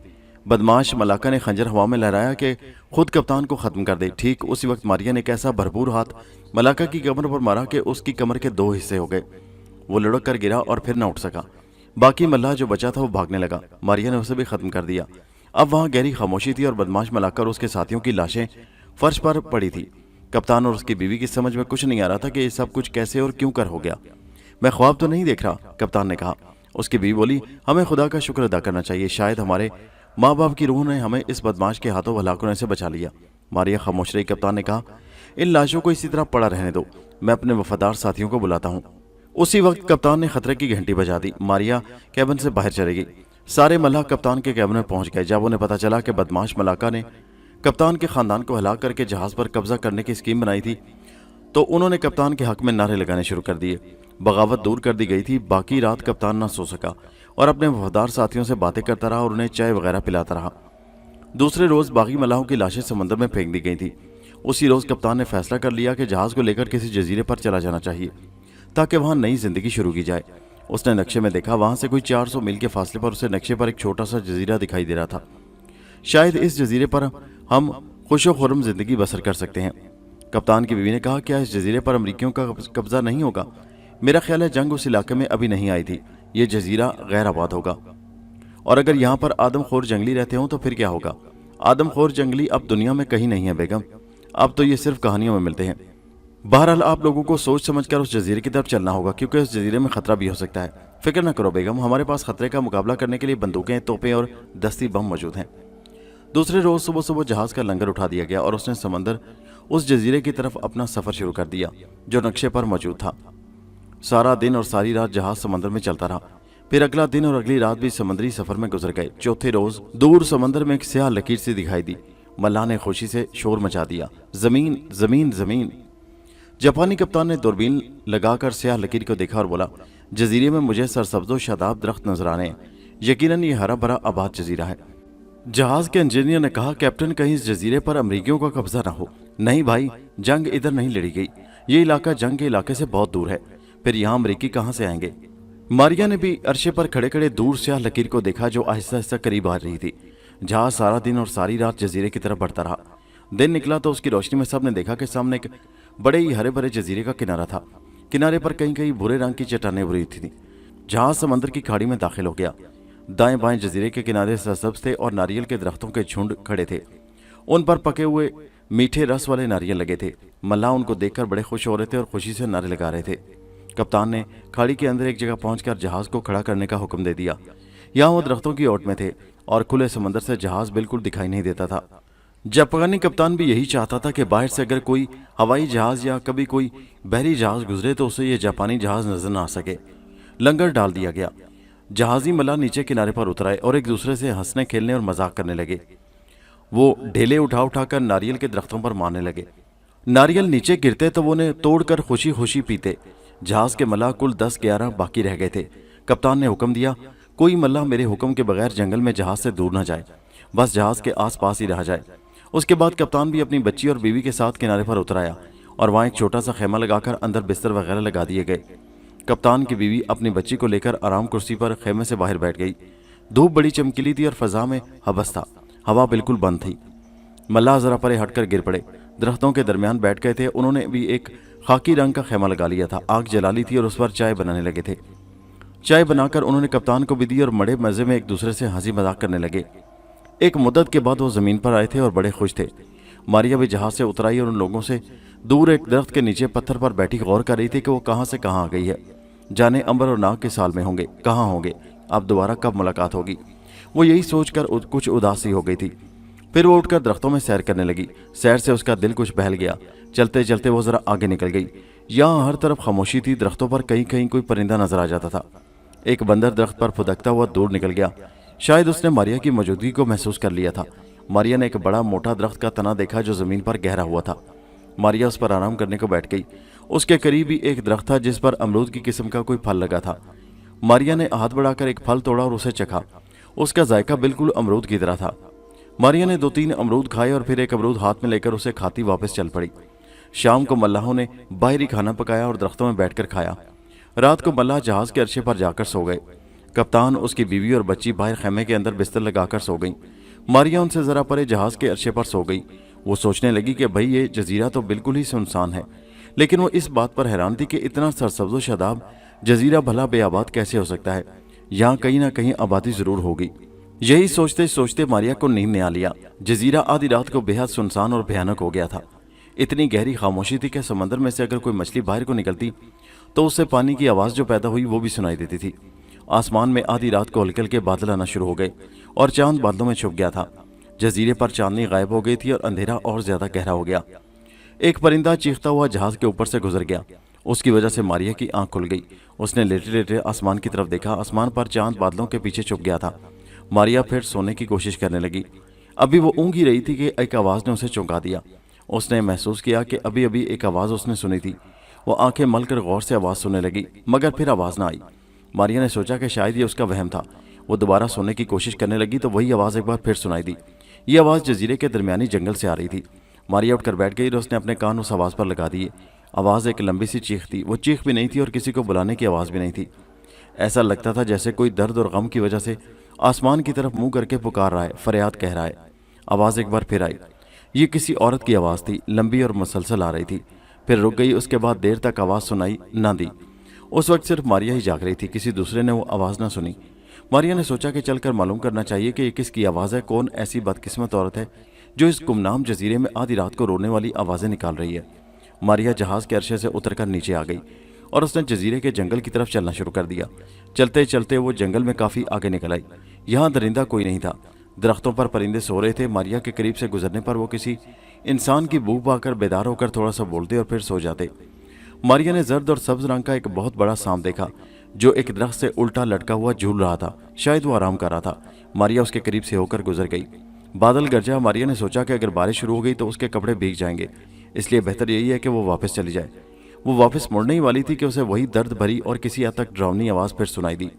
بدماش ملاکا نے خنجر ہوا میں لہرایا کہ خود کپتان کو ختم کر دے۔ ٹھیک اسی وقت ماریا نے ایک ایسا بھرپور ہاتھ ملاکا کی کمر پر مارا کہ اس کی کمر کے 2 حصے ہو گئے۔ وہ لڑک کر گرا اور پھر نہ اٹھ سکا۔ باقی ملاح جو بچا تھا وہ بھاگنے لگا۔ ماریا نے اسے بھی ختم کر دیا۔ اب وہاں گہری خاموشی تھی اور بدماش ملاکا اور اس کے ساتھیوں کی لاشیں فرش پر پڑی تھی۔ کپتان اور اس کی بیوی کی سمجھ میں کچھ نہیں آ رہا تھا کہ یہ سب کچھ کیسے اور کیوں کر ہو گیا۔ میں خواب تو نہیں دیکھ رہا، کپتان نے کہا۔ اس کی بیوی بولی، ہمیں خدا کا شکر ادا کرنا چاہیے، شاید ہمارے ماں باپ کی روح نے ہمیں اس بدماش کے ہاتھوں ہلاک ہونے سے بچا لیا۔ ماریا خاموش رہی۔ کپتان نے کہا، ان لاشوں کو اسی طرح پڑا رہنے دو، میں اپنے وفادار ساتھیوں کو بلاتا ہوں۔ اسی وقت کپتان نے خطرے کی گھنٹی بجا دی۔ ماریا کیبن سے باہر چلے گئی۔ سارے ملاح کپتان کے کیبن میں پہنچ گئے۔ جب انہیں پتا چلا کہ بدماش ملاکا نے کپتان کے خاندان کو ہلاک کر کے جہاز پر قبضہ کرنے کی اسکیم بنائی تھی تو انہوں نے کپتان کے حق میں نعرے لگانے شروع کر دیے۔ بغاوت دور کر دی گئی تھی۔ باقی رات کپتان نہ سو سکا اور اپنے وفادار ساتھیوں سے باتیں کرتا رہا اور انہیں چائے وغیرہ پلاتا رہا۔ دوسرے روز باقی ملاحوں کی لاشیں سمندر میں پھینک دی گئی تھیں۔ اسی روز کپتان نے فیصلہ کر لیا کہ جہاز کو لے کر کسی جزیرے پر چلا جانا چاہیے تاکہ وہاں نئی زندگی شروع کی جائے۔ اس نے نقشے میں دیکھا، وہاں سے کوئی 400 میل کے فاصلے پر اسے نقشے پر ایک چھوٹا سا جزیرہ دکھائی دے رہا تھا۔ شاید اس جزیرے پر ہم خوش و خرم زندگی بسر کر سکتے ہیں۔ کپتان کی بیوی نے کہا، کیا اس جزیرے پر امریکیوں کا قبضہ نہیں ہوگا؟ میرا خیال ہے جنگ اس علاقے میں ابھی نہیں آئی تھی، یہ جزیرہ غیر آباد ہوگا، اور اگر یہاں پر آدم خور جنگلی رہتے ہوں تو پھر کیا ہوگا؟ آدم خور جنگلی اب دنیا میں کہیں نہیں ہے بیگم، اب تو یہ صرف کہانیوں میں ملتے ہیں۔ بہرحال آپ لوگوں کو سوچ سمجھ کر اس جزیرے کی طرف چلنا ہوگا، کیونکہ اس جزیرے میں خطرہ بھی ہو سکتا ہے۔ فکر نہ کرو بیگم، ہمارے پاس خطرے کا مقابلہ کرنے کے لیے بندوقیں، توپیں اور دستی بم موجود ہیں۔ دوسرے روز صبح صبح جہاز کا لنگر اٹھا دیا گیا اور اس نے سمندر اس جزیرے کی طرف اپنا سفر شروع کر دیا جو نقشے پر موجود تھا۔ سارا دن اور ساری رات جہاز سمندر میں چلتا رہا۔ پھر اگلا دن اور اگلی رات بھی سمندری سفر میں گزر گئے۔ چوتھے روز دور سمندر میں ایک سیاہ لکیر سی دکھائی دی۔ ملاح نے خوشی سے شور مچا دیا، زمین زمین زمین۔ جاپانی کپتان نے دوربین لگا کر سیاہ لکیر کو دیکھا اور بولا، جزیرے میں مجھے سرسبز و شاداب درخت نظر آنے ہیں، یقیناً یہ ہرا بھرا آباد جزیرہ ہے۔ جہاز کے انجینئر نے کہا، کیپٹن کہیں اس جزیرے پر امریکیوں کا قبضہ نہ ہو۔ نہیں بھائی، جنگ ادھر نہیں لڑی گئی، یہ علاقہ جنگ کے علاقے سے بہت دور ہے، پھر یہاں امریکی کہاں سے آئیں گے؟ ماریا نے بھی عرشے پر کھڑے کھڑے دور سیاہ لکیر کو دیکھا جو آہستہ آہستہ قریب آ رہی تھی۔ جہاز سارا دن اور ساری رات جزیرے کی طرف بڑھتا رہا۔ دن نکلا تو اس کی روشنی میں سب نے دیکھا کہ سامنے ایک بڑے ہی ہرے بھرے جزیرے کا کنارہ تھا۔ کنارے پر کہیں کہیں بھورے رنگ کی چٹانیں بری تھیں۔ جہاز سمندر کی کھاڑی میں داخل ہو گیا۔ دائیں بائیں جزیرے کے کنارے سرسبز تھے اور ناریل کے درختوں کے جھنڈ کھڑے تھے، ان پر پکے ہوئے میٹھے رس والے ناریل لگے تھے۔ ملاح ان کو دیکھ کر بڑے خوش ہو رہے تھے اور خوشی سے نعرے لگا رہے تھے۔ کپتان نے کھاڑی کے اندر ایک جگہ پہنچ کر جہاز کو کھڑا کرنے کا حکم دے دیا۔ یہاں وہ درختوں کی اوٹ میں تھے اور کھلے سمندر سے جہاز بالکل دکھائی نہیں دیتا تھا۔ جاپانی کپتان بھی یہی چاہتا تھا کہ باہر سے اگر کوئی ہوائی جہاز یا کبھی کوئی بحری جہاز گزرے تو اسے یہ جاپانی جہاز نظر نہ آ سکے۔ لنگر ڈال دیا گیا۔ جہازی ملاح نیچے کنارے پر اتر آئے اور ایک دوسرے سے ہنسنے کھیلنے اور مذاق کرنے لگے۔ वो ढेले उठा उठा कर नारियल के दरख्तों पर मारने लगे। नारियल नीचे गिरते तो वो उन्हें तोड़कर खुशी खुशी पीते। जहाज के मल्लाह कुल 10-11 बाकी रह गए थे। कप्तान ने हुक्म दिया, कोई मल्लाह मेरे हुक्म के बगैर जंगल में जहाज से दूर न जाए, बस जहाज के आसपास ही रह जाए। उसके बाद कप्तान भी अपनी बच्ची और बीवी के साथ किनारे पर उतर आया और वहाँ एक छोटा सा खेमा लगाकर अंदर बिस्तर वगैरह लगा दिए गए। कप्तान की बीवी अपनी बच्ची को लेकर आराम कुर्सी पर खेमे से बाहर बैठ गई। धूप बड़ी चमकीली थी और फजा में हबस था, हवा बिल्कुल बंद थी। मल्लाह जरा परे हटकर गिर पड़े, दरख्तों के दरमियान बैठ गए थे। उन्होंने भी एक खाकी रंग का खेमा लगा लिया था, आग जला ली थी और उस पर चाय बनाने लगे थे। चाय बनाकर उन्होंने कप्तान को भी दी और बड़े मजे में एक दूसरे से हंसी मजाक करने लगे। एक मुद्दत के बाद वो जमीन पर आए थे और बड़े खुश थे। मारिया भी जहाज से उतर आई और उन लोगों से दूर एक दरख्त के नीचे पत्थर पर बैठी गौर कर रही थी कि वो कहाँ से कहाँ आ गई है। जाने अंबर और नाग के साल में होंगे, कहाँ होंगे, अब दोबारा कब मुलाकात होगी। वो यही सोचकर कुछ उदासी हो गई थी। फिर वो उठकर दरख्तों में सैर करने लगी। सैर से उसका दिल कुछ बहल गया। चलते चलते वो जरा आगे निकल गई। यहाँ हर तरफ खामोशी थी, दरख्तों पर कहीं कहीं कोई परिंदा नजर आ जाता था। एक बंदर दरख्त पर फुदकता हुआ दूर निकल गया। शायद उसने मारिया की मौजूदगी को महसूस कर लिया था। मारिया ने एक बड़ा मोटा दरख्त का तना देखा जो जमीन पर गहरा हुआ था। मारिया उस पर आराम करने को बैठ गई। उसके करीब ही एक दरख्त था जिस पर अमरूद की किस्म का कोई फल लगा था। मारिया ने हाथ बढ़ाकर एक फल तोड़ा और उसे चखा। उसका जायका बिल्कुल अमरूद की तरह था। मारिया ने 2-3 अमरूद खाए और फिर एक अमरूद हाथ में लेकर उसे खाती वापस चल पड़ी। शाम को मल्लाहों ने बाहरी खाना पकाया और दरख्तों में बैठकर खाया। रात को मल्लाह जहाज के अर्शे पर जाकर सो गए। कप्तान, उसकी बीवी और बच्ची बाहर खेमे के अंदर बिस्तर लगाकर सो गई। मारिया उनसे जरा परे जहाज के अर्शे पर सो गई। वो सोचने लगी कि भाई ये जजीरा तो बिल्कुल ही सुनसान है, लेकिन वो इस बात पर हैरान थी कि इतना सरसब्ज़ो शादाब जजीरा भला बेआबाद कैसे हो सकता है। यहाँ कहीं ना कहीं आबादी जरूर होगी। यही सोचते सोचते मारिया को नींद ने आ लिया। जजीरा आधी रात को बेहद सुनसान और भयानक हो गया था। इतनी गहरी खामोशी थी कि समंदर में से अगर कोई मछली बाहर को निकलती तो उससे पानी की आवाज़ जो पैदा हुई वो भी सुनाई देती थी। आसमान में आधी रात को हल्के हल्के बादल आना शुरू हो गए और चांद बादलों में छुप गया था। जजीरे पर चांदनी गायब हो गई थी और अंधेरा और ज्यादा गहरा हो गया। एक परिंदा चीखता हुआ जहाज के ऊपर से गुजर गया। उसकी वजह से मारिया की आंख खुल गई। उसने लेटे लेटे आसमान की तरफ देखा। आसमान पर चांद बादलों के पीछे छुप गया था। मारिया फिर सोने की कोशिश करने लगी। अभी वो ऊँग ही रही थी कि एक आवाज़ ने उसे चौंका दिया। उसने महसूस किया कि अभी अभी एक आवाज़ उसने सुनी थी। वो आंखें मलकर गौर से आवाज़ सुनने लगी, मगर फिर आवाज़ ना आई। मारिया ने सोचा कि शायद ये उसका वहम था। वो दोबारा सोने की कोशिश करने लगी तो वही आवाज़ एक बार फिर सुनाई दी। ये आवाज़ जजीरे के दरमियानी जंगल से आ रही थी। मारिया उठकर बैठ गई और उसने अपने कान उस आवाज़ पर लगा दिए। आवाज़ एक लंबी सी चीख थी। वो चीख भी नहीं थी और किसी को बुलाने की आवाज़ भी नहीं थी। ऐसा लगता था जैसे कोई दर्द और गम की वजह से आसमान की तरफ मुंह करके पुकार रहा है, फरियाद कह रहा है। आवाज़ एक बार फिर आई। ये किसी औरत की आवाज़ थी, लंबी और मुसलसल आ रही थी। फिर रुक गई। उसके बाद देर तक आवाज़ सुनाई ना दी। उस वक्त सिर्फ मारिया ही जाग रही थी, किसी दूसरे ने वो आवाज़ ना सुनी। मारिया ने सोचा कि चलकर मालूम करना चाहिए कि ये किसकी आवाज़ है, कौन ऐसी बदकिस्मत औरत है जो इस गुमनाम जजीरे में आधी रात को रोने वाली आवाज़ें निकाल रही है। मारिया जहाज़ के अर्शे से उतरकर नीचे आ गई और उसने जजीरे के जंगल की तरफ चलना शुरू कर दिया। चलते चलते वो जंगल में काफ़ी आगे निकल आई। यहाँ दरिंदा कोई नहीं था। दरख्तों पर परिंदे सो रहे थे। मारिया के करीब से गुजरने पर वो किसी इंसान की बू पाकर बेदार होकर थोड़ा सा बोलते और फिर सो जाते। मारिया ने जर्द और सब्ज रंग का एक बहुत बड़ा सांप देखा जो एक दरख्त से उल्टा लटका हुआ झूल रहा था। शायद वो आराम कर रहा था। मारिया उसके करीब से होकर गुजर गई। बादल गरजा। मारिया ने सोचा कि अगर बारिश शुरू हो गई तो उसके कपड़े भीग जाएंगे, इसलिए बेहतर यही है कि वो वापस चली जाए। वो वापस मुड़ने ही वाली थी कि उसे वही दर्द भरी और किसी हद तक डरावनी आवाज़ फिर सुनाई दी।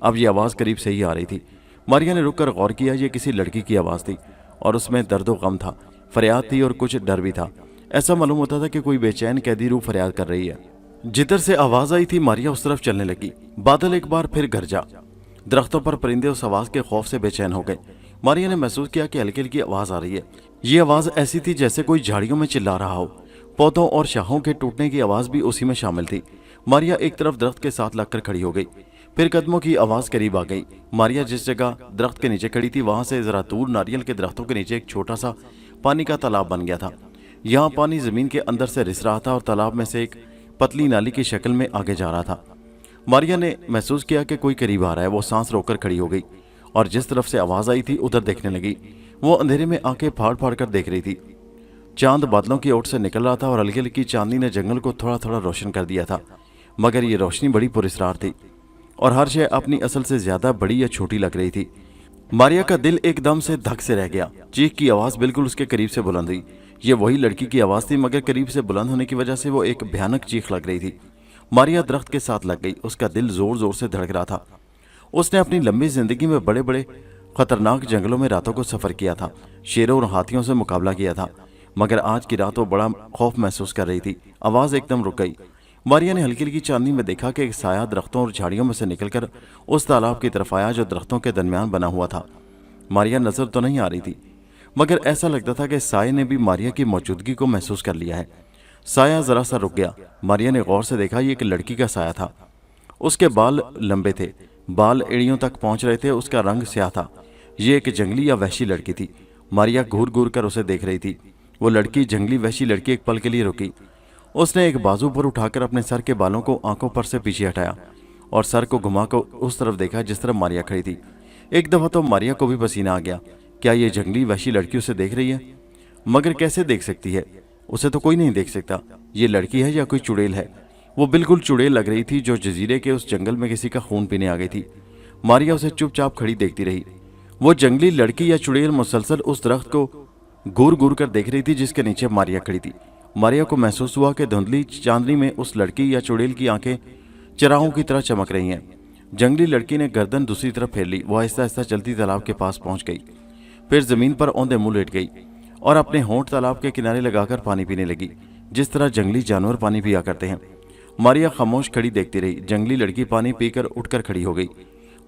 अब ये आवाज़ करीब से ही आ रही थी। मारिया ने रुककर गौर किया। ये किसी लड़की की आवाज़ थी और उसमें दर्द व गम था, फरियाद थी और कुछ डर भी था। ऐसा मालूम होता था कि कोई बेचैन कैदी रूह फरियाद कर रही है। जिधर से आवाज़ आई थी मारिया उस तरफ चलने लगी। बादल एक बार फिर गरजा। दरख्तों पर परिंदे उस आवाज़ के खौफ से बेचैन हो गए। मारिया ने महसूस किया कि हल्की हल्की आवाज़ आ रही है। ये आवाज़ ऐसी थी जैसे कोई झाड़ियों में चिल्ला रहा हो। पौधों और शाहों के टूटने की आवाज़ भी उसी में शामिल थी। मारिया एक तरफ दरख्त के साथ लगकर खड़ी हो गई। फिर कदमों की आवाज़ करीब आ गई। मारिया जिस जगह दरख्त के नीचे खड़ी थी वहाँ से ज़रा दूर नारियल के दरख्तों के नीचे एक छोटा सा पानी का तालाब बन गया था। यहाँ पानी ज़मीन के अंदर से रिस रहा था और तालाब में से एक पतली नाली की शक्ल में आगे जा रहा था। मारिया ने महसूस किया कि कोई करीब आ रहा है। वो सांस रोककर खड़ी हो गई और जिस तरफ से आवाज़ आई थी उधर देखने लगी। वो अंधेरे में आंखें फाड़ फाड़ कर देख रही थी। चांद बादलों की ओट से निकल रहा था और हल्की हल्की चांदनी ने जंगल को थोड़ा थोड़ा रोशन कर दिया था, मगर ये रोशनी बड़ी पुरस्रार थी और हर शय अपनी असल से ज़्यादा बड़ी या छोटी लग रही थी। मारिया का दिल एकदम से धक से रह गया। चीख की आवाज बिल्कुल उसके करीब से बुलंद हुई। ये वही लड़की की आवाज थी, मगर करीब से बुलंद होने की वजह से वो एक भयानक चीख लग रही थी। मारिया दरख्त के साथ लग गई। उसका दिल जोर जोर से धड़क रहा था। उसने अपनी लंबी जिंदगी में बड़े बड़े खतरनाक जंगलों में रातों को सफर किया था, शेरों और हाथियों से मुकाबला किया था, मगर आज की रात वो बड़ा खौफ महसूस कर रही थी। आवाज एकदम रुक गई। मारिया ने हल्की हल्की चांदनी में देखा कि एक साया दरख्तों और झाड़ियों में से निकलकर उस तालाब की तरफ आया जो दरख्तों के दरमियान बना हुआ था। मारिया नजर तो नहीं आ रही थी, मगर ऐसा लगता था कि साये ने भी मारिया की मौजूदगी को महसूस कर लिया है। साया जरा सा रुक गया। मारिया ने गौर से देखा, ये एक लड़की का साया था। उसके बाल लंबे थे, बाल एड़ियों तक पहुंच रहे थे, उसका रंग स्याह था। ये एक जंगली या वहशी लड़की थी। मारिया घूर घूर कर उसे देख रही थी। वो लड़की, जंगली वहशी लड़की, एक पल के लिए रुकी। उसने एक बाजू पर उठाकर अपने सर के बालों को आंखों पर से पीछे हटाया और सर को घुमाकर उस तरफ देखा जिस तरफ मारिया खड़ी थी। एक दफा तो मारिया को भी पसीना आ गया। क्या ये जंगली वहशी लड़की उसे देख रही है? मगर कैसे देख सकती है? उसे तो कोई नहीं देख सकता। ये लड़की है या कोई चुड़ैल है? वो बिल्कुल चुड़ैल लग रही थी जो जजीरे के उस जंगल में किसी का खून पीने आ गई थी। मारिया उसे चुपचाप खड़ी देखती रही। वो जंगली लड़की या चुड़ैल मुसलसल उस दरख्त को घूर घूर कर देख रही थी जिसके नीचे मारिया खड़ी थी। मारिया को महसूस हुआ कि धुंधली चांदनी में उस लड़की या चुड़ैल की आंखें चिरागों की तरह चमक रही हैं। जंगली लड़की ने गर्दन दूसरी तरफ फेर ली। वो आहिस्ता आहिस्ता चलती तालाब के पास पहुंच गई, फिर जमीन पर औंधे मुंह लेट गई और अपने होंठ तालाब के किनारे लगाकर पानी पीने लगी, जिस तरह जंगली जानवर पानी पिया करते हैं। मारिया खामोश खड़ी देखती रही। जंगली लड़की पानी पीकर उठकर खड़ी हो गई।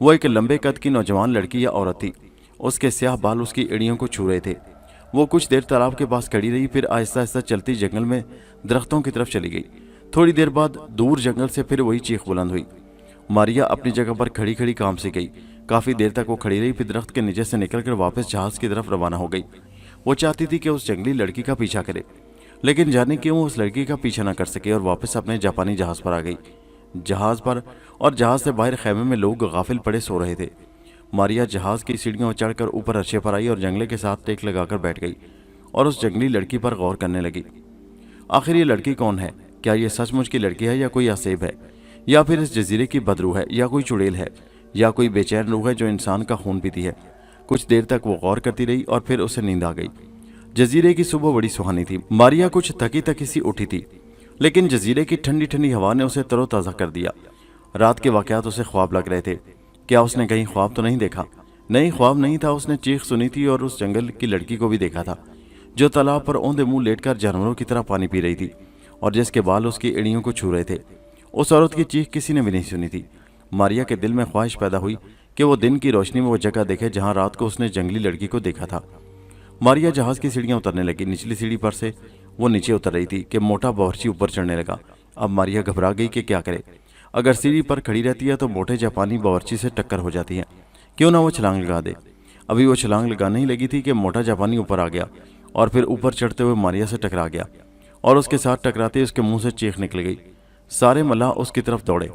वो एक लंबे कद की नौजवान लड़की या औरत थी। उसके स्याह बाल उसकी एड़ियों को छू रहे थे। वो कुछ देर तालाब के पास खड़ी रही, फिर आहिस्ता आहिस्ता चलती जंगल में दरख्तों की तरफ चली गई। थोड़ी देर बाद दूर जंगल से फिर वही चीख बुलंद हुई। मारिया अपनी जगह पर खड़ी खड़ी काम से गई। काफी देर तक वो खड़ी रही, फिर दरख्त के नीचे से निकलकर वापस जहाज की तरफ रवाना हो गई। वो चाहती थी कि उस जंगली लड़की का पीछा करे, लेकिन जाने क्यों वो उस लड़की का पीछा न कर सके और वापस अपने जापानी जहाज पर आ गई। जहाज से बाहर खेमे में लोग गाफिल पड़े सो रहे थे। मारिया जहाज की सीढ़ियों पर चढ़कर ऊपर अर्शे पर आई और जंगले के साथ टेक लगाकर बैठ गई और उस जंगली लड़की पर गौर करने लगी। आखिर ये लड़की कौन है? क्या ये सचमुच की लड़की है या कोई आसेब है, या फिर इस जजीरे की बदरू है, या कोई चुड़ैल है, या कोई बेचैन रूह है जो इंसान का खून पीती है? कुछ देर तक वो गौर करती रही और फिर उसे नींद आ गई। जजीरे की सुबह बड़ी सुहानी थी। मारिया कुछ थकी थकी सी उठी थी, लेकिन जजीरे की ठंडी ठंडी हवा ने उसे तरोताज़ा कर दिया। रात के वाकयात उसे ख्वाब लग रहे थे। क्या उसने कहीं ख्वाब तो नहीं देखा? नहीं, ख्वाब नहीं था। उसने चीख सुनी थी और उस जंगल की लड़की को भी देखा था जो तालाब पर औंधे मुंह लेटकर जानवरों की तरह पानी पी रही थी और जिसके बाल उसकी एड़ियों को छू रहे थे। उस औरत की चीख किसी ने भी नहीं सुनी थी। मारिया के दिल में ख्वाहिश पैदा हुई कि वो दिन की रोशनी में वो जगह देखे जहां रात को उसने जंगली लड़की को देखा था। मारिया जहाज की सीढ़ियां उतरने लगी। निचली सीढ़ी पर से वो नीचे उतर रही थी कि मोटा बावर्ची ऊपर चढ़ने लगा। अब मारिया घबरा गई कि क्या करे। अगर सीढ़ी पर खड़ी रहती है तो मोटे जापानी बावर्ची से टक्कर हो जाती है। क्यों ना वो छलांग लगा दे। अभी वो छलांग लगाने ही लगी थी कि मोटा जापानी ऊपर आ गया और फिर ऊपर चढ़ते हुए मारिया से टकरा गया और उसके साथ टकराते ही उसके मुंह से चीख निकल गई। सारे मल्लाह उसकी तरफ दौड़े।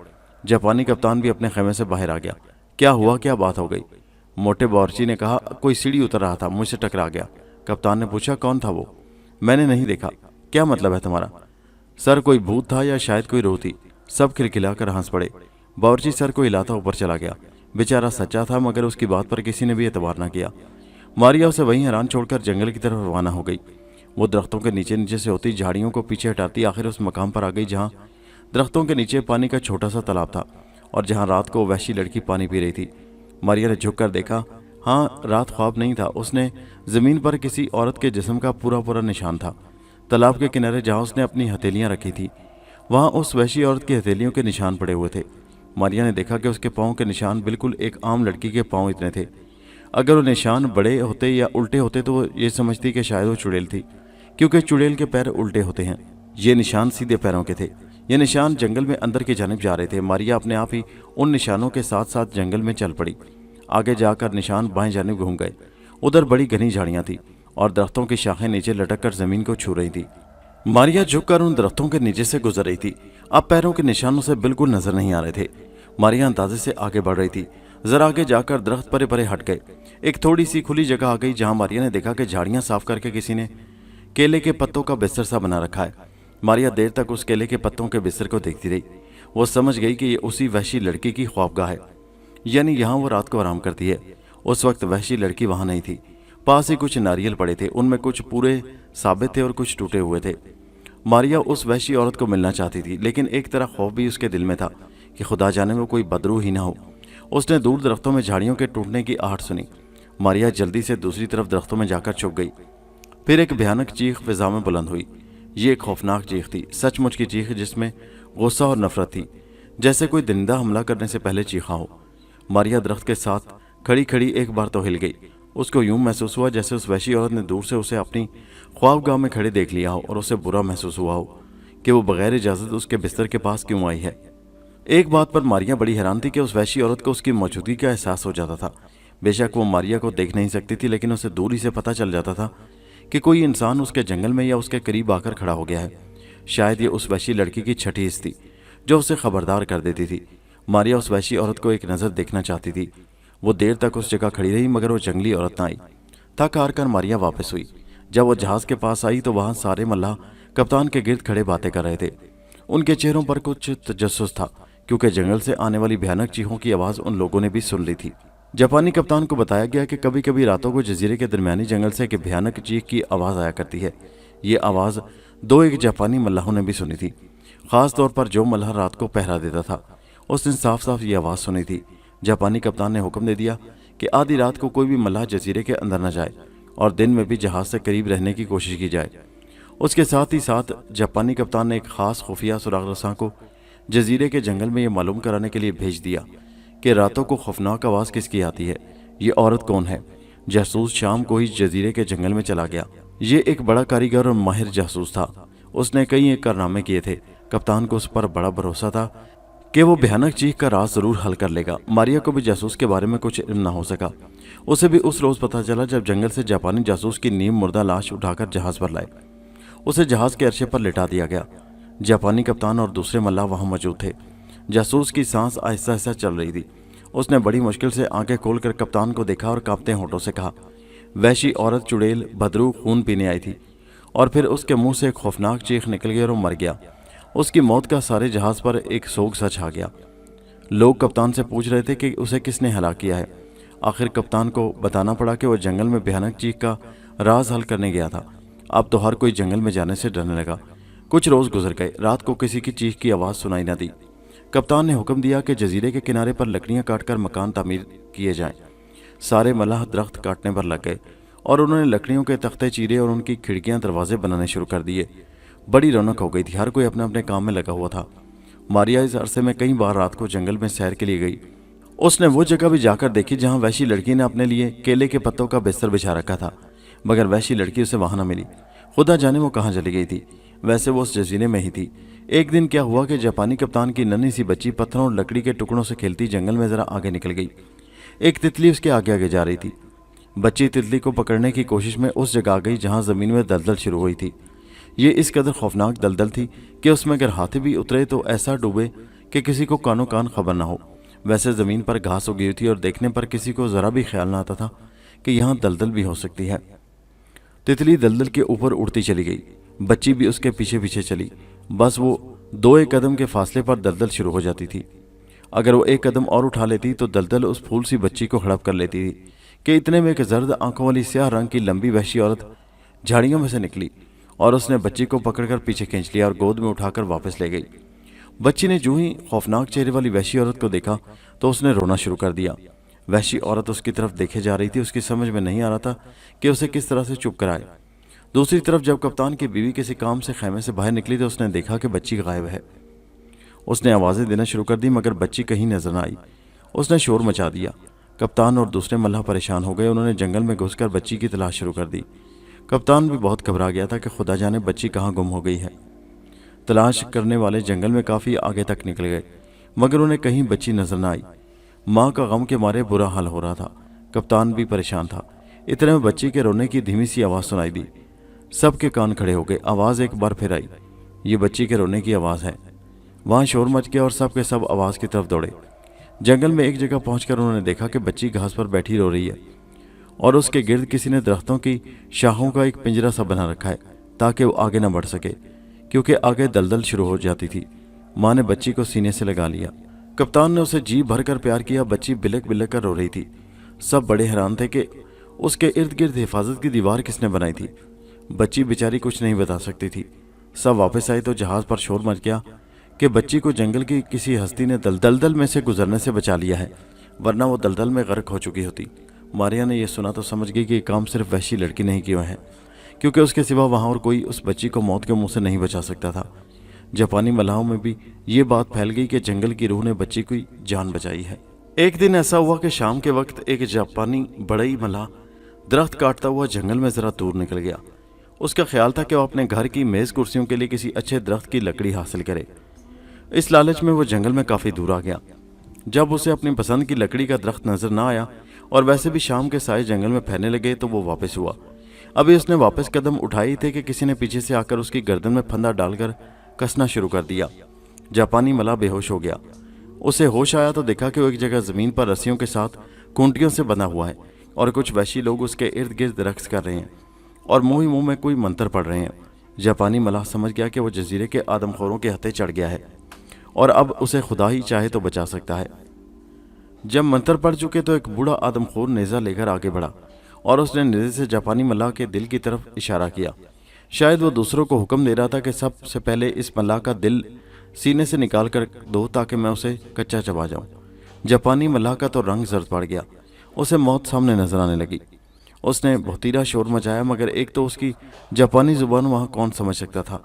जापानी कप्तान भी अपने खेमे से बाहर आ गया। क्या हुआ? क्या बात हो गई? मोटे बावर्ची ने कहा, कोई सीढ़ी उतर रहा था, मुझसे टकरा गया। कप्तान ने पूछा, कौन था वो? मैंने नहीं देखा। क्या मतलब है तुम्हारा? सर, कोई भूत था या शायद कोई रूह थी। सब खिलखिलाकर हंस पड़े। बावर्ची सर को हिलाता ऊपर चला गया। बेचारा सच्चा था, मगर उसकी बात पर किसी ने भी एतबार न किया। मारिया उसे वहीं हैरान छोड़कर जंगल की तरफ रवाना हो गई। वो दरख्तों के नीचे नीचे से होती, झाड़ियों को पीछे हटाती, आखिर उस मकाम पर आ गई जहाँ दरख्तों के नीचे पानी का छोटा सा तालाब था और जहाँ रात को वहशी लड़की पानी पी रही थी। मारिया ने झुककर देखा। हाँ, रात ख्वाब नहीं था। उसने जमीन पर किसी औरत के जिस्म का पूरा पूरा निशान था। तालाब के किनारे जहाँ उसने अपनी हथेलियाँ रखी थी, वहाँ उस वहशी औरत की हथेलियों के निशान पड़े हुए थे। मारिया ने देखा कि उसके पाँव के निशान बिल्कुल एक आम लड़की के पाँव इतने थे। अगर वो निशान बड़े होते या उल्टे होते तो वो ये समझती कि शायद वो चुड़ैल थी, क्योंकि चुड़ैल के पैर उल्टे होते हैं। ये निशान सीधे पैरों के थे। ये निशान जंगल में अंदर की जानिब जा रहे थे। मारिया अपने आप ही उन निशानों के साथ साथ जंगल में चल पड़ी। आगे जाकर निशान बाएं जानिब घूम गए। उधर बड़ी घनी झाड़ियाँ थी और दरख्तों की शाखें नीचे लटक कर जमीन को छू रही थी। मारिया झुककर उन दरख्तों के नीचे से गुजर रही थी। अब पैरों के निशानों से बिल्कुल नजर नहीं आ रहे थे। मारिया अंदाजे से आगे बढ़ रही थी। जरा आगे जाकर दरख्त परे परे हट गए। एक थोड़ी सी खुली जगह आ गई जहाँ मारिया ने देखा कि झाड़ियाँ साफ करके किसी ने केले के पत्तों का बिस्तर सा बना रखा है। मारिया देर तक उस केले के पत्तों के बिस्तर को देखती रही। वो समझ गई कि ये उसी वहशी लड़की की ख्वाबगाह है, यानी यहाँ वो रात को आराम करती है उस वक्त वहशी लड़की वहां नहीं थी। पास ही कुछ नारियल पड़े थे, उनमें कुछ पूरे साबित थे और कुछ टूटे हुए थे। मारिया उस वहशी औरत को मिलना चाहती थी, लेकिन एक तरह खौफ भी उसके दिल में था कि खुदा जाने वो कोई बदरू ही ना हो। उसने दूर दरख्तों में झाड़ियों के टूटने की आहट सुनी। मारिया जल्दी से दूसरी तरफ दरख्तों में जाकर छुप गई। फिर एक भयानक चीख फिजा में बुलंद हुई। ये एक खौफनाक चीख थी, सचमुच की चीख जिसमें गुस्सा और नफरत थी, जैसे कोई दरिंदा हमला करने से पहले चीखा हो। मारिया दरख्त के साथ खड़ी खड़ी एक बार तो हिल गई। उसको यूं महसूस हुआ जैसे उस वहशी औरत ने दूर से उसे अपनी ख्वाबगाह में खड़े देख लिया हो और उसे बुरा महसूस हुआ हो कि वो बगैर इजाजत उसके बिस्तर के पास क्यों आई है। एक बात पर मारिया बड़ी हैरान थी कि उस वहशी औरत को उसकी मौजूदगी का एहसास हो जाता था। बेशक वो मारिया को देख नहीं सकती थी, लेकिन उसे दूर ही से पता चल जाता था कि कोई इंसान उसके जंगल में या उसके करीब आकर खड़ा हो गया है। शायद ये उस वहशी लड़की की छठी हिस्स थी जो उसे खबरदार कर देती थी। मारिया उस वहशी औरत को एक नज़र देखना चाहती थी। वो देर तक उस जगह खड़ी रही, मगर वो जंगली औरत ना आई। थक हार कर मारिया वापस हुई। जब वो जहाज के पास आई तो वहां सारे मल्लाह कप्तान के गिर्द खड़े बातें कर रहे थे। उनके चेहरों पर कुछ तजस्सुस था, क्योंकि जंगल से आने वाली भयानक चीखों की आवाज़ उन लोगों ने भी सुन ली थी। जापानी कप्तान को बताया गया कि कभी कभी रातों को जजीरे के दरमियानी जंगल से एक भयानक चीख की आवाज़ आया करती है। ये आवाज़ एक जापानी मल्लाहों ने भी सुनी थी, ख़ास तौर पर जो मल्लाह रात को पहरा देता था। उसने साफ साफ ये आवाज़ सुनी थी। जापानी कप्तान ने हुक्म दे दिया कि आधी रात को कोई भी मल्लाह जजीरे के अंदर न जाए और दिन में भी जहाज से करीब रहने की कोशिश की जाए। उसके साथ ही साथ जापानी कप्तान ने एक ख़ास खुफिया सुराग रसां को जजीरे के जंगल में ये मालूम कराने के लिए भेज दिया कि रातों को खौफनाक आवाज़ किसकी आती है, ये औरत कौन है। जासूस शाम को ही जजीरे के जंगल में चला गया। ये एक बड़ा कारीगर और माहिर जासूस था। उसने कई एक कारनामे किए थे। कप्तान को उस पर बड़ा भरोसा था कि वो भयानक चीख का राज जरूर हल कर लेगा। मारिया को भी जासूस के बारे में कुछ इल्म न हो सका। उसे भी उस रोज़ पता चला जब जंगल से जापानी जासूस की नीम मुर्दा लाश उठाकर जहाज़ पर लाए। उसे जहाज़ के अरशे पर लिटा दिया गया। जापानी कप्तान और दूसरे मल्लाह वहाँ मौजूद थे। जासूस की सांस आहिस्ता आहिस्ता चल रही थी। उसने बड़ी मुश्किल से आंखें खोलकर कप्तान को देखा और कांपते होठों से कहा, वैसी औरत चुड़ैल बदरू खून पीने आई थी। और फिर उसके मुंह से एक खौफनाक चीख निकल गई और वो मर गया। उसकी मौत का सारे जहाज़ पर एक सोग सा छा गया। लोग कप्तान से पूछ रहे थे कि उसे किसने हलाक किया है। आखिर कप्तान को बताना पड़ा कि वो जंगल में भयानक चीख का राज हल करने गया था। अब तो हर कोई जंगल में जाने से डरने लगा। कुछ रोज़ गुजर गए। रात को किसी की चीख की आवाज़ सुनाई न दी। कप्तान ने हुक्म दिया कि जजीरे के किनारे पर लकड़ियाँ काटकर मकान तामीर किए जाएं। सारे मल्लाह दरख्त काटने पर लग गए और उन्होंने लकड़ियों के तख्ते चीरे और उनकी खिड़कियाँ दरवाजे बनाने शुरू कर दिए। बड़ी रौनक हो गई थी। हर कोई अपने अपने काम में लगा हुआ था। मारिया इस अरसे में कई बार रात को जंगल में सैर के लिए गई। उसने वो जगह भी जाकर देखी जहाँ वैसी लड़की ने अपने लिए केले के पत्तों का बिस्तर बिछा रखा था, मगर वैसी लड़की उसे वहाँ न मिली। खुदा जाने वो कहाँ चली गई थी। वैसे वो उस जजीरे में ही थी। एक दिन क्या हुआ कि जापानी कप्तान की नन्ही सी बच्ची पत्थरों और लकड़ी के टुकड़ों से खेलती जंगल में ज़रा आगे निकल गई। एक तितली उसके आगे आगे जा रही थी। बच्ची तितली को पकड़ने की कोशिश में उस जगह आ गई जहाँ ज़मीन में दलदल शुरू हुई थी। ये इस कदर खौफनाक दलदल थी कि उसमें अगर हाथी भी उतरे तो ऐसा डूबे कि किसी को कानो कान खबर ना हो। वैसे ज़मीन पर घास उगी हुई थी और देखने पर किसी को ज़रा भी ख्याल ना आता था कि यहाँ दलदल भी हो सकती है। तितली दलदल के ऊपर उड़ती चली गई। बच्ची भी उसके पीछे पीछे चली। बस वो 2-1 कदम के फासले पर दलदल शुरू हो जाती थी। अगर वो 1 कदम और उठा लेती तो दलदल उस फूल सी बच्ची को हड़प कर लेती थी कि इतने में एक जर्द आंखों वाली स्याह रंग की लंबी वहशी औरत झाड़ियों में से निकली और उसने बच्ची को पकड़कर पीछे खींच लिया और गोद में उठाकर वापस ले गई। बच्ची ने जूं ही खौफनाक चेहरे वाली वहशी औरत को देखा तो उसने रोना शुरू कर दिया। वहशी औरत उसकी तरफ देखे जा रही थी। उसकी समझ में नहीं आ रहा था कि उसे किस तरह से चुप कराए। दूसरी तरफ जब कप्तान की बीवी किसी काम से खैमे से बाहर निकली तो उसने देखा कि बच्ची गायब है। उसने आवाज़ें देना शुरू कर दी, मगर बच्ची कहीं नजर न आई। उसने शोर मचा दिया। कप्तान और दूसरे मल्लाह परेशान हो गए। उन्होंने जंगल में घुसकर बच्ची की तलाश शुरू कर दी। कप्तान भी बहुत घबरा गया था कि खुदा जाने बच्ची कहाँ गुम हो गई है। तलाश करने वाले जंगल में काफ़ी आगे तक निकल गए, मगर उन्हें कहीं बच्ची नजर न आई। माँ का गम के मारे बुरा हाल हो रहा था। कप्तान भी परेशान था। इतने में बच्ची के रोने की धीमी सी आवाज़ सुनाई दी। सबके कान खड़े हो गए। आवाज़ एक बार फिर आई, ये बच्ची के रोने की आवाज़ है। वहाँ शोर मच गया और सब के सब आवाज़ की तरफ दौड़े। जंगल में एक जगह पहुंचकर उन्होंने देखा कि बच्ची घास पर बैठी रो रही है और उसके गिर्द किसी ने दरख्तों की शाखों का एक पिंजरा सा बना रखा है ताकि वो आगे न बढ़ सके, क्योंकि आगे दलदल शुरू हो जाती थी। माँ ने बच्ची को सीने से लगा लिया। कप्तान ने उसे जी भर कर प्यार किया। बच्ची बिलक बिलक कर रो रही थी। सब बड़े हैरान थे कि उसके इर्द गिर्द हिफाजत की दीवार किसने बनाई थी। बच्ची बेचारी कुछ नहीं बता सकती थी। सब वापस आए तो जहाज पर शोर मच गया कि बच्ची को जंगल की किसी हस्ती ने दलदल में से गुजरने से बचा लिया है, वरना वो दलदल में गर्क हो चुकी होती। मारिया ने यह सुना तो समझ गई कि ये काम सिर्फ वहशी लड़की ने ही किया है, क्योंकि उसके सिवा वहाँ और कोई उस बच्ची को मौत के मुंह से नहीं बचा सकता था। जापानी मलाहों में भी ये बात फैल गई कि जंगल की रूह ने बच्ची की जान बचाई है। एक दिन ऐसा हुआ कि शाम के वक्त एक जापानी बड़ई मलाह दरख्त काटता हुआ जंगल में ज़रा दूर निकल गया। उसका ख्याल था कि वो अपने घर की मेज़ कुर्सियों के लिए किसी अच्छे दरख्त की लकड़ी हासिल करे। इस लालच में वो जंगल में काफ़ी दूर आ गया। जब उसे अपनी पसंद की लकड़ी का दरख्त नजर ना आया और वैसे भी शाम के साए जंगल में फैलने लगे तो वो वापस हुआ। अभी उसने वापस कदम उठाई थे कि किसी ने पीछे से आकर उसकी गर्दन में फंदा डालकर कसना शुरू कर दिया। जापानी मलाह बेहोश हो गया। उसे होश आया तो देखा कि वो एक जगह ज़मीन पर रस्सियों के साथ खूंटियों से बंधा हुआ है और कुछ वहशी लोग उसके इर्द गिर्द रक्स कर रहे हैं और मुंह ही मुंह में कोई मंत्र पढ़ रहे हैं। जापानी मलाह समझ गया कि वो जजीरे के आदमखोरों के हत्थे चढ़ गया है और अब उसे खुदा ही चाहे तो बचा सकता है। जब मंत्र पढ़ चुके तो एक बूढ़ा आदमखोर नेज़ा लेकर आगे बढ़ा और उसने नेज़े से जापानी मलाह के दिल की तरफ इशारा किया। शायद वो दूसरों को हुक्म दे रहा था कि सबसे पहले इस मलाह का दिल सीने से निकाल कर दो ताकि मैं उसे कच्चा चबा जाऊं। जापानी मलाह का तो रंग जर्द पड़ गया। उसे मौत सामने नजर आने लगी। उसने बहुतीरा शोर मचाया, मगर एक तो उसकी जापानी जुबान वहाँ कौन समझ सकता था,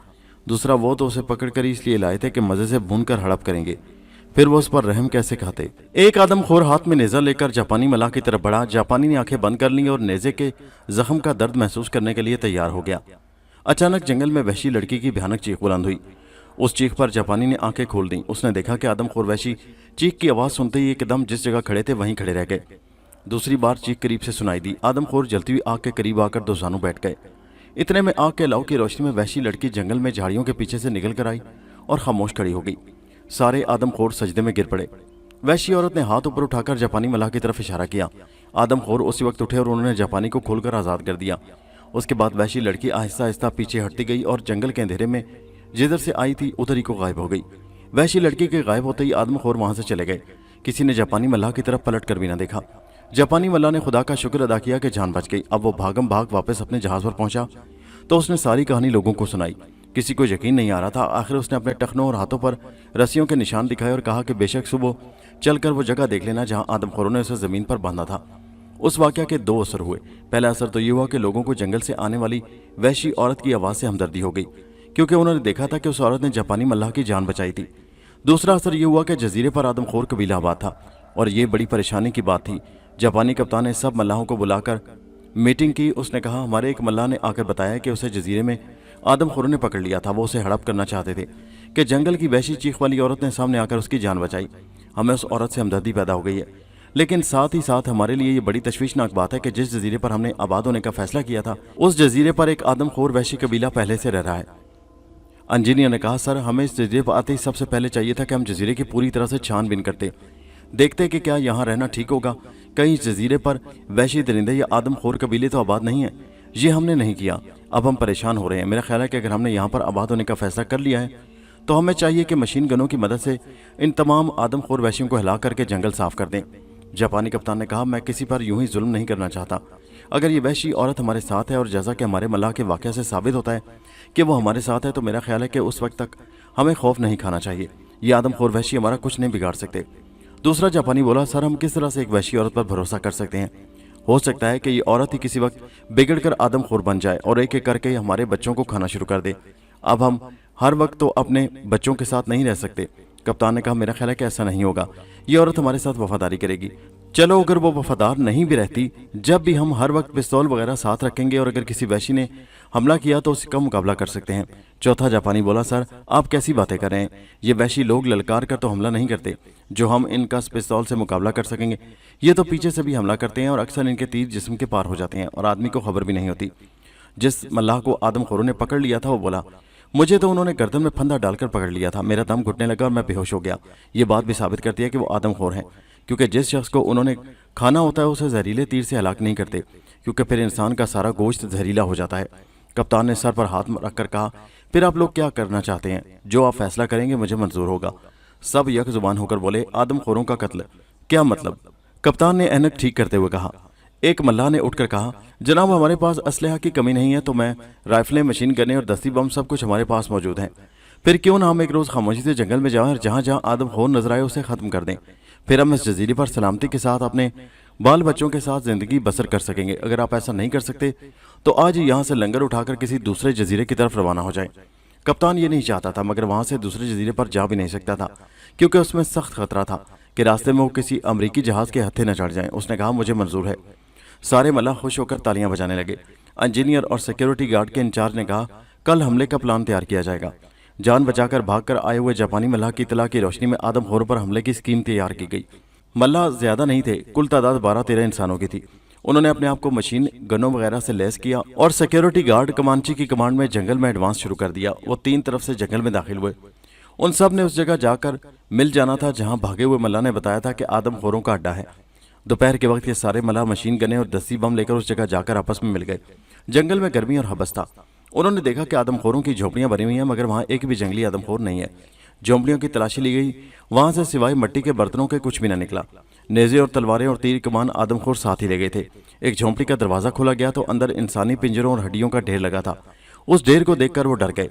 दूसरा वो तो उसे पकड़ कर इसलिए लाए थे कि मज़े से भून कर हड़प करेंगे, फिर वो उस पर रहम कैसे खाते। एक आदमखोर हाथ में नेज़ा लेकर जापानी मलाह की तरफ बढ़ा। जापानी ने आंखें बंद कर ली और नेज़े के जख्म का दर्द महसूस करने के लिए तैयार हो गया। अचानक जंगल में वहशी लड़की की भयानक चीख बुलंद हुई। उस चीख पर जापानी ने आंखें खोल दी। उसने देखा कि आदमखोर वहशी चीख की आवाज़ सुनते ही एकदम जिस जगह खड़े थे वहीं खड़े रह गए। दूसरी बार चीख करीब से सुनाई दी। आदमखोर जलती हुई आग के करीब आकर दो जानू बैठ गए। इतने में आग के अलाव की रोशनी में वहशी लड़की जंगल में झाड़ियों के पीछे से निकल कर आई और खामोश खड़ी हो गई। सारे आदमखोर सजदे में गिर पड़े। वहशी औरत ने हाथ ऊपर उठाकर जापानी मलाह की तरफ इशारा किया। आदमखोर उसी वक्त उठे और उन्होंने जापानी को खोलकर आज़ाद कर दिया। उसके बाद वहशी लड़की आहिस्ता आहिस्ता पीछे हटती गई और जंगल के अंधेरे में जिधर से आई थी उधर ही को गायब हो गई। वहशी लड़की के गायब होते ही आदमखोर वहां से चले गए। किसी ने जापानी मलाह की तरफ पलट कर भी ना देखा। जापानी मलाह ने खुदा का शुक्र अदा किया कि जान बच गई। अब वो भागम भाग वापस अपने जहाज पर पहुंचा तो उसने सारी कहानी लोगों को सुनाई। किसी को यकीन नहीं आ रहा था। आखिर उसने अपने टखनों और हाथों पर रस्सियों के निशान दिखाए और कहा कि बेशक सुबह चलकर वो जगह देख लेना जहां आदमखोरों ने उसे जमीन पर बांधा था। उस वाकया के दो असर हुए। पहला असर तो ये हुआ कि लोगों को जंगल से आने वाली वहशी औरत की आवाज़ से हमदर्दी हो गई, क्योंकि उन्होंने देखा था कि उस औरत ने जापानी मलाह की जान बचाई थी। दूसरा असर ये हुआ कि जजीरे पर आदमखोर कबीला आबाद था और ये बड़ी परेशानी की बात थी। जापानी कप्तान ने सब मल्लाहों को बुलाकर मीटिंग की। उसने कहा, हमारे एक मल्लाह ने आकर बताया कि उसे जजीरे में आदमखोरों ने पकड़ लिया था। वो उसे हड़प करना चाहते थे कि जंगल की वहशी चीख वाली औरत ने सामने आकर उसकी जान बचाई। हमें उस औरत से हमदर्दी पैदा हो गई है, लेकिन साथ ही साथ हमारे लिए ये बड़ी तशवीशनाक बात है कि जिस जजीरे पर हमने आबाद होने का फैसला किया था उस जजीरे पर एक आदमखोर वहशी कबीला पहले से रह रहा है। इंजीनियर ने कहा, सर हमें इस जजीरे पर आते ही सबसे पहले चाहिए था कि हम जजीरे की पूरी तरह से छानबीन करते, देखते कि क्या यहाँ रहना ठीक होगा। कहीं इस जजीरे पर वहशी दरिंदे या आदमखोर कबीले तो आबाद नहीं है। ये हमने नहीं किया। अब हम परेशान हो रहे हैं। मेरा ख्याल है कि अगर हमने यहाँ पर आबाद होने का फैसला कर लिया है तो हमें चाहिए कि मशीन गनों की मदद से इन तमाम आदमखोर वहशियों को हिला करके जंगल साफ कर दें। जापानी कप्तान ने कहा, मैं किसी पर यूं ही जुल्म नहीं करना चाहता। अगर ये वहशी औरत हमारे साथ है और जैसा कि हमारे मलाह के वाक़या से साबित होता है कि वो हमारे साथ है, तो मेरा ख्याल है कि उस वक्त तक हमें खौफ नहीं खाना चाहिए। ये आदमखोर वहशी हमारा कुछ नहीं बिगाड़ सकते। दूसरा जापानी बोला, सर हम किस तरह से एक वहशी औरत पर भरोसा कर सकते हैं? हो सकता है कि ये औरत ही किसी वक्त बिगड़ कर आदमखोर बन जाए और एक एक करके हमारे बच्चों को खाना शुरू कर दे। अब हम हर वक्त तो अपने बच्चों के साथ नहीं रह सकते। कप्तान ने कहा, मेरा ख्याल है कि ऐसा नहीं होगा। ये औरत हमारे साथ वफादारी करेगी। चलो अगर वो वफादार नहीं भी रहती, जब भी हम हर वक्त पिस्तौल वगैरह साथ रखेंगे और अगर किसी वहशी ने हमला किया तो उसका मुकाबला कर सकते हैं। चौथा जापानी बोला, सर आप कैसी बातें कर रहे हैं? ये वहशी लोग ललकार कर तो हमला नहीं करते जो हम इनका पिस्तौल से मुकाबला कर सकेंगे। ये तो पीछे से भी हमला करते हैं और अक्सर इनके तीर जिस्म के पार हो जाते हैं और आदमी को खबर भी नहीं होती। जिस मल्लाह को आदमखोरों ने पकड़ लिया था वो बोला, मुझे तो उन्होंने गर्दन में फंदा डालकर पकड़ लिया था। मेरा दम घुटने लगा और मैं बेहोश हो गया। ये बात भी साबित करती है कि वो आदमखोर हैं, क्योंकि जिस शख्स को उन्होंने खाना होता है उसे जहरीले तीर से हलाक नहीं करते, क्योंकि फिर इंसान का सारा गोश्त जहरीला हो जाता है। कप्तान ने सर पर हाथ रखकर कहा, फिर आप लोग क्या करना चाहते हैं? जो आप फैसला करेंगे मुझे मंजूर होगा। सब यक जुबान होकर बोले, आदमखोरों का कत्ल? क्या मतलब? कप्तान ने ऐनक ठीक करते हुए कहा। एक मल्लाह ने उठकर कहा, जनाब हमारे पास असलहा की कमी नहीं है, तो मैं राइफलें, मशीन गनें और दस्ती बम सब कुछ हमारे पास मौजूद हैं। फिर क्यों ना हम एक रोज़ खामोशी से जंगल में जाएं और जहाँ जहाँ आदमखोर नजर आए उसे ख़त्म कर दें। फिर हम इस जजीरे पर सलामती के साथ अपने बाल बच्चों के साथ ज़िंदगी बसर कर सकेंगे। अगर आप ऐसा नहीं कर सकते तो आज ही यहाँ से लंगर उठाकर किसी दूसरे जजीरे की तरफ रवाना हो जाए। कप्तान ये नहीं चाहता था, मगर वहाँ से दूसरे जजीरे पर जा भी नहीं सकता था, क्योंकि उसमें सख्त खतरा था कि रास्ते में वो किसी अमरीकी जहाज़ के हत्थे न चढ़ जाएं। उसने कहा, मुझे मंजूर है। सारे मल्लाह खुश होकर तालियां बजाने लगे। इंजीनियर और सिक्योरिटी गार्ड के इंचार्ज ने कहा, कल हमले का प्लान तैयार किया जाएगा। जान बचाकर भागकर आए हुए जापानी मल्लाह की इतला की रोशनी में आदमखोरों पर हमले की स्कीम तैयार की गई। मल्लाह ज्यादा नहीं थे, कुल तादाद 12-13 इंसानों की थी। उन्होंने अपने आप को मशीन गनों वगैरह से लैस किया और सिक्योरिटी गार्ड कमांची की कमांड में जंगल में एडवांस शुरू कर दिया। वो 3 तरफ से जंगल में दाखिल हुए। उन सब ने उस जगह जाकर मिल जाना था जहां भागे हुए मल्लाह ने बताया था कि आदमखोरों का अड्डा है। दोपहर के वक्त ये सारे मल्लाह मशीन गने और दस्ती बम लेकर उस जगह जाकर आपस में मिल गए। जंगल में गर्मी और हबस था। उन्होंने देखा कि आदमखोरों की झोपड़ियां बनी हुई हैं, मगर वहां एक भी जंगली आदमखोर नहीं है। झोपड़ियों की तलाशी ली गई, वहां से सिवाय मिट्टी के बर्तनों के कुछ भी न निकला। नेज़े और तलवारें और तीर कमान आदमखोर साथ ही ले गए थे। एक झोंपड़ी का दरवाजा खोला गया तो अंदर इंसानी पिंजरों और हड्डियों का ढेर लगा था। उस ढेर को देखकर वो डर गए।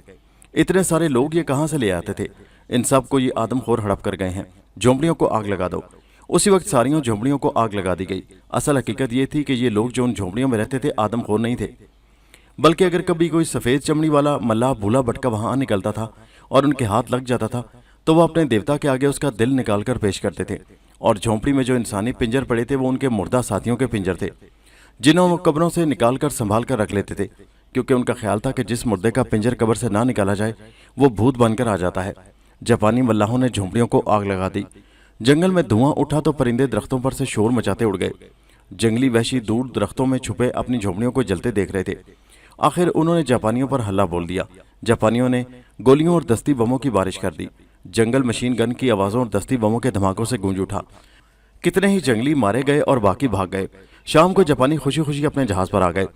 इतने सारे लोग ये कहाँ से ले आते थे? इन सब को ये आदमखोर हड़प कर गए हैं। झोंपड़ियों को आग लगा दो। उसी वक्त सारियों झोंपड़ियों को आग लगा दी गई। असल हकीकत ये थी कि ये लोग जो उन झोंपड़ियों में रहते थे आदमखोर नहीं थे, बल्कि अगर कभी कोई सफ़ेद चमड़ी वाला मल्लाह भूला भटका वहां निकलता था और उनके हाथ लग जाता था तो वह अपने देवता के आगे उसका दिल निकाल कर पेश करते थे। और झोंपड़ी में जो इंसानी पिंजर पड़े थे वो उनके मुर्दा साथियों के पिंजर थे, जिन्हें वो कब्रों से निकाल कर संभाल कर रख लेते थे, क्योंकि उनका ख्याल था कि जिस मुर्दे का पिंजर कब्र से ना निकाला जाए वो भूत बनकर आ जाता है। जापानी मल्लाहों ने झोंपड़ियों को आग लगा दी। जंगल में धुआं उठा तो परिंदे दरख्तों पर से शोर मचाते उड़ गए। जंगली वहशी दूर दरख्तों में छुपे अपनी झोंपड़ियों को जलते देख रहे थे। आखिर उन्होंने जापानियों पर हल्ला बोल दिया। जापानियों ने गोलियों और दस्ती बमों की बारिश कर दी। जंगल मशीन गन की आवाज़ों और दस्ती बमों के धमाकों से गूंज उठा। कितने ही जंगली मारे गए और बाकी भाग गए। शाम को जापानी खुशी खुशी अपने जहाज पर आ गए।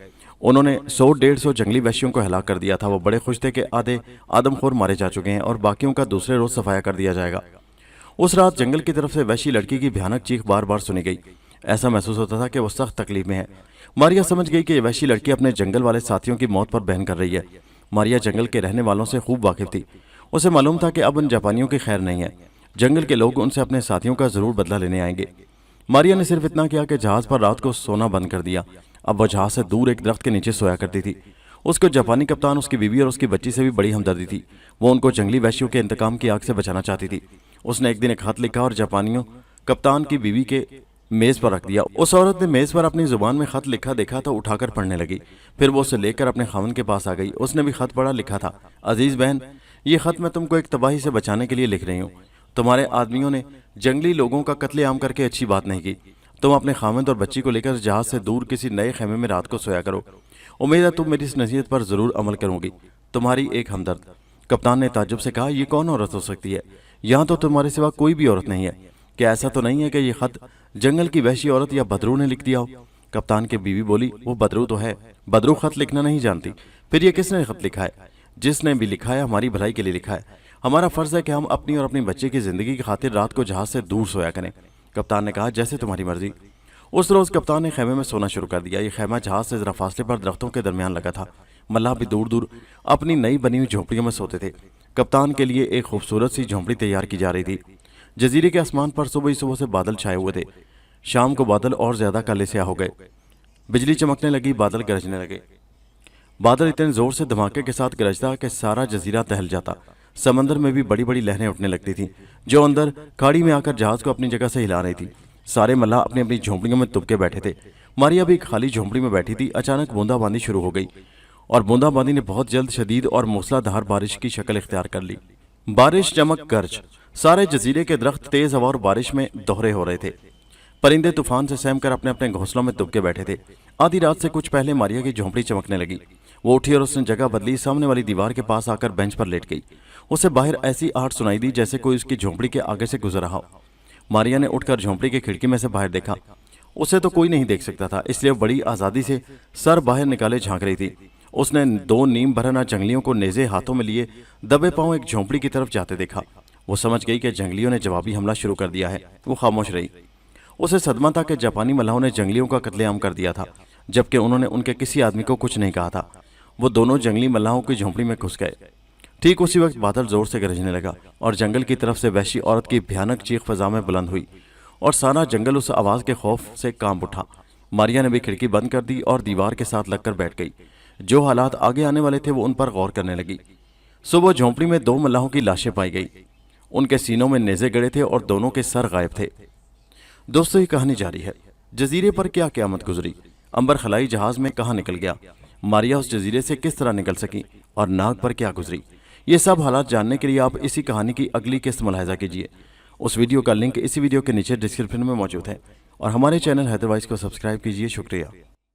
उन्होंने 100-150 जंगली वहशियों को हलाक कर दिया था। वो बड़े खुश थे कि आधे आदमखोर मारे जा चुके हैं और बाकियों का दूसरे रोज सफाया कर दिया जाएगा। उस रात जंगल की तरफ से वहशी लड़की की भयानक चीख बार बार सुनी गई। ऐसा महसूस होता था कि वो सख्त तकलीफ में है। मारिया समझ गई कि ये वहशी लड़की अपने जंगल वाले साथियों की मौत पर बहन कर रही है। मारिया जंगल के रहने वालों से खूब वाकिफ थी। उसे मालूम था कि अब उन जापानियों की खैर नहीं है। जंगल के लोग उनसे अपने साथियों का जरूर बदला लेने आएंगे। मारिया ने सिर्फ इतना किया कि जहाज पर रात को सोना बंद कर दिया। अब वह जहाज से दूर एक दरख्त के नीचे सोया करती थी। उसको जापानी कप्तान, उसकी बीवी और उसकी बच्ची से भी बड़ी हमदर्दी थी। वो उनको जंगली वहशियों के इंतकाम की आग से बचाना चाहती थी। उसने एक दिन एक खत लिखा और जापानियों कप्तान की बीवी के मेज़ पर रख दिया। उस औरत ने मेज़ पर अपनी जुबान में खत लिखा देखा तो उठाकर पढ़ने लगी। फिर वो उसे लेकर अपने खामन के पास आ गई। उसने भी खत पढ़ा। लिखा था, अजीज़ बहन, ये खत मैं तुमको एक तबाही से बचाने के लिए लिख रही हूँ। तुम्हारे आदमियों ने जंगली लोगों का कत्लेआम करके अच्छी बात नहीं की। तुम अपने खामद और बच्ची को लेकर जहाज से दूर किसी नए खेमे में रात को सोया करो। उम्मीद है तुम मेरी इस नसीहत पर जरूर अमल करोगी। तुम्हारी एक हमदर्द। कप्तान ने ताज्जुब से कहा, ये कौन औरत हो सकती है? यहाँ तो तुम्हारे सिवा कोई भी औरत नहीं है। क्या ऐसा तो नहीं है कि ये खत जंगल की वहशी औरत या बदरू ने लिख दिया हो? कप्तान की बीवी बोली, वो बदरू तो है। बदरू खत लिखना नहीं जानती। फिर ये किसने खत लिखा है? जिसने भी लिखा है हमारी भलाई के लिए लिखा है। हमारा फर्ज है कि हम अपनी और अपनी बच्चे की जिंदगी की खातिर रात को जहाज से दूर सोया करें। कप्तान ने कहा, जैसे तुम्हारी मर्जी। उस रोज कप्तान ने खेमे में सोना शुरू कर दिया। ये खेमा जहाज से जरा फासले पर दरख्तों के दरमियान लगा था। मल्लाह भी दूर दूर अपनी नई बनी हुई झोंपड़ियों में सोते थे। कप्तान के लिए एक खूबसूरत सी झोंपड़ी तैयार की जा रही थी। जजीरे के आसमान पर सुबह ही सुबह से बादल छाए हुए थे। शाम को बादल और ज्यादा काले स्याह हो गए। बिजली चमकने लगी, बादल गरजने लगे। बादल इतने जोर से धमाके के साथ गरजता कि सारा जजीरा दहल जाता। समंदर में भी बड़ी बड़ी लहरें उठने लगती थीं, जो अंदर खाड़ी में आकर जहाज को अपनी जगह से हिला रही थी। सारे मल्लाह अपनी अपनी झोंपड़ियों में तुबके बैठे थे। मारिया भी एक खाली झोंपड़ी में बैठी थी। अचानक बूंदाबांदी शुरू हो गई और बूंदाबांदी ने बहुत जल्द शदीद और मूसलाधार बारिश की शक्ल इख्तियार कर ली। बारिश, चमक, गरज, सारे जजीरे के दरख्त तेज हवा और बारिश में दोहरे हो रहे थे। परिंदे तूफान से सहम कर अपने अपने घोंसलों में दुबके बैठे थे। आधी रात से कुछ पहले मारिया की झोंपड़ी चमकने लगी। वो उठी और उसने जगह बदली। सामने वाली दीवार के पास आकर बेंच पर लेट गई। उसे बाहर ऐसी आहट सुनाई दी जैसे कोई उसकी झोंपड़ी के आगे से गुजर रहा हो। मारिया ने उठकर झोंपड़ी की खिड़की में से बाहर देखा। उसे तो कोई नहीं देख सकता था, इसलिए बड़ी आज़ादी से सर बाहर निकाले झांक रही थी। उसने दो नीम भरना जंगलियों को नेज़े हाथों में लिए दबे पांव एक झोंपड़ी की तरफ जाते देखा। वो समझ गई कि जंगलियों ने जवाबी हमला शुरू कर दिया है। वो खामोश रही। उसे सदमा था कि जापानी मल्लाहों ने जंगलियों का कत्लेआम कर दिया था, जबकि उन्होंने उनके किसी आदमी को कुछ नहीं कहा था। वो दोनों जंगली मल्लाहों की झोंपड़ी में घुस गए। ठीक उसी वक्त बादल जोर से गरजने लगा और जंगल की तरफ से वहशी औरत की भयानक चीख फजा में बुलंद हुई और सारा जंगल उस आवाज के खौफ से कांप उठा। मारिया ने भी खिड़की बंद कर दी और दीवार के साथ लगकर बैठ गई। जो हालात आगे आने वाले थे वो उन पर गौर करने लगी। सुबह झोंपड़ी में 2 मल्लाहों की लाशें पाई गई। उनके सीनों में नेज़े गड़े थे और दोनों के सर गायब थे। दोस्तों, ये कहानी जारी है। जजीरे पर क्या क़यामत गुजरी, अंबर खलाई जहाज में कहाँ निकल गया, मारिया उस जजीरे से किस तरह निकल सकी और नाग पर क्या गुजरी, ये सब हालात जानने के लिए आप इसी कहानी की अगली किस्त मुलाहिजा कीजिए। उस वीडियो का लिंक इसी वीडियो के नीचे डिस्क्रिप्शन में मौजूद है और हमारे चैनल हैदरवाइज को सब्सक्राइब कीजिए। शुक्रिया।